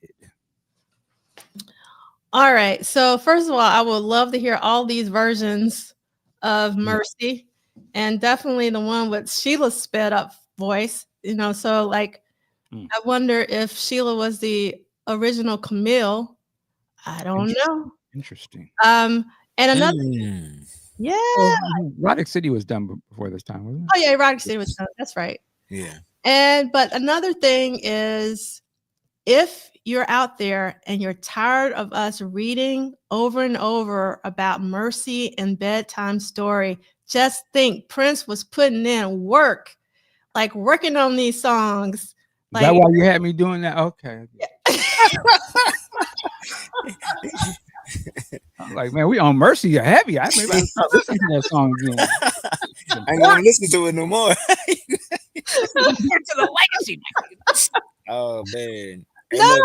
All right. So first of all, I would love to hear all these versions of Merci, and definitely the one with Sheila's sped up voice. So like I wonder if Sheila was the original Camille. I don't know. Interesting. And another, yeah. Well, Erotic City was done before this time, wasn't it? Oh yeah, Erotic City was done. That's right. Yeah. But another thing is, if you're out there and you're tired of us reading over and over about Merci and Bedtime Story, just think Prince was putting in work, like working on these songs. Is like, that why you had me doing that? Okay. I'm like, man, we on Mercy heavy. Maybe I start listening to that song again. I ain't gonna listen to it no more. To the legacy. Oh man. Hey, No,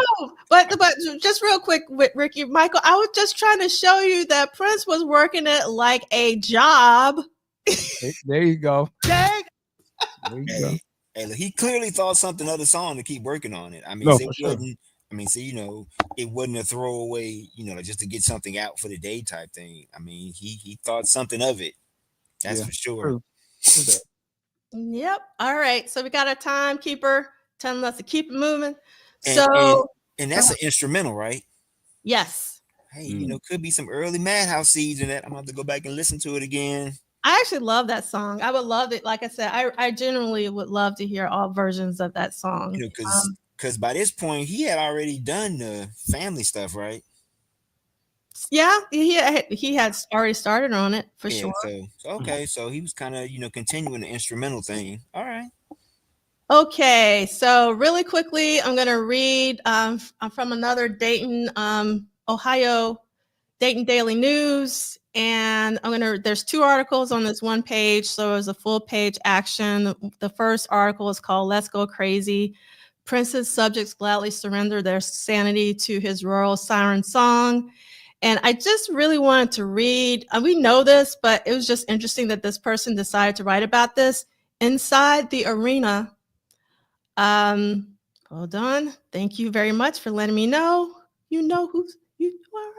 look, but just real quick with Ricky, Michael, I was just trying to show you that Prince was working it like a job. There you go. Dang. There you go. hey, look, he clearly thought something of the song to keep working on it. I mean, No, it for sure. wasn't. I mean, see, it wasn't a throwaway, just to get something out for the day type thing. I mean, he thought something of it. That's for sure. True. Yep. All right. So we got a timekeeper telling us to keep it moving. And that's an instrumental, right? Yes. Hey, could be some early Madhouse seeds in that. I'm gonna have to go back and listen to it again. I actually love that song. I would love it. Like I said, I generally would love to hear all versions of that song. Because by this point he had already done the family stuff, right? Yeah, he had already started on it for sure. So okay, so he was kind of continuing the instrumental thing. All right. Okay, so really quickly, I'm going to read from another Dayton, Ohio, Dayton Daily News, and there's 2 articles on this one page, so it's a full page action. The first article is called "Let's Go Crazy." Prince's subjects gladly surrender their sanity to his rural siren song. And I just really wanted to read, we know this, but it was just interesting that this person decided to write about this. Inside the arena, hold on. Thank you very much for letting me know. You know who you are.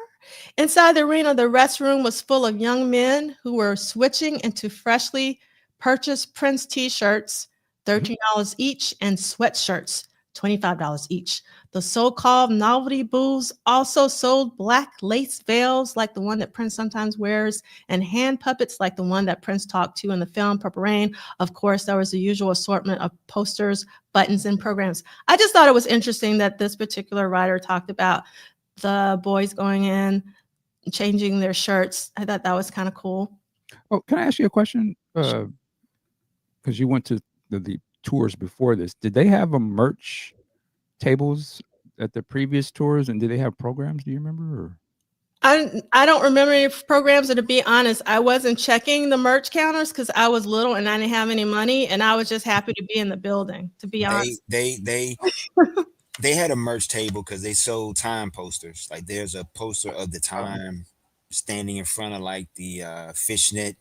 Inside the arena, the restroom was full of young men who were switching into freshly purchased Prince t-shirts, $13 each, and sweatshirts, $25 each. The so-called novelty booths also sold black lace veils like the one that Prince sometimes wears, and hand puppets like the one that Prince talked to in the film Purple Rain. Of course, there was the usual assortment of posters, buttons, and programs. I just thought it was interesting that this particular writer talked about the boys going in, changing their shirts. I thought that was kind of cool. Oh, can I ask you a question? Because you went to the tours before this. Did they have a merch tables at the previous tours, and did they have programs? Do you remember? Or? I don't remember any programs, and to be honest, I wasn't checking the merch counters because I was little and I didn't have any money, and I was just happy to be in the building, to be honest. They had a merch table because they sold Time posters. Like there's a poster of the Time standing in front of like the fishnet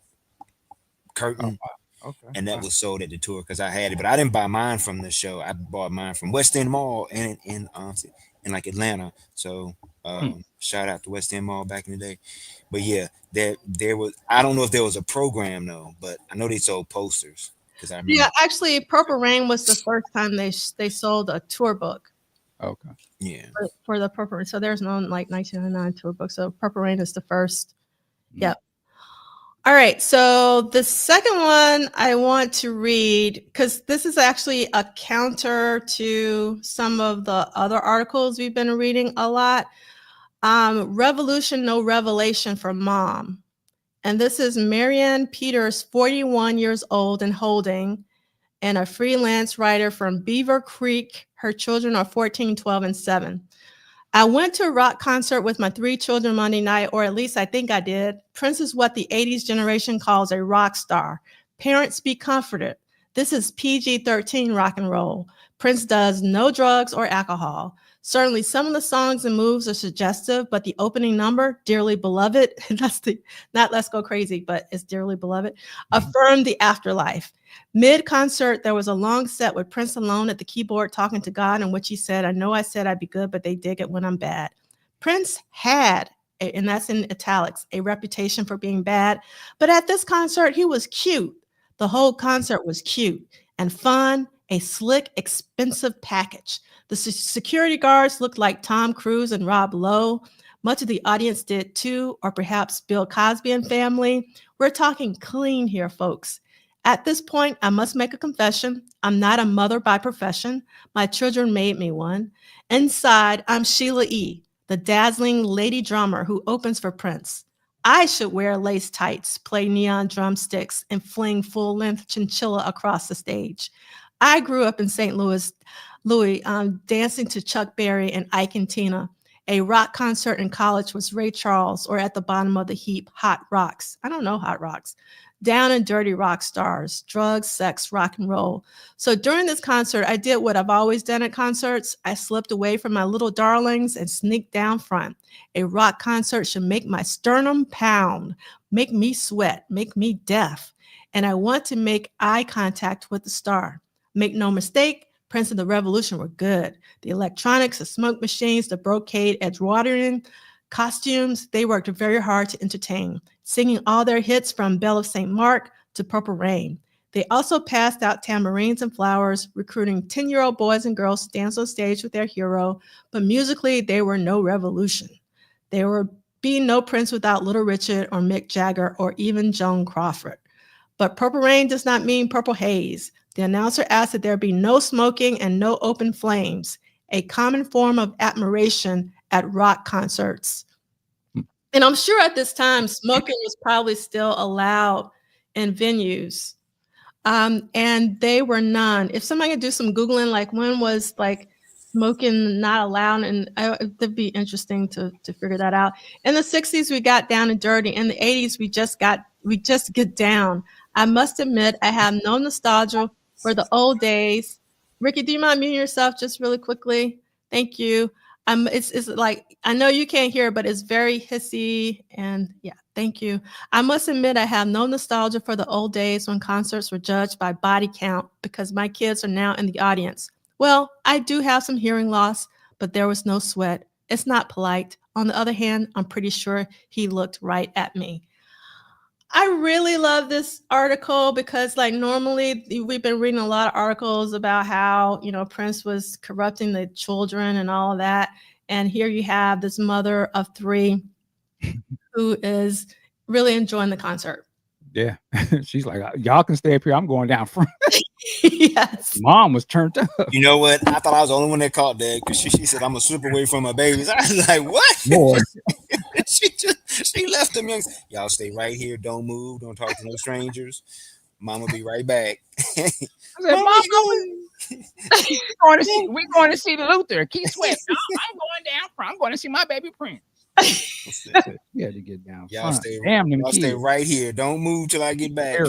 curtain. Okay. And that was sold at the tour because I had it, but I didn't buy mine from the show. I bought mine from West End Mall in like Atlanta. So shout out to West End Mall back in the day. But yeah, there was. I don't know if there was a program though, but I know they sold posters because I remember. Yeah, actually, Purple Rain was the first time they sold a tour book. Okay. Yeah. For the Purple Rain, so there's no like 1999 tour book. So Purple Rain is the first. Yep. All right, so the second one I want to read, because this is actually a counter to some of the other articles we've been reading a lot. Revolution, No Revelation for Mom. And this is Marianne Peters, 41 years old and holding, and a freelance writer from Beaver Creek. Her children are 14, 12, and 7. I went to a rock concert with my 3 children Monday night, or at least I think I did. Prince is what the 80s generation calls a rock star. Parents, be comforted. This is PG-13 rock and roll. Prince does no drugs or alcohol. Certainly some of the songs and moves are suggestive, but the opening number, Dearly Beloved, that's not Let's Go Crazy, but it's Dearly Beloved, affirmed the afterlife. Mid-concert, there was a long set with Prince alone at the keyboard talking to God, in which he said, I know I said I'd be good, but they dig it when I'm bad. Prince had, and that's in italics, a reputation for being bad, but at this concert, he was cute. The whole concert was cute and fun, a slick, expensive package. The security guards looked like Tom Cruise and Rob Lowe. Much of the audience did too, or perhaps Bill Cosby and family. We're talking clean here, folks. At this point, I must make a confession. I'm not a mother by profession. My children made me one. Inside, I'm Sheila E., the dazzling lady drummer who opens for Prince. I should wear lace tights, play neon drumsticks, and fling full-length chinchilla across the stage. I grew up in St. Louis, dancing to Chuck Berry and Ike and Tina. A rock concert in college was Ray Charles, or at the bottom of the heap, Hot Rocks. I don't know Hot Rocks. Down and dirty rock stars, drugs, sex, rock and roll. So during this concert, I did what I've always done at concerts. I slipped away from my little darlings and sneaked down front. A rock concert should make my sternum pound, make me sweat, make me deaf. And I want to make eye contact with the star. Make no mistake, Prince and the Revolution were good. The electronics, the smoke machines, the brocade, Edwardian costumes, they worked very hard to entertain, singing all their hits from Belle of St. Mark to Purple Rain. They also passed out tambourines and flowers, recruiting 10-year-old boys and girls to dance on stage with their hero, but musically, they were no revolution. There would be no Prince without Little Richard or Mick Jagger or even Joan Crawford. But Purple Rain does not mean purple haze. The announcer asked that there be no smoking and no open flames, a common form of admiration at rock concerts. And I'm sure at this time, smoking was probably still allowed in venues. And they were none. If somebody could do some Googling, like when was like smoking not allowed, and it'd be interesting to figure that out. In the 60s, we got down and dirty. In the 80s, we just get down. I must admit, I have no nostalgia for the old days. Ricky, do you mind muting yourself just really quickly? Thank you. It's like, I know you can't hear, but it's very hissy, and yeah, thank you. I must admit I have no nostalgia for the old days when concerts were judged by body count because my kids are now in the audience. Well, I do have some hearing loss, but there was no sweat. It's not polite. On the other hand, I'm pretty sure he looked right at me. I really love this article because, like, normally we've been reading a lot of articles about how, Prince was corrupting the children and all of that. And here you have this mother of three who is really enjoying the concert. Yeah. She's like, y'all can stay up here. I'm going down front. Yes. Mom was turned up. You know what? I thought I was the only one that caught that because she said, I'm going to slip away from my babies. I was like, what? More. She left them young. Y'all stay right here. Don't move. Don't talk to no strangers. Mom will be right back. I said, Mom, we're going to see Luther. Keep sweating. No, I'm going down front. I'm going to see my baby Prince. You had to get down. Y'all front. y'all stay right here. Don't move till I get back.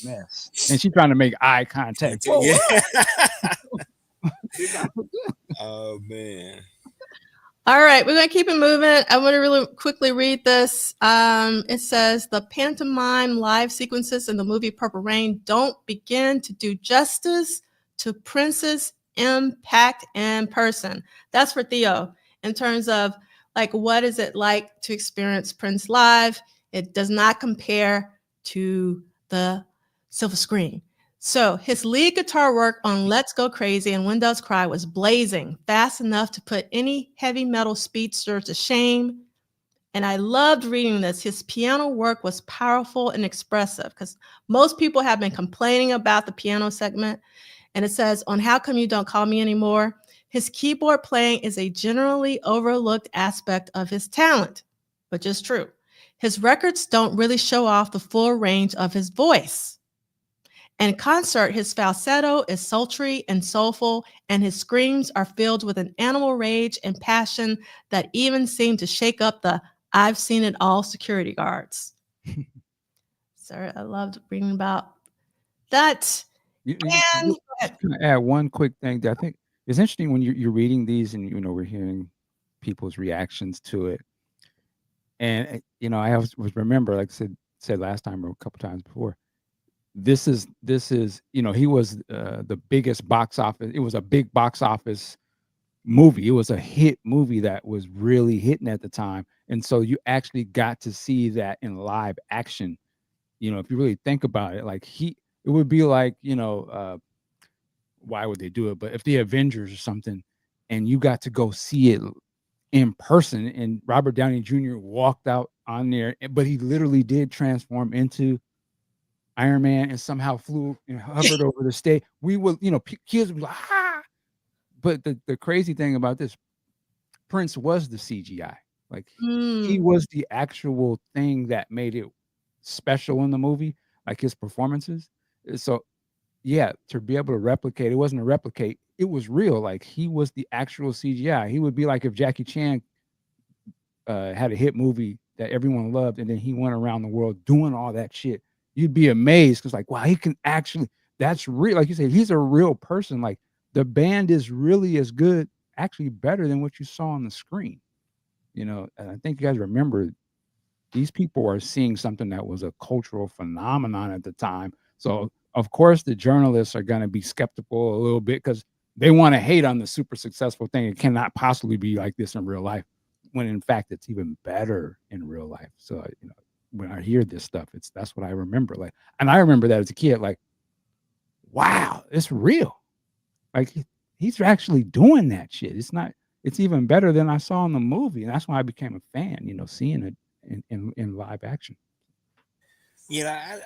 Mess. And she's trying to make eye contact. Yeah. Oh man. All right, we're going to keep it moving. I want to really quickly read this. It says, the pantomime live sequences in the movie Purple Rain don't begin to do justice to Prince's impact in person. That's for Theo. In terms of, like, what is it like to experience Prince live? It does not compare to the silver screen. So his lead guitar work on Let's Go Crazy and When Doves Cry was blazing, fast enough to put any heavy metal speedster to shame. And I loved reading this. His piano work was powerful and expressive because most people have been complaining about the piano segment. And it says, on How Come You Don't Call Me Anymore, his keyboard playing is a generally overlooked aspect of his talent, which is true. His records don't really show off the full range of his voice. In concert, his falsetto is sultry and soulful, and his screams are filled with an animal rage and passion that even seem to shake up the I've seen it all security guards. So I loved reading about that. Can I add one quick thing that I think is interesting when you're reading these and, we're hearing people's reactions to it. And, I always remember, like I said last time or a couple times before, this is he was the biggest box office. It was a big box office movie. It was a hit movie that was really hitting at the time. And so you actually got to see that in live action. If you really think about it, like it would be like, why would they do it? But if the Avengers or something, and you got to go see it in person, and Robert Downey Jr. walked out on there, but he literally did transform into Iron Man and somehow flew and hovered over the stage. We will, kids would be like, ah. But the crazy thing about this, Prince was the CGI. Like he was the actual thing that made it special in the movie, like his performances. So yeah, to be able to replicate, it wasn't a replicate, it was real. Like he was the actual CGI. He would be like if Jackie Chan had a hit movie that everyone loved, and then he went around the world doing all that shit. You'd be amazed because, like, wow, he can actually. That's real. Like you said, he's a real person. Like the band is really as good, actually better than what you saw on the screen. And I think you guys remember these people are seeing something that was a cultural phenomenon at the time. So of course the journalists are going to be skeptical a little bit because they want to hate on the super successful thing. It cannot possibly be like this in real life, when in fact it's even better in real life. So when I hear this stuff, that's what I remember. Like, and I remember that as a kid, like, wow, it's real. Like he's actually doing that shit. It's even better than I saw in the movie. And that's why I became a fan, seeing it in live action. Yeah,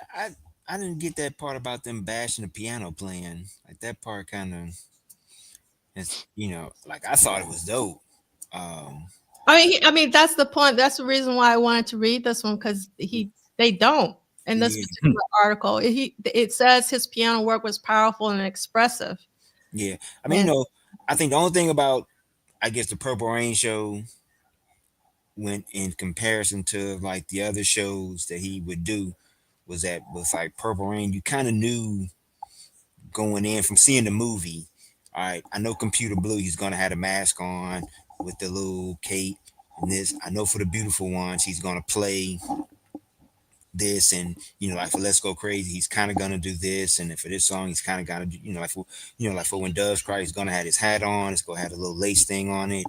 I didn't get that part about them bashing the piano playing. Like that part kind of, it's like I thought it was dope. I mean, that's the point. That's the reason why I wanted to read this one, because they don't in this particular article. It says his piano work was powerful and expressive. Yeah, I mean, I think the only thing about, I guess, the Purple Rain show, when in comparison to like the other shows that he would do, was that with like Purple Rain, you kind of knew going in from seeing the movie. All right, I know Computer Blue, he's gonna have a mask on with the little cape and this. I know for the Beautiful Ones, he's gonna play this, and like for Let's Go Crazy, he's kind of gonna do this, and for this song, he's kind of gonna do, like for When Doves Cry, he's gonna have his hat on, it's gonna have a little lace thing on it.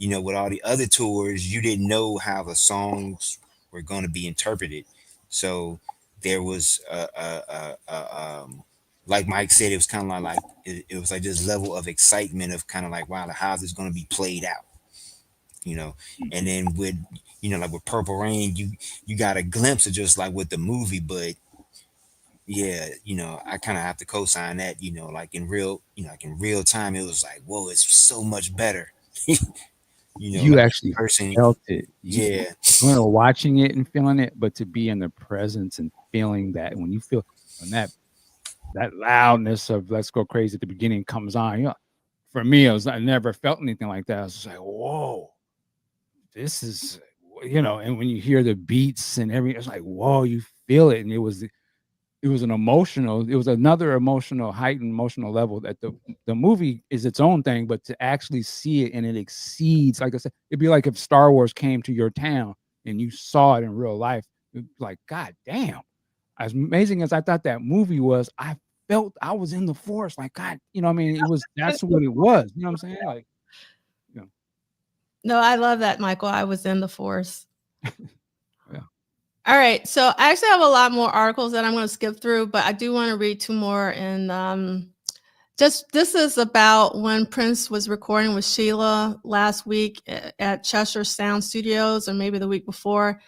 With all the other tours, you didn't know how the songs were going to be interpreted. So there was, like Mike said, it was kind of like it was like this level of excitement of kind of like, wow, how's this going to be played out? And then with, like with Purple Rain, you got a glimpse of just like with the movie, but yeah, I kind of have to co-sign that, like in real, like in real time, it was like, whoa, it's so much better. You like actually person, felt it. Yeah. Watching it and feeling it, but to be in the presence and feeling that, when you feel when that loudness of Let's Go Crazy at the beginning comes on, for me, I never felt anything like that. I was just like, whoa, this is, and when you hear the beats and everything, it's like, whoa, you feel it. And it was another heightened emotional level that the movie is its own thing, but to actually see it and it exceeds, like I said, it'd be like if Star Wars came to your town and you saw it in real life. It'd be like, God damn, as amazing as I thought that movie was, I felt I was in the force. Like, God, that's what it was. You know what I'm saying? Like, No, I love that, Michael. I was in the force. Yeah. All right. So I actually have a lot more articles that I'm going to skip through, but I do want to read two more. And this is about when Prince was recording with Sheila last week at Cheshire Sound Studios, or maybe the week before.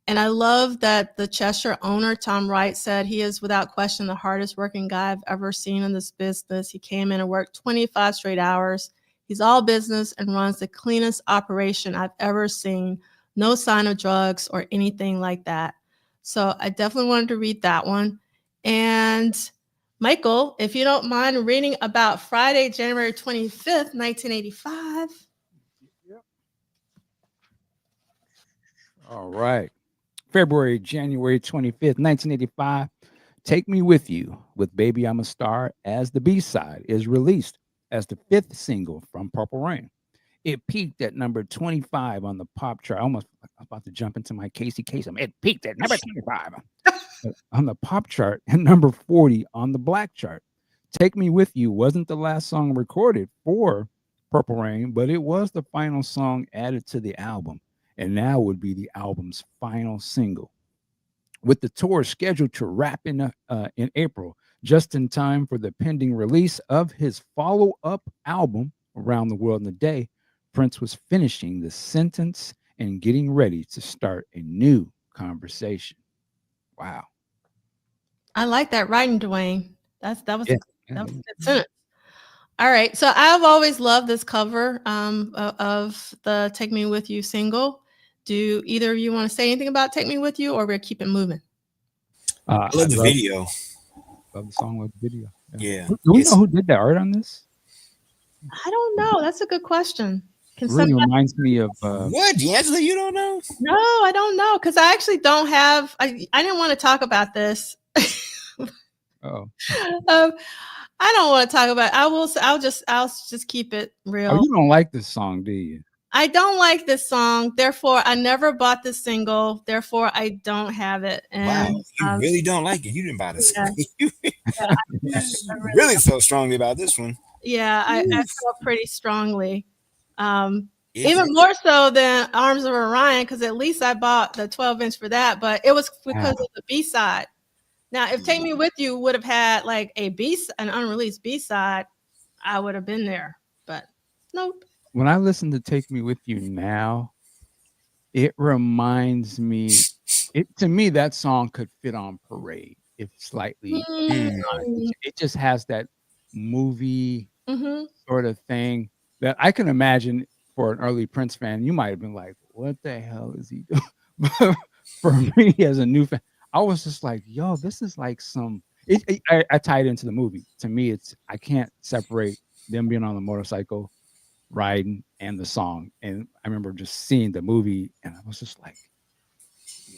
And I love that the Cheshire owner, Tom Wright, said he is without question the hardest working guy I've ever seen in this business. He came in and worked 25 straight hours. He's all business and runs the cleanest operation I've ever seen. No sign of drugs or anything like that. So I definitely wanted to read that one. And Michael, if you don't mind reading about Friday, January 25th, 1985. Yep. All right. January 25th, 1985. Take Me With You with Baby I'm a Star as the B-side is released as the fifth single from Purple Rain. It peaked at number 25 on the pop chart. I'm about to jump into my Casey Kasem. It peaked at number 25 on the pop chart and number 40 on the black chart. Take Me With You wasn't the last song recorded for Purple Rain, but it was the final song added to the album, and now would be the album's final single. With the tour scheduled to wrap in April, just in time for the pending release of his follow-up album, Around the World in a Day, Prince was finishing the sentence and getting ready to start a new conversation. Wow. I like that writing, Duane. That was Yeah. that was a good sentence. All right. So I've always loved this cover of the Take Me With You single. Do either of you want to say anything about Take Me With You, or we'll keep it moving? I love the video. Love the song with the video. Yeah. Do we know who did the art on this? I don't know. That's a good question. It really reminds me of what, D'Angelo? You don't know? No, I don't know, because I actually don't have. I didn't want to talk about this. Oh. I don't want to talk about. I'll just keep it real. Oh, you don't like this song, do you? I don't like this song. Therefore, I never bought the single. Therefore, I don't have it. And, wow, you really don't like it. You didn't buy the single. Yeah, You really felt strongly about this one. Yeah, I felt pretty strongly. Even more so than Arms of Orion, because at least I bought the 12-inch for that, but it was because of the B-side. Now, if Take Me With You would have had like an unreleased B-side, I would have been there. But nope. When I listen to Take Me With You now, it reminds me, to me, that song could fit on Parade if slightly. It just has that movie sort of thing that I can imagine for an early Prince fan. You might have been like, what the hell is he doing? But for me, as a new fan, I was just like, yo, this is like I tie it into the movie. To me, I can't separate them being on the motorcycle riding and the song. And I remember just seeing the movie and I was just like,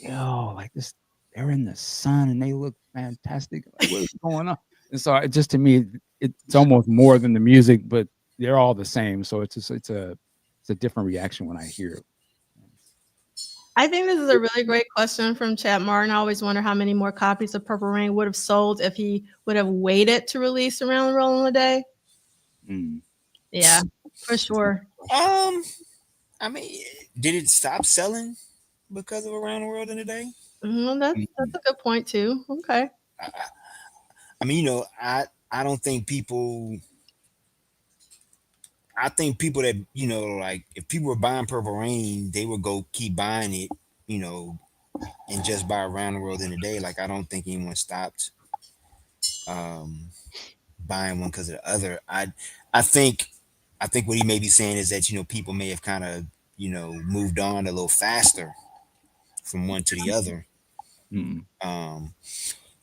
yo, like this, they're in the sun and they look fantastic. Like, what is going on? And so it just, to me, it's almost more than the music, but they're all the same. So it's a different reaction when I hear it. I think this is a really great question from Chad Martin. I always wonder how many more copies of Purple Rain would have sold if he would have waited to release Around the World in a Day. Yeah, for sure. I mean, did it stop selling because of Around the World in a Day? Well, that's a good point too. Okay. I mean, I don't think people. I think people that, like if people were buying Purple Rain, they would go keep buying it, and just buy Around the World in a Day. Like I don't think anyone stopped buying one because of the other. I think what he may be saying is that people may have kind of moved on a little faster from one to the other.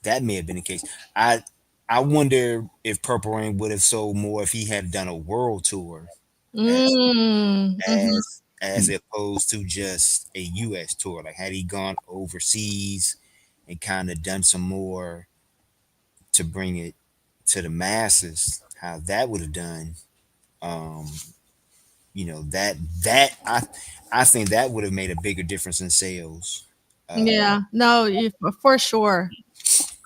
That may have been the case. I wonder if Purple Rain would have sold more if he had done a world tour as opposed to just a US tour. Like had he gone overseas and kind of done some more to bring it to the masses, how that would have done. I think that would have made a bigger difference in sales. Yeah, no, for sure.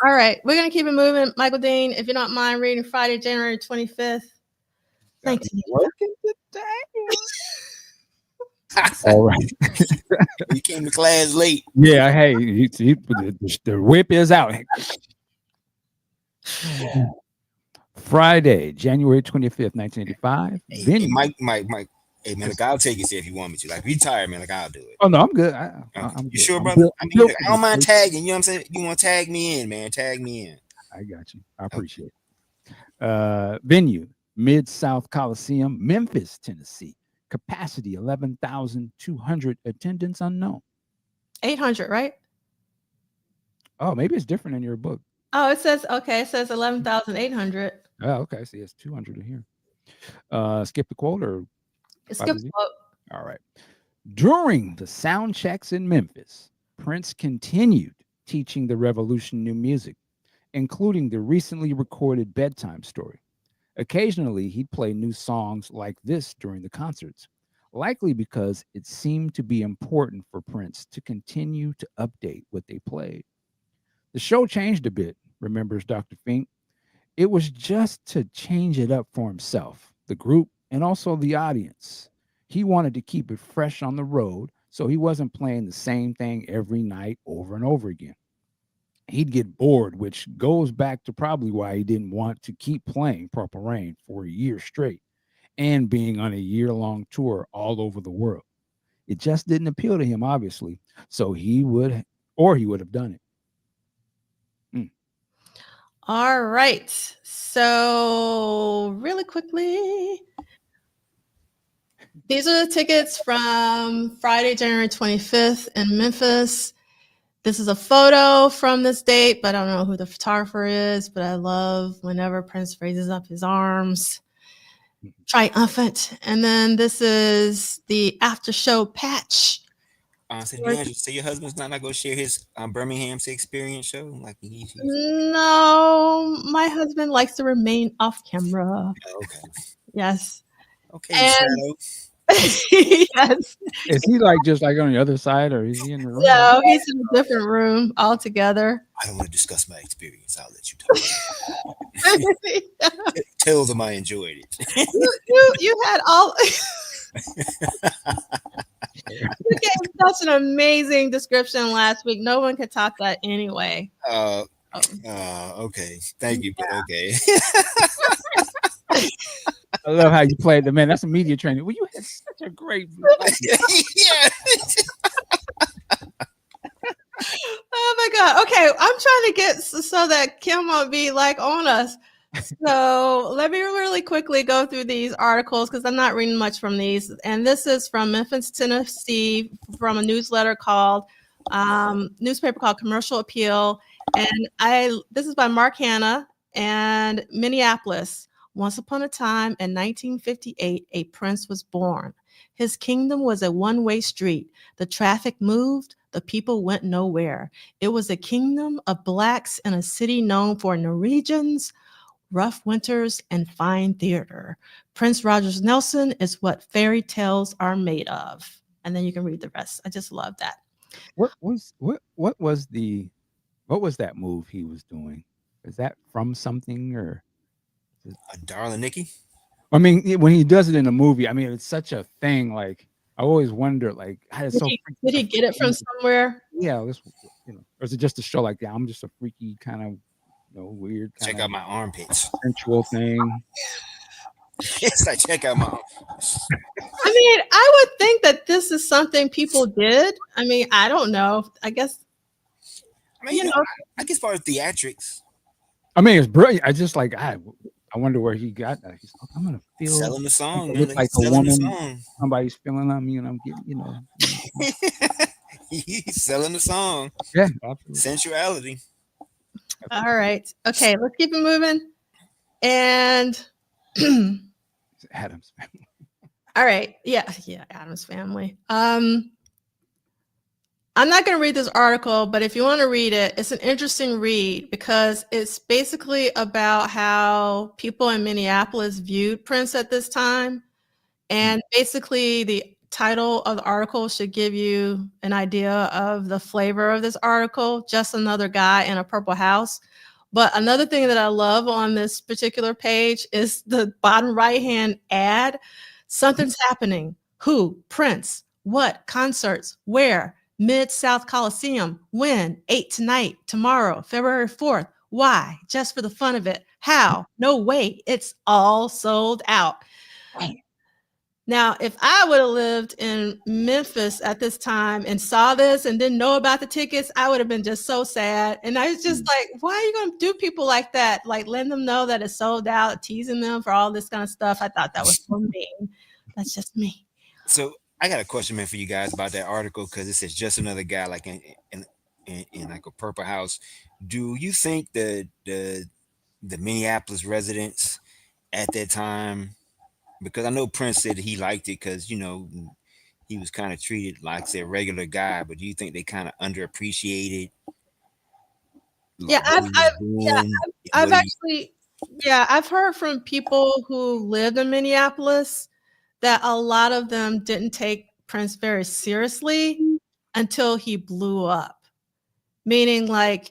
All right, we're gonna keep it moving. Michael Dean, if you don't mind reading Friday, January 25th. Thank you. Working today. All right. You came to class late. Yeah, hey, the whip is out. Friday, January 25th, 1985. Hey, Mike. Hey, man, like, I'll take it if you want me to. Like, if you tired, man, like, I'll do it. Oh, no, I'm good. I'm you sure, brother? I mean, I don't mind tagging. You know what I'm saying? You want to tag me in, man. Tag me in. I got you. I appreciate it. Venue, Mid-South Coliseum, Memphis, Tennessee. Capacity, 11,200. Attendance unknown. 800, right? Oh, maybe it's different in your book. Oh, it says 11,800. Oh, okay. So it's 200 in here. Skip the quote or skip the quote. All right. During the sound checks in Memphis, Prince continued teaching the Revolution new music, including the recently recorded Bedtime story. Occasionally, he'd play new songs like this during the concerts, likely because it seemed to be important for Prince to continue to update what they played. The show changed a bit, remembers Dr. Fink. It was just to change it up for himself, the group, and also the audience. He wanted to keep it fresh on the road, so he wasn't playing the same thing every night over and over again. He'd get bored, which goes back to probably why he didn't want to keep playing Purple Rain for a year straight. and being on a year-long tour all over the world. It just didn't appeal to him, obviously. So he would have done it. All right. So really quickly, these are the tickets from Friday, January 25th in Memphis. This is a photo from this date, but I don't know who the photographer is, but I love whenever Prince raises up his arms, triumphant. And then this is the after show patch. So your husband's not going to share his Birmingham experience show? Like No, my husband likes to remain off camera. Oh, okay. Yes. Okay, And yes. Is he like just like on the other side, or is he in the room? No, he's in a different room altogether. I don't want to discuss my experience. I'll let you talk. Tell them I enjoyed it. You had all. You gave such an amazing description last week. No one could top that anyway. Okay. Thank you, but okay. I love how you played the man. That's a media training. Well, you had such a great. Yeah. Oh my God. Okay, I'm trying to get so that Kim won't be like on us. So let me really quickly go through these articles because I'm not reading much from these. And this is from Memphis, Tennessee, from a newspaper called Commercial Appeal. And this is by Mark Hanna and Minneapolis. Once upon a time in 1958, a prince was born. His kingdom was a one-way street. The traffic moved, the people went nowhere. It was a kingdom of blacks in a city known for Norwegians, rough winters, and fine theater. Prince Rogers Nelson is what fairy tales are made of. And then you can read the rest. I just love that. What was that move he was doing? Is that from something or a Darling Nikki? I mean, when he does it in a movie, I mean, it's such a thing. Like I always wonder, like, did he get it from somewhere? Yeah, or is it just a show like that? I'm just a freaky kind of, weird. Check out my armpits. Sensual thing. Yes, I check out my armpits. I mean, I would think that this is something people did. I mean, I don't know. I guess. I mean, I guess as far as theatrics. I mean, it's brilliant. I just like I wonder where he got that. He's like, I'm gonna feel selling the song. Like a woman, somebody's feeling on me, and I'm getting, He's selling the song. Yeah, absolutely. Sensuality. All right. Okay, let's keep it moving. And Adam's Family. All right. Yeah, Adam's Family. I'm not going to read this article, but if you want to read it, it's an interesting read because it's basically about how people in Minneapolis viewed Prince at this time. And basically the title of the article should give you an idea of the flavor of this article, just another guy in a purple house. But another thing that I love on this particular page is the bottom right-hand ad. Something's happening. Who? Prince. What? Concerts. Where? Mid-South Coliseum. When? 8 tonight. Tomorrow, February 4th. Why? Just for the fun of it. How? No way. It's all sold out. Now, if I would have lived in Memphis at this time and saw this and didn't know about the tickets, I would have been just so sad. And I was just like, why are you going to do people like that? Like letting them know that it's sold out, teasing them for all this kind of stuff. I thought that was so mean. That's just me. So I got a question, man, for you guys about that article because it says just another guy like in like a purple house. Do you think the Minneapolis residents at that time? Because I know Prince said he liked it because, he was kind of treated like, say, a regular guy. But do you think they kind of underappreciated? Yeah, I've heard from people who lived in Minneapolis that a lot of them didn't take Prince very seriously until he blew up. Meaning like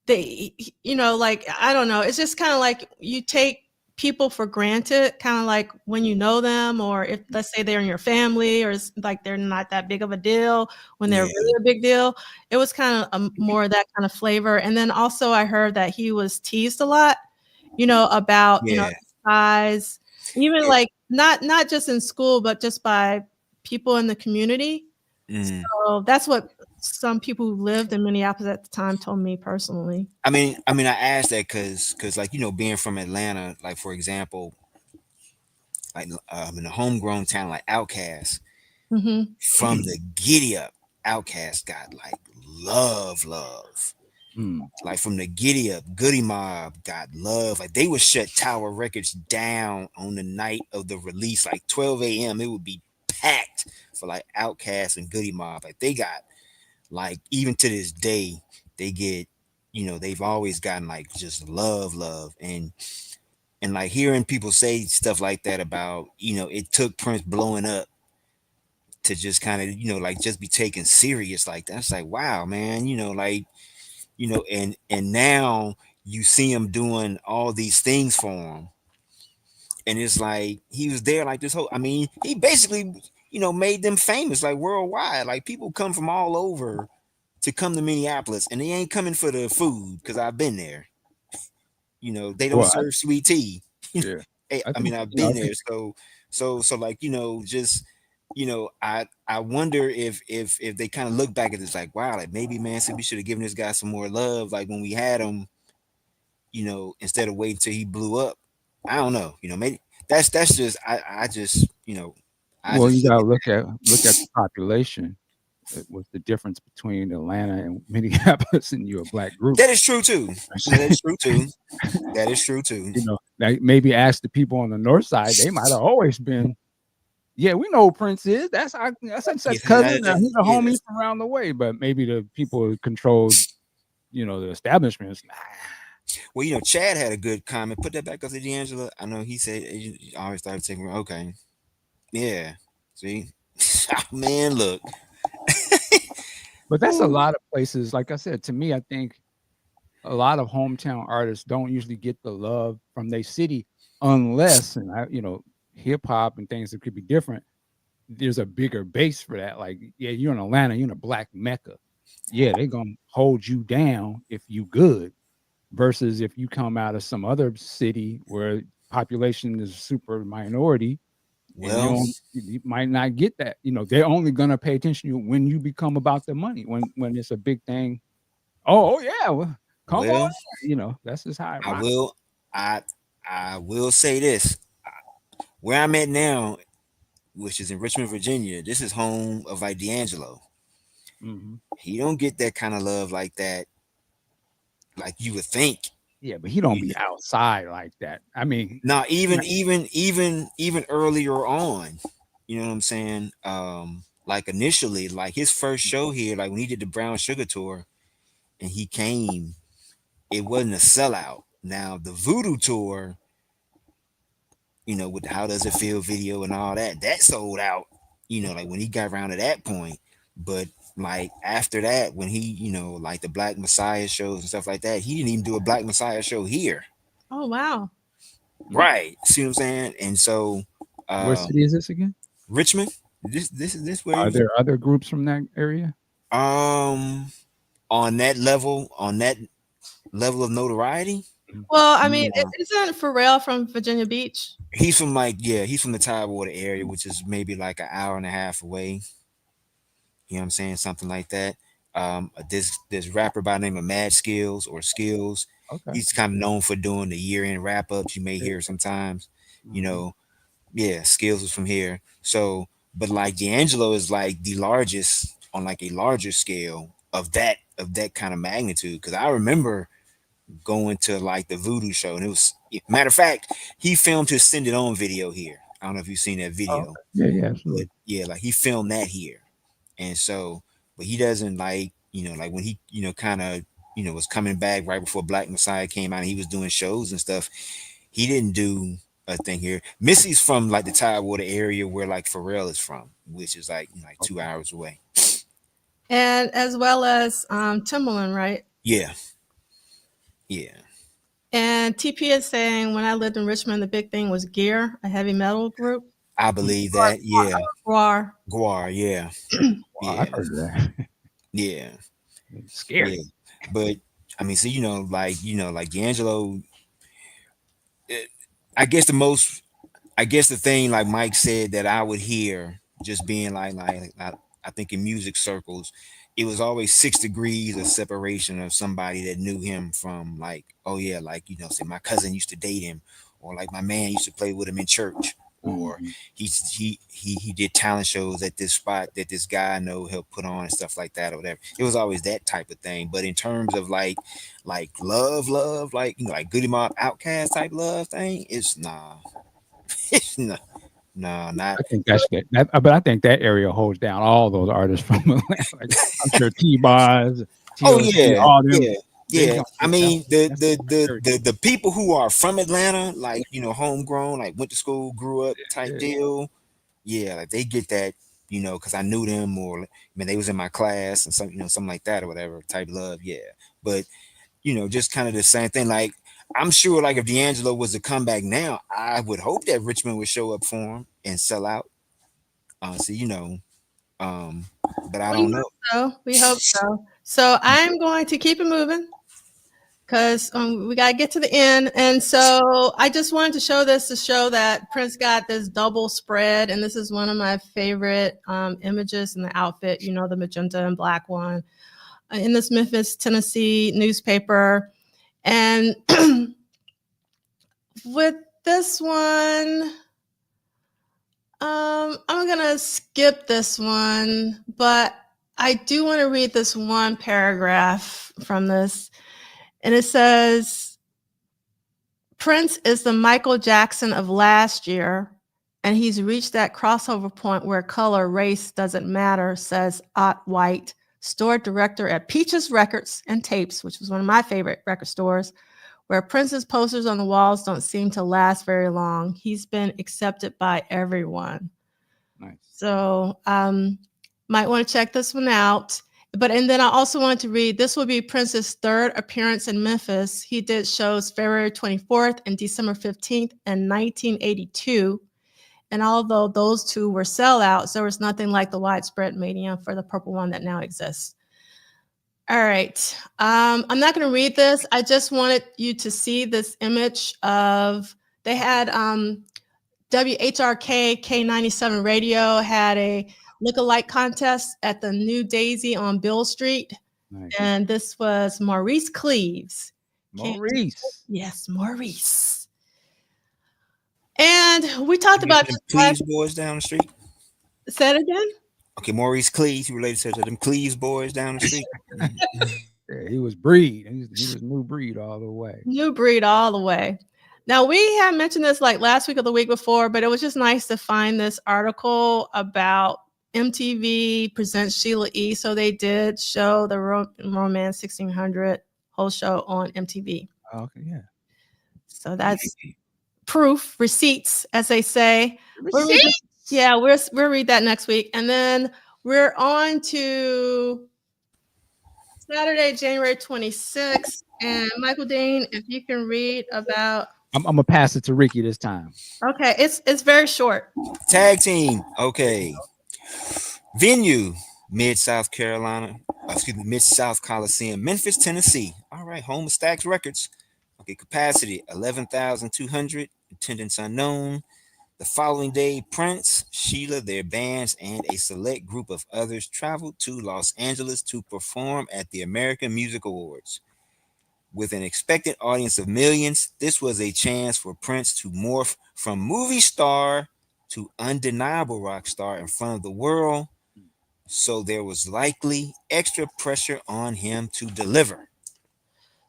they, like, I don't know. It's just kind of like you take people for granted, kind of like when you know them, or if let's say they're in your family, or it's like they're not that big of a deal when they're really a big deal. It was kind of more of that kind of flavor. And then also I heard that he was teased a lot, about his size. Even like not just in school, but just by people in the community. Mm. So that's what some people who lived in Minneapolis at the time told me personally. I asked that because like being from Atlanta, like for example, like in a homegrown town like Outkast, Hmm. from the giddy up, Outkast got like love. Mm. Like from the giddy up, Goody Mob got love. Like they would shut Tower Records down on the night of the release, like 12 a.m. It would be packed for like Outkast and Goody Mob. Like they got like even to this day, they get they've always gotten like just love and like hearing people say stuff like that about it took Prince blowing up to just kind of like just be taken serious like that. It's like wow, man, like and now you see him doing all these things for him, and it's like he was there like this whole. I mean, he basically made them famous like worldwide. Like people come from all over to come to Minneapolis, and they ain't coming for the food because I've been there. They don't Well, serve sweet tea. yeah, Hey, I I think mean, I've I been there, think so like just I wonder if they kind of look back at this like wow, like maybe man said we should have given this guy some more love like when we had him, instead of waiting till he blew up. I don't know, maybe that's just I just I well, you just look gotta at look at the population. What's the difference between Atlanta and Minneapolis, and you're a black group? that is true too. That is true too. That is true too. Like maybe ask the people on the north side. They might have always been. Yeah, we know who Prince is. That's such Yes, cousin. He's a yeah, homie from around the way. But maybe the people who control, the establishments. well, Chad had a good comment. Put that back up to D'Angelo. I know he said he always started taking. Okay, yeah. See, man, look. But that's a lot of places. Like I said, to me, I think a lot of hometown artists don't usually get the love from their city unless, and hip hop and things that could be different. There's a bigger base for that. Like, yeah, you're in Atlanta, you're in a black mecca. Yeah, they're gonna hold you down if you good. Versus if you come out of some other city where population is super minority, and Well, you might not get that. They're only gonna pay attention to you when you become about the money. When it's a big thing. Oh yeah, well, come on. well, That's just how it I rocks. will. I I will say this: where I'm at now, which is in Richmond, Virginia. This is home of like D'Angelo. Mhm. He don't get that kind of love like that, like you would think. Yeah, but he don't You be know, outside like that. I mean, now yeah. even earlier on, you know what I'm saying? Like initially, like his first show here, like when he did the Brown Sugar tour, and he came, it wasn't a sellout. Now the Voodoo tour, with the How Does It Feel video and all that, that sold out. Like when he got around to that point, but like after that, when he, like the Black Messiah shows and stuff like that, he didn't even do a Black Messiah show here. Oh wow. Right. See what I'm saying? And so What um city is this again? Richmond, this is this where he Are was there other groups from that area? um on that level of notoriety. Well, I mean, No. isn't Pharrell from Virginia Beach? He's from like he's from the Tidewater area, which is maybe like an hour and a half away. You know what I'm saying? Something like that. This rapper by the name of Mad Skills or Skills. Okay. He's kind of known for doing the year-end wrap-ups. You may Yeah. hear sometimes. You Mhm. know, yeah, Skills is from here. So, but like D'Angelo is like the largest on like a larger scale of that kind of magnitude. Because I remember going to like the Voodoo show, and it was matter of fact, he filmed his Send It On video here. I don't know if you've seen that Oh, video, okay. Yeah, but absolutely. yeah, like he filmed that here. And so, but he doesn't like, like when he, kind of, was coming back right before Black Messiah came out and he was doing shows and stuff, he didn't do a thing here. Missy's from like the Tidewater area where like Pharrell is from, which is like, like 2 hours away. And as well as Timbaland, right? Yeah. Yeah. And TP is saying when I lived in Richmond, the big thing was Gear, a heavy metal group. I believe that. Yeah. Guar. Guar. Yeah. Wow, I've Yeah. heard of that. Yeah. It's Yeah. scary. But I mean, so, like D'Angelo, eh, I guess the most, I guess the thing, like Mike said, that I would hear just being I think in music circles, it was always 6 degrees of separation of somebody that knew him from like, oh yeah, like say my cousin used to date him, or like my man used to play with him in church, or Mhm. he did talent shows at this spot that this guy I know helped put on and stuff like that or whatever. It was always that type of thing. But in terms of like love, like like Goody Mob Outcast type love thing, it's nah. It's not, no, not. I think that's good. But I think that area holds down all those artists from Atlanta. Like, I'm sure T-Boz, Oh TLC, yeah, all them. yeah, They yeah. don't. I mean, That's a area. the people who are from Atlanta, like homegrown, like went to school, grew up, type Yeah. deal. Yeah, like they get that, because I knew them, or I mean they was in my class and something like that or whatever type love. Yeah, but just kind of the same thing. Like I'm sure, like if D'Angelo was to come back now, I would hope that Richmond would show up for him and sell out. Honestly, um, but I We don't know. hope so. We hope so. So I'm going to keep it moving because we got to get to the end. And so I just wanted to show this to show that Prince got this double spread. And this is one of my favorite images in the outfit, the magenta and black one, in this Memphis, Tennessee newspaper. And with this one, I'm gonna skip this one, but I do want to read this one paragraph from this. And it says, Prince is the Michael Jackson of last year, and he's reached that crossover point where color, race doesn't matter, says Ott White, store director at Peaches Records and Tapes, which was one of my favorite record stores, where Prince's posters on the walls don't seem to last very long. He's been accepted by everyone. Nice. So might want to check this one out. And then I also wanted to read, this will be Prince's third appearance in Memphis. He did shows February 24th and December 15th in 1982. And although those two were sellouts, there was nothing like the widespread mania for the purple one that now exists. All right. I'm not going to read this. I just wanted you to see this image of, they had WHRK K97 radio had a look-alike contest at the New Daisy on Bill Street. Nice. And this was Maurice Cleaves. Maurice. Yes, Maurice. And we talked about this. Cleves boys down the street. Say it again. Okay, Maurice Cleves, he related to them Cleves boys down the street. Yeah, he was breed. He was new breed all the way. New breed all the way. Now, we had mentioned this like last week or the week before, but it was just nice to find this article about MTV presents Sheila E. So they did show the Romance 1600 whole show on MTV. Oh, okay, yeah. So that's proof, receipts, as they say. Receipts? We'll read that next week. And then we're on to Saturday, January 26th. And Michael Dean, if you can read about... I'm gonna pass it to Ricky this time. Okay, it's very short. Tag team. Okay. Venue, Mid-South Coliseum, Memphis, Tennessee. All right, home of Stax Records. Okay, capacity 11,200. Attendance unknown. The following day, Prince, Sheila, their bands, and a select group of others traveled to Los Angeles to perform at the American Music Awards. With an expected audience of millions, this was a chance for Prince to morph from movie star to undeniable rock star in front of the world. So there was likely extra pressure on him to deliver.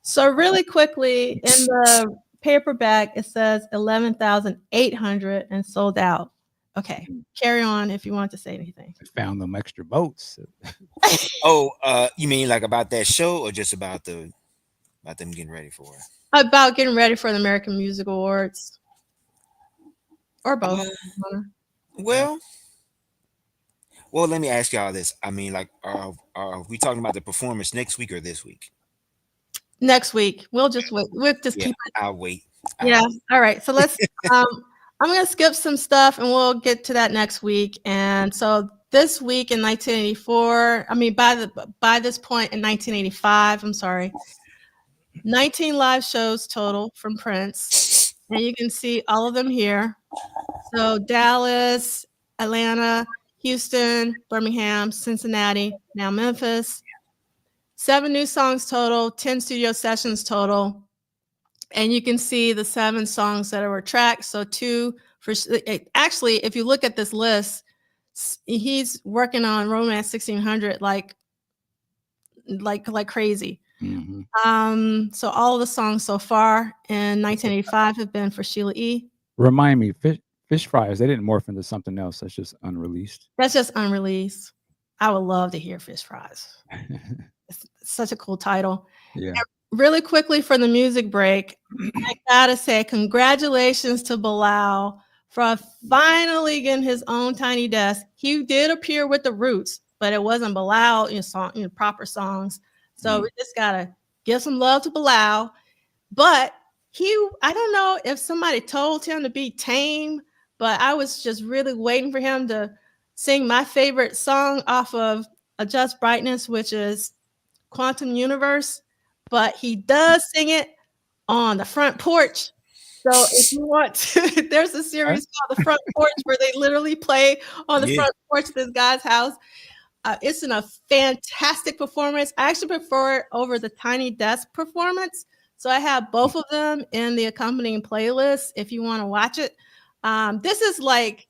So really quickly, in the paperback, it says 11,800 and sold out. Okay, carry on if you want to say anything. I found them extra boats. Oh, you mean like about that show, or just about them getting ready for it? About getting ready for the American Music Awards. Or both. Well, let me ask y'all this. I mean, like, are we talking about the performance next week or this week? Next week. We'll just wait. We'll just keep it. I'll wait. Yeah. All right. So let's I'm gonna skip some stuff and we'll get to that next week. And so this week in 1984, I mean by this point in 1985, I'm sorry, 19 live shows total from Prince. And you can see all of them here. So Dallas, Atlanta, Houston, Birmingham, Cincinnati, now Memphis. 7 new songs total, 10 studio sessions total. And you can see the 7 songs that were tracked. So 2 for actually, if you look at this list, he's working on Romance 1600 like crazy. So all of the songs so far in 1985 have been for Sheila E. Remind me, fish fries, they didn't morph into something else that's just unreleased. That's just unreleased. I would love to hear Fish Fries. It's such a cool title. Yeah. And really quickly for the music break, I gotta say congratulations to Bilal for finally getting his own tiny desk. He did appear with the Roots, but it wasn't Bilal in proper songs. So we just gotta give some love to Bilal. But I don't know if somebody told him to be tame, but I was just really waiting for him to sing my favorite song off of Adjust Brightness, which is Quantum Universe. But he does sing it on the front porch. So if you want to, there's a series called The Front Porch where they literally play on the front porch of this guy's house. It's a fantastic performance. I actually prefer it over the Tiny Desk performance. So I have both of them in the accompanying playlist if you want to watch it. This is like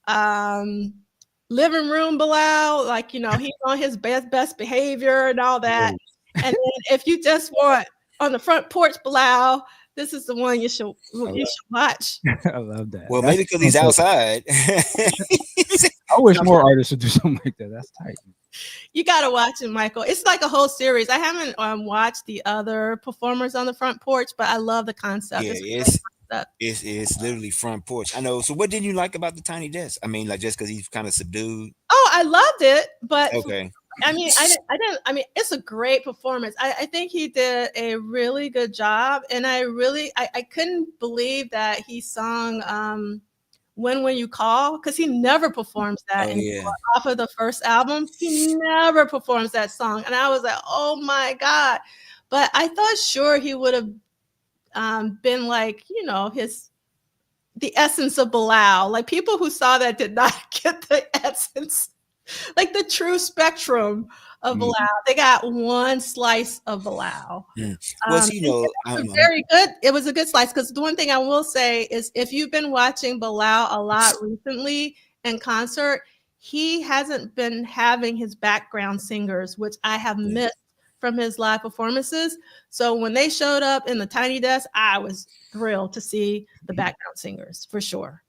living room Bilal, like, he's on his best behavior and all that. And then if you just want on the front porch Bilal, this is the one you should watch. I love that. Well, maybe because he's outside. I wish more artists would do something like that. That's tight. You got to watch it, Michael. It's like a whole series. I haven't watched the other performers on the front porch, but I love the concept. Yeah, it's literally front porch. I know. So what did you like about the tiny desk? I mean, like just because he's kind of subdued. Oh, I loved it, but okay. I mean, I mean, it's a great performance. I think he did a really good job, and I couldn't believe that he sung When You Call, because he never performs that off of the first album. He never performs that song, and I was like, oh my God. But I thought sure he would have been like, the essence of Bilal. Like people who saw that did not get the essence, like the true spectrum of Bilal. They got one slice of Bilal. Well, it was very good. It was a good slice, because the one thing I will say is if you've been watching Bilal a lot recently in concert, he hasn't been having his background singers, which I have missed from his live performances. So when they showed up in the tiny desk, I was thrilled to see the background singers for sure.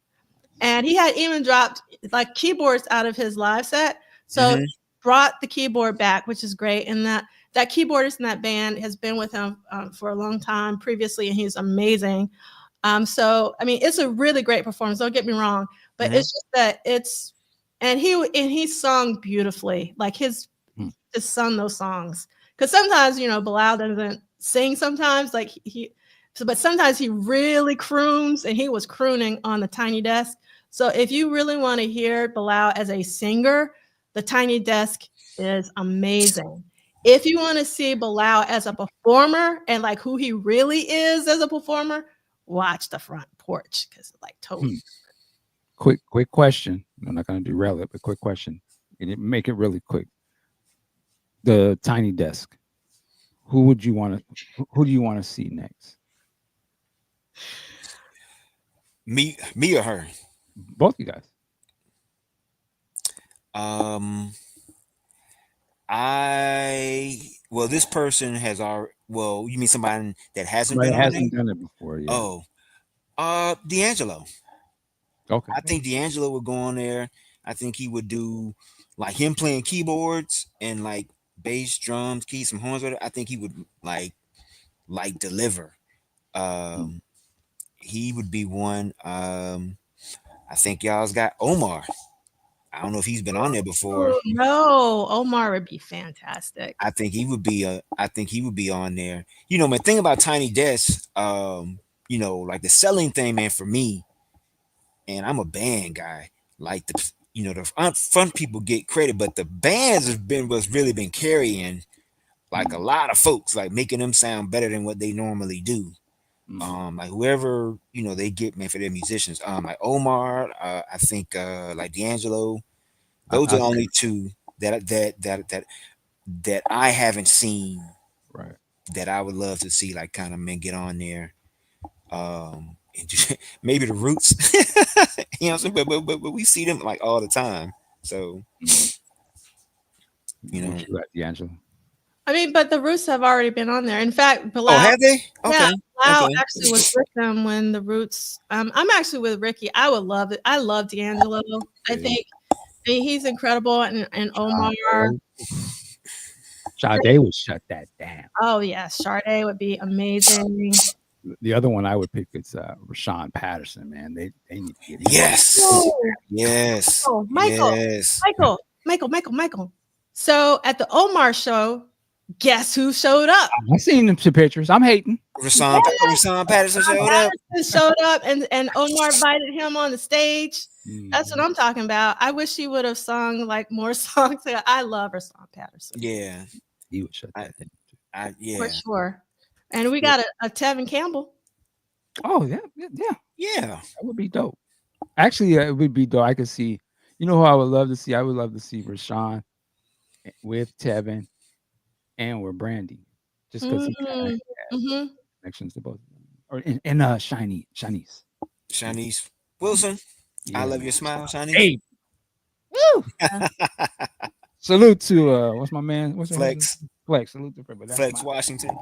And he had even dropped like keyboards out of his live set. So brought the keyboard back, which is great. And that keyboardist in that band has been with him for a long time previously, and he's amazing. So, I mean, it's a really great performance. Don't get me wrong, but it's just that he sung beautifully. Like just sung those songs. Because sometimes, Bilal doesn't sing sometimes, but sometimes he really croons, and he was crooning on the tiny desk. So if you really want to hear Bilal as a singer, the tiny desk is amazing. If you want to see Bilal as a performer and like who he really is as a performer, watch The Front Porch, because like totally. Quick question. I'm not going to derail it, but quick question. And make it really quick. The tiny desk. Who do you want to see next? Me or her? Both you guys. This person has already. Well, you mean somebody that hasn't done it before? Yeah. Oh, D'Angelo. Okay. I think D'Angelo would go on there. I think he would do like him playing keyboards and like bass, drums, keys, some horns. I think he would like deliver. He would be one. I think y'all's got Omar. I don't know if he's been on there before. No, Omar would be fantastic. I think he would be on there. Man, thing about tiny desks, like the selling thing, man, for me, and I'm a band guy, like the front people get credit, but the bands was really been carrying like a lot of folks, like making them sound better than what they normally do. Like whoever they get, man, for their musicians. Like Omar, I think like D'Angelo. Those are the only two that I haven't seen Right. that I would love to see, like kind of men get on there. And just, maybe the Roots, you know what I'm saying? But we see them like all the time. So What you got, D'Angelo? I mean, but the Roots have already been on there. In fact, oh, Bilal, have they? yeah, Okay, Bilal okay. actually was with them when the Roots. I'm actually with Ricky. I would love it. I love D'Angelo. I think he's incredible, and Omar. Sade would shut that down. Oh yeah, Sade would be amazing. The other one I would pick is Rashawn Patterson. Man, they need to get him. Yes, Oh, yes, Michael, yes. Michael. So at the Omar show, guess who showed up? I seen them some pictures. I'm hating. Rashawn Patterson showed up. Patterson showed up, and Omar invited him on the stage. That's what I'm talking about. I wish he would have sung like more songs. I love Rashawn Patterson. Yeah, He would shut that down. yeah, For sure. And we got a Tevin Campbell. Oh yeah. yeah. That would be dope. Actually, it would be dope. I could see. You know who I would love to see? I would love to see Rashawn with Tevin and with Brandy, just because he kind of connections to both of them. Or and Shanice Wilson. Yeah. I love your smile, Shanice. Hey, woo! Salute to what's my man? What's Flex? Flex. Salute to Flex. Flex Washington.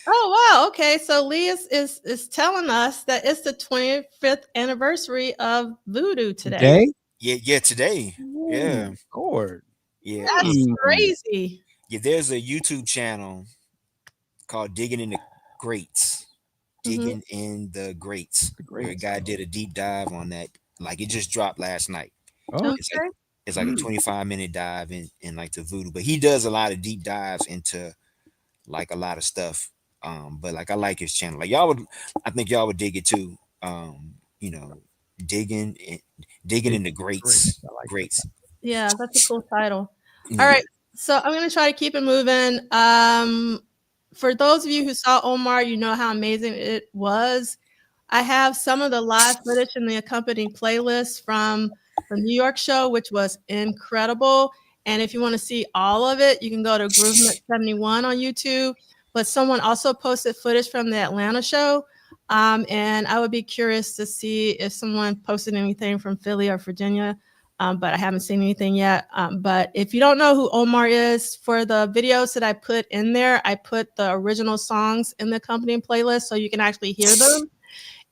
Oh wow, okay. So Lee is telling us that it's the 25th anniversary of Voodoo today. Yeah, today. Ooh, yeah. Lord. Yeah. That's crazy. Yeah, there's a YouTube channel called Digging in the Greats. Digging in the Greats. Where a guy did a deep dive on that. Like it just dropped last night. Oh, it's like a 25-minute dive in like the voodoo. But he does a lot of deep dives into like a lot of stuff. But like I like his channel. Like I think y'all would dig it too. Digging in the greats. Like greats. Yeah, that's a cool title. All right. So I'm gonna try to keep it moving. For those of you who saw Omar, you know how amazing it was. I have some of the live footage in the accompanying playlist from the New York show, which was incredible. And if you want to see all of it, you can go to Groovement 71 on YouTube. But someone also posted footage from the Atlanta show. And I would be curious to see if someone posted anything from Philly or Virginia. But I haven't seen anything yet. But if you don't know who Omar is, for the videos that I put in there, I put the original songs in the accompanying playlist so you can actually hear them.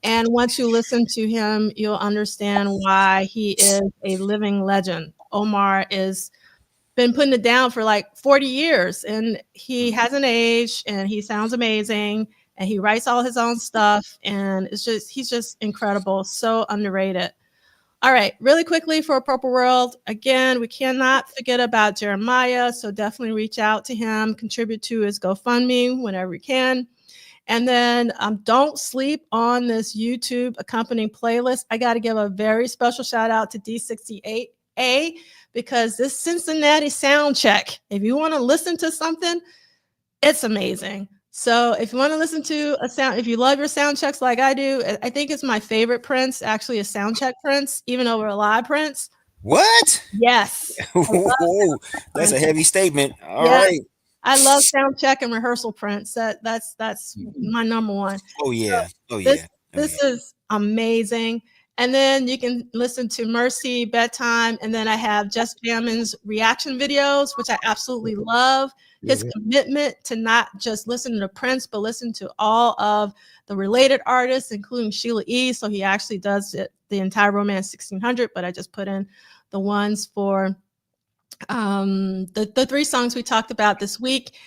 And once you listen to him, you'll understand why he is a living legend. Omar is been putting it down for like 40 years and he hasn't aged and he sounds amazing and he writes all his own stuff and he's just incredible. So underrated. All right, really quickly for Purple World. Again, we cannot forget about Jeremiah. So definitely reach out to him, contribute to his GoFundMe whenever you can. And then don't sleep on this YouTube accompanying playlist. I got to give a very special shout out to D68A because this Cincinnati sound check, if you want to listen to something, it's amazing. So if you want to listen to a sound, if you love your sound checks like I do, I think it's my favorite Prince, actually a sound check Prince, even over a live Prince. What? Yes. Whoa, that's a heavy statement. All right. I love sound check and rehearsal Prince. That's my number one. Oh yeah. This is amazing. And then you can listen to Merci, Bedtime, and then I have Just Jammin's reaction videos, which I absolutely love. His commitment to not just listen to Prince, but listen to all of the related artists, including Sheila E. So he actually does the entire Romance 1600, but I just put in the ones for the three songs we talked about this week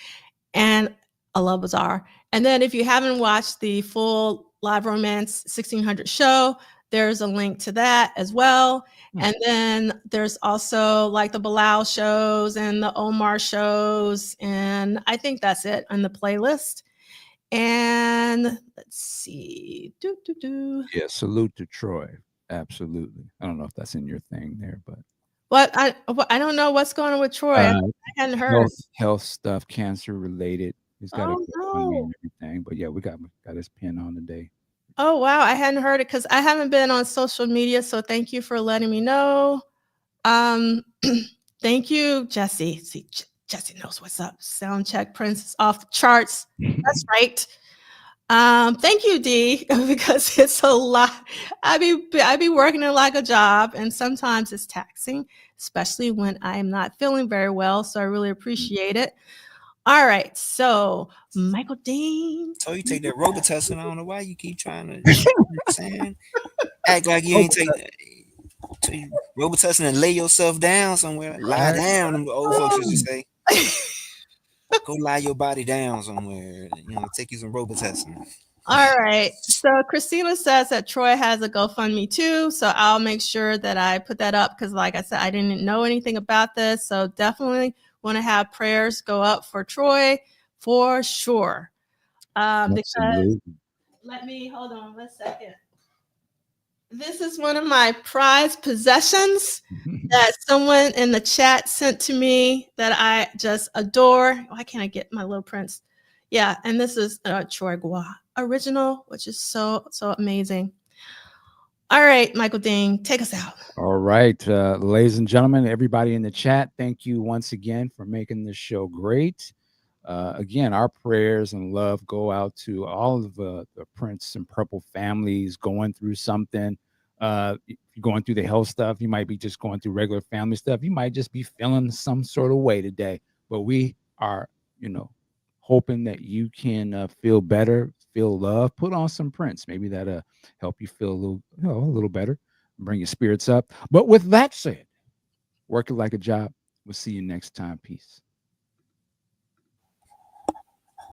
and A Love Bizarre. And then if you haven't watched the full Live Romance 1600 show, there's a link to that as well. And then there's also like the Bilal shows and the Omar shows. And I think that's it on the playlist. And let's see. Yeah, salute to Troy. Absolutely. I don't know if that's in your thing there, but what I don't know what's going on with Troy. I hadn't heard. Health stuff, cancer related. He's got a Oh GoFundMe no. and everything. But yeah, we got his pin on today. Oh wow, I hadn't heard it because I haven't been on social media. So thank you for letting me know. Thank you, Jesse. See, Jesse knows what's up. Sound check Prince is off the charts. That's right. Thank you, D, because it's a lot. I be working it like a job, and sometimes it's taxing, especially when I am not feeling very well. So I really appreciate it. All right, so Michael Dean. So you take that Robitussin. I don't know why you keep trying to, you know what I'm saying, act like you ain't take Robitussin and lay yourself down somewhere. Lie down. Them old folks used to say, go lie your body down somewhere. You know, take you some Robitussin. All right. So Christina says that Troy has a GoFundMe too. So I'll make sure that I put that up because, like I said, I didn't know anything about this. So definitely want to have prayers go up for Troy for sure. Because let me hold on 1 second. This is one of my prized possessions that someone in the chat sent to me that I just adore. Why can't I get my little prince? Yeah, and this is Troy Gua original, which is so amazing. All right, Michael Dean, take us out. All right, ladies and gentlemen, everybody in the chat, thank you once again for making this show great. Again, our prayers and love go out to all of the Prince and Purple families going through something. If you're going through the health stuff, you might be just going through regular family stuff. You might just be feeling some sort of way today. But we are, hoping that you can feel better, feel love. Put on some Prince. Maybe that'll help you feel a little better, bring your spirits up. But with that said, work it like a job. We'll see you next time. Peace.